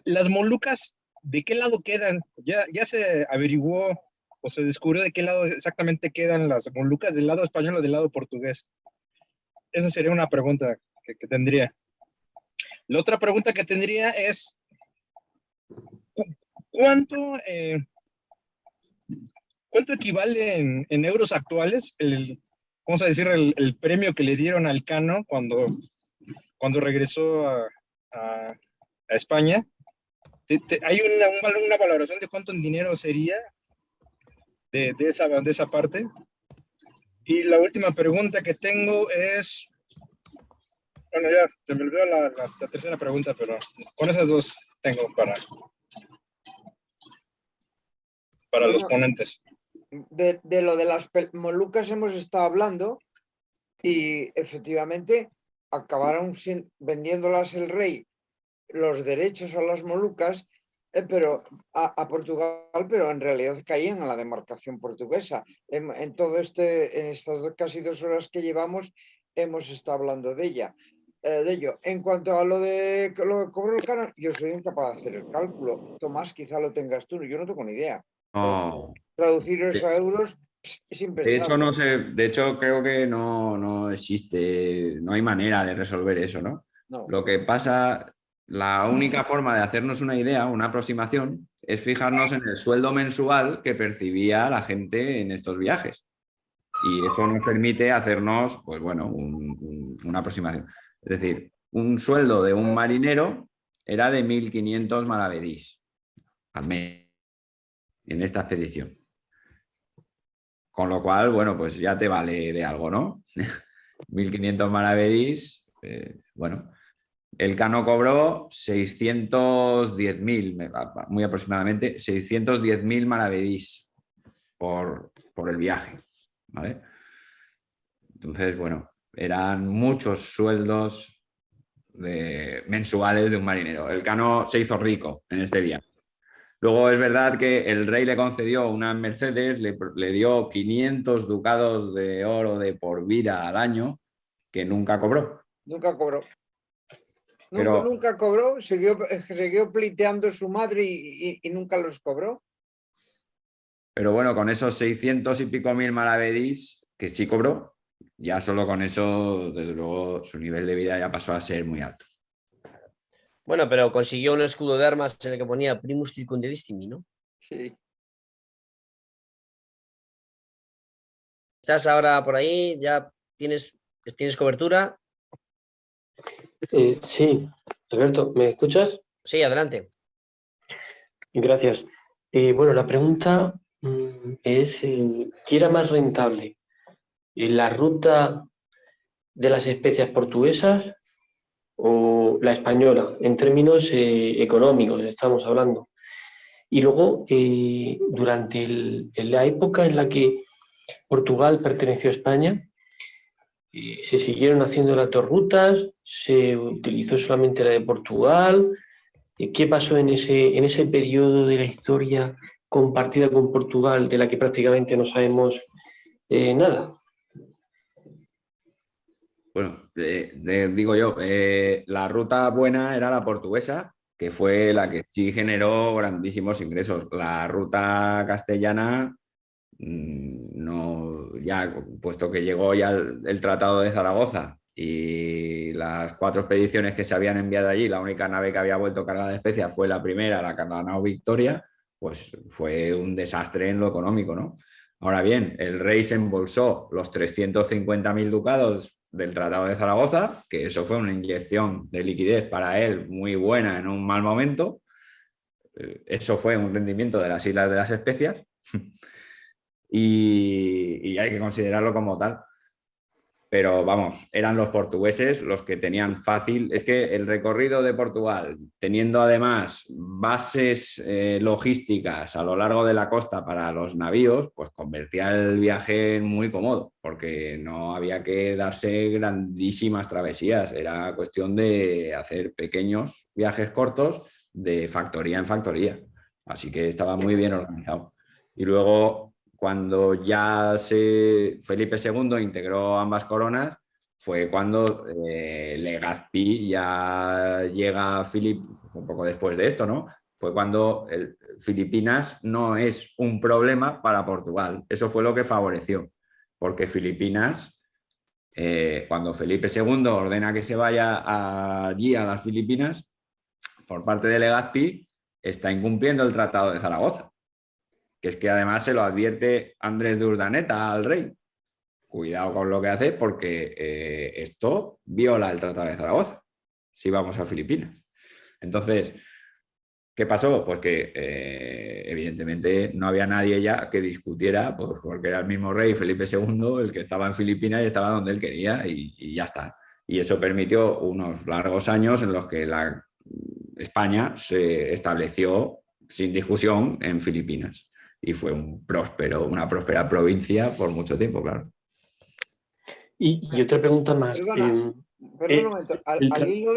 las Molucas, ¿de qué lado quedan? ¿Ya se averiguó o se descubrió de qué lado exactamente quedan las Molucas, del lado español o del lado portugués? Esa sería una pregunta que tendría. La otra pregunta que tendría es, ¿cuánto equivale en euros actuales vamos a decir, el premio que le dieron al Cano cuando regresó a España? ¿Hay una valoración de cuánto en dinero sería de esa parte? Y la última pregunta que tengo es, bueno, ya se me olvidó la tercera pregunta, pero con esas dos tengo para los ponentes. De lo de las Molucas hemos estado hablando, y efectivamente acabaron vendiéndolas el rey, los derechos a las Molucas, pero a Portugal, pero en realidad caían en la demarcación portuguesa. En estas casi 2 horas que llevamos, hemos estado hablando de ello. En cuanto a lo de cobro el canon, yo soy incapaz de hacer el cálculo. Tomás, quizá lo tengas tú, yo no tengo ni idea. No. Traducir eso a euros es impensable. De hecho, creo que no existe, no hay manera de resolver eso, ¿no? No. Lo que pasa, la única forma de hacernos una idea, una aproximación, es fijarnos en el sueldo mensual que percibía la gente en estos viajes. Y eso nos permite hacernos, pues bueno, una aproximación. Es decir, un sueldo de un marinero era de 1.500 maravedís al mes en esta expedición. Con lo cual, bueno, pues ya te vale de algo, ¿no? 1.500 maravedís, bueno. El Cano cobró 610.000, muy aproximadamente, 610.000 maravedís por el viaje, ¿vale? Entonces, bueno, eran muchos sueldos mensuales de un marinero. El Cano se hizo rico en este viaje. Luego es verdad que el rey le concedió unas Mercedes, le dio 500 ducados de oro de por vida al año, que nunca cobró. Nunca cobró. Pero, nunca cobró, siguió pleiteando su madre y nunca los cobró. Pero bueno, con esos 600 y pico mil maravedís, que sí cobró, ya solo con eso, desde luego, su nivel de vida ya pasó a ser muy alto. Bueno, pero consiguió un escudo de armas en el que ponía Primus Circundedistimi, ¿no? Sí. ¿Estás ahora por ahí? ¿Ya tienes cobertura? Sí, Alberto, ¿me escuchas? Sí, adelante. Gracias. Bueno, la pregunta es, ¿qué era más rentable? ¿La ruta de las especias portuguesas o la española? En términos económicos estamos hablando. Y luego, durante la época en la que Portugal perteneció a España, se siguieron haciendo las 2 rutas, se utilizó solamente la de Portugal. ¿Qué pasó en ese periodo de la historia compartida con Portugal, de la que prácticamente no sabemos nada? Bueno, digo yo, la ruta buena era la portuguesa, que fue la que sí generó grandísimos ingresos. La ruta castellana, no, ya, puesto que llegó ya el Tratado de Zaragoza y las 4 expediciones que se habían enviado allí, la única nave que había vuelto cargada de especias fue la primera, la Carlanao Victoria, pues fue un desastre en lo económico, ¿no? Ahora bien, el rey se embolsó los 350.000 ducados del Tratado de Zaragoza, que eso fue una inyección de liquidez para él muy buena en un mal momento. Eso fue un rendimiento de las Islas de las Especias y hay que considerarlo como tal. Pero vamos, eran los portugueses los que tenían fácil. Es que el recorrido de Portugal, teniendo además bases logísticas a lo largo de la costa para los navíos, pues convertía el viaje en muy cómodo, porque no había que darse grandísimas travesías. Era cuestión de hacer pequeños viajes cortos de factoría en factoría. Así que estaba muy bien organizado. Y luego, cuando ya Felipe II integró ambas coronas, fue cuando Legazpi ya llega a un poco después de esto, ¿no? Fue cuando Filipinas no es un problema para Portugal. Eso fue lo que favoreció, porque Filipinas, cuando Felipe II ordena que se vaya allí a las Filipinas, por parte de Legazpi, está incumpliendo el Tratado de Zaragoza, que es que además se lo advierte Andrés de Urdaneta al rey. Cuidado con lo que hace, porque esto viola el Tratado de Zaragoza, si vamos a Filipinas. Entonces, ¿qué pasó? Pues que evidentemente no había nadie ya que discutiera, pues porque era el mismo rey, Felipe II, el que estaba en Filipinas y estaba donde él quería y ya está. Y eso permitió unos largos años en los que España se estableció sin discusión en Filipinas. Y fue una próspera provincia por mucho tiempo, claro. Y otra pregunta más. Perdona un momento. Al hilo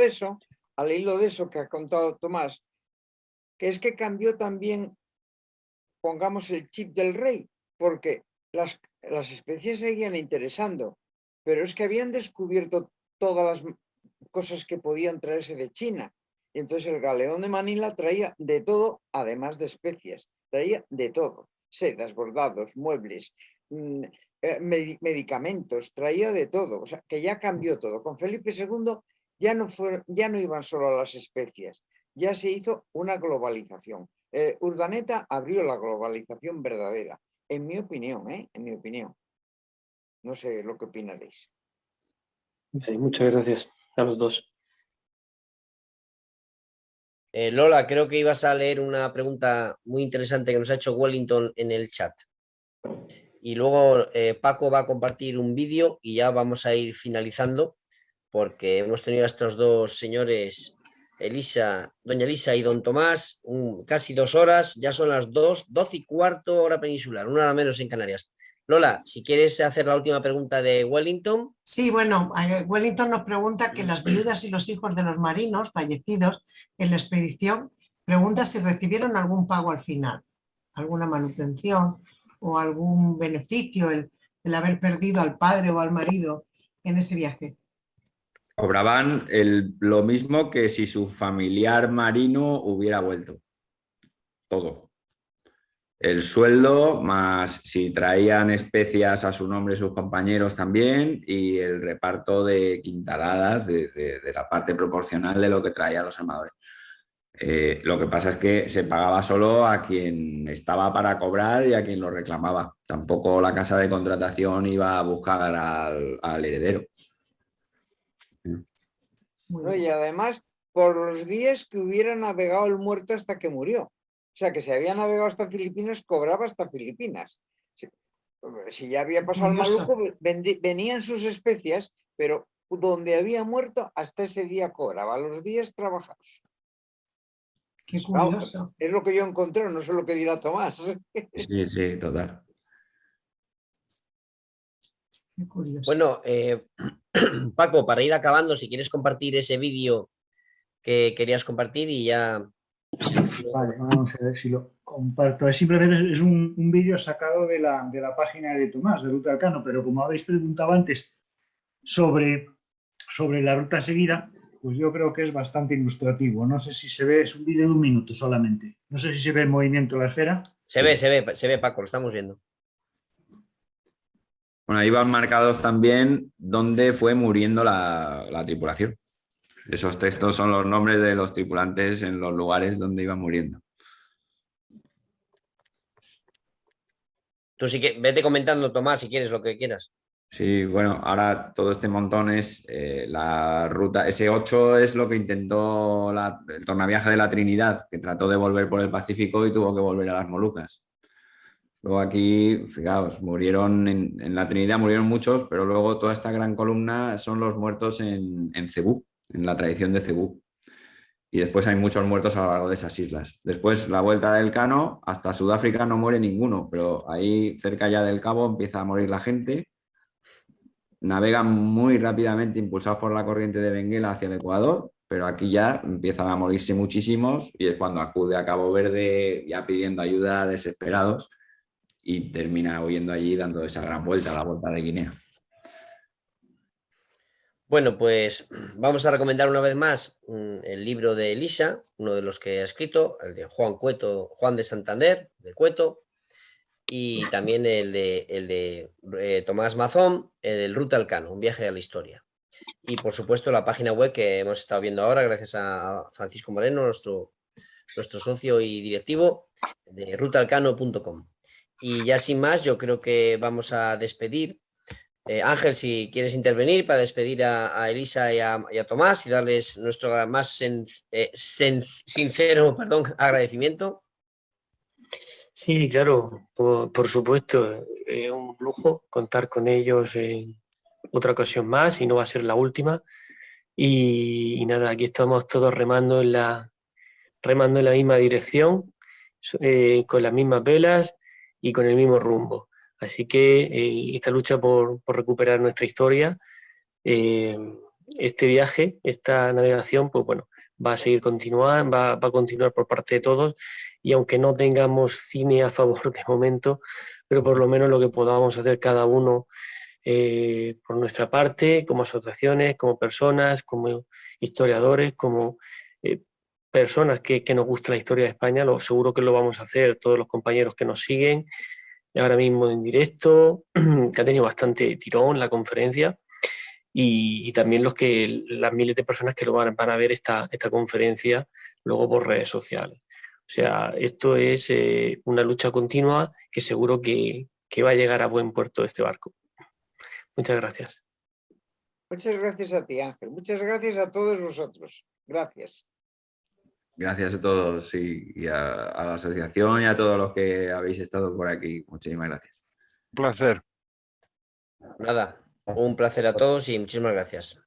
de eso que ha contado Tomás, que es que cambió también, pongamos, el chip del rey, porque las especies seguían interesando, pero es que habían descubierto todas las cosas que podían traerse de China. Y entonces el galeón de Manila traía de todo, además de especies, traía de todo, sedas, bordados, muebles, medicamentos, traía de todo, o sea, que ya cambió todo. Con Felipe II ya no iban solo a las especies, ya se hizo una globalización. Urdaneta abrió la globalización verdadera, en mi opinión, en mi opinión. No sé lo que opinaréis. Muchas gracias a los dos. Lola, creo que ibas a leer una pregunta muy interesante que nos ha hecho Wellington en el chat. Y luego Paco va a compartir un vídeo y ya vamos a ir finalizando, porque hemos tenido a estos dos señores, doña Elisa y don Tomás, casi 2 horas, ya son las 12:15 hora peninsular, 1 hora menos en Canarias. Lola, si quieres hacer la última pregunta de Wellington. Sí, bueno, Wellington nos pregunta que las viudas y los hijos de los marinos fallecidos en la expedición, pregunta si recibieron algún pago al final, alguna manutención o algún beneficio, el haber perdido al padre o al marido en ese viaje. Cobraban lo mismo que si su familiar marino hubiera vuelto. Todo. El sueldo, más si traían especias a su nombre sus compañeros también, y el reparto de quintaladas de la parte proporcional de lo que traían los armadores. Lo que pasa es que se pagaba solo a quien estaba para cobrar y a quien lo reclamaba. Tampoco la casa de contratación iba a buscar al heredero. No, y además, por los días que hubiera navegado el muerto hasta que murió. O sea, que si había navegado hasta Filipinas, cobraba hasta Filipinas. Si ya había pasado el maluco, venían sus especias, pero donde había muerto, hasta ese día cobraba, los días trabajados. Qué curioso. No, es lo que yo encontré, no sé lo que dirá Tomás. Sí, total. Qué curioso. Bueno, Paco, para ir acabando, si quieres compartir ese vídeo que querías compartir y ya... Vale, vamos a ver si lo comparto. Simplemente es un vídeo sacado de la página de Tomás, de Ruta Elcano, pero como habéis preguntado antes sobre la ruta seguida, pues yo creo que es bastante ilustrativo. No sé si se ve, es un vídeo de 1 minuto solamente. No sé si se ve el movimiento de la esfera. Se ve, Paco, lo estamos viendo. Bueno, ahí van marcados también dónde fue muriendo la tripulación. Esos textos son los nombres de los tripulantes en los lugares donde iban muriendo. Tú sí que vete comentando, Tomás, si quieres lo que quieras. Sí, bueno, ahora todo este montón es la ruta S8, es lo que intentó el tornaviaje de la Trinidad, que trató de volver por el Pacífico y tuvo que volver a las Molucas. Luego aquí, fijaos, murieron en la Trinidad, murieron muchos, pero luego toda esta gran columna son los muertos en Cebú, en la tradición de Cebú. Y después hay muchos muertos a lo largo de esas islas. Después la vuelta del Elcano, hasta Sudáfrica no muere ninguno, pero ahí cerca ya del Cabo empieza a morir la gente. Navegan muy rápidamente impulsados por la corriente de Benguela hacia el Ecuador, pero aquí ya empiezan a morirse muchísimos y es cuando acude a Cabo Verde ya pidiendo ayuda desesperados y termina huyendo allí dando esa gran vuelta, la vuelta de Guinea. Bueno, pues vamos a recomendar una vez más el libro de Elisa, uno de los que ha escrito, el de Juan de Santander, de Cueto, y también el de Tomás Mazón, el Ruta Elcano, un viaje a la historia. Y por supuesto la página web que hemos estado viendo ahora, gracias a Francisco Moreno, nuestro socio y directivo, de rutaelcano.com. Y ya sin más, yo creo que vamos a despedir. Ángel, si quieres intervenir para despedir a Elisa y a Tomás y darles nuestro más sincero agradecimiento. Sí, claro, por supuesto, es un lujo contar con ellos en otra ocasión más y no va a ser la última. Y nada, aquí estamos todos remando en la misma dirección, con las mismas velas y con el mismo rumbo. Así que esta lucha por recuperar nuestra historia, este viaje, esta navegación, pues bueno, va a seguir continuando, va a continuar por parte de todos, y aunque no tengamos cine a favor de momento, pero por lo menos lo que podamos hacer cada uno por nuestra parte, como asociaciones, como personas, como historiadores, como personas que nos gusta la historia de España, seguro que lo vamos a hacer todos los compañeros que nos siguen ahora mismo en directo, que ha tenido bastante tirón la conferencia, y también las miles de personas que lo van a ver esta conferencia luego por redes sociales. O sea, esto es una lucha continua que seguro que va a llegar a buen puerto este barco. Muchas gracias. Muchas gracias a ti, Ángel. Muchas gracias a todos vosotros. Gracias. Gracias a todos y a la asociación y a todos los que habéis estado por aquí. Muchísimas gracias. Un placer. Nada, un placer a todos y muchísimas gracias.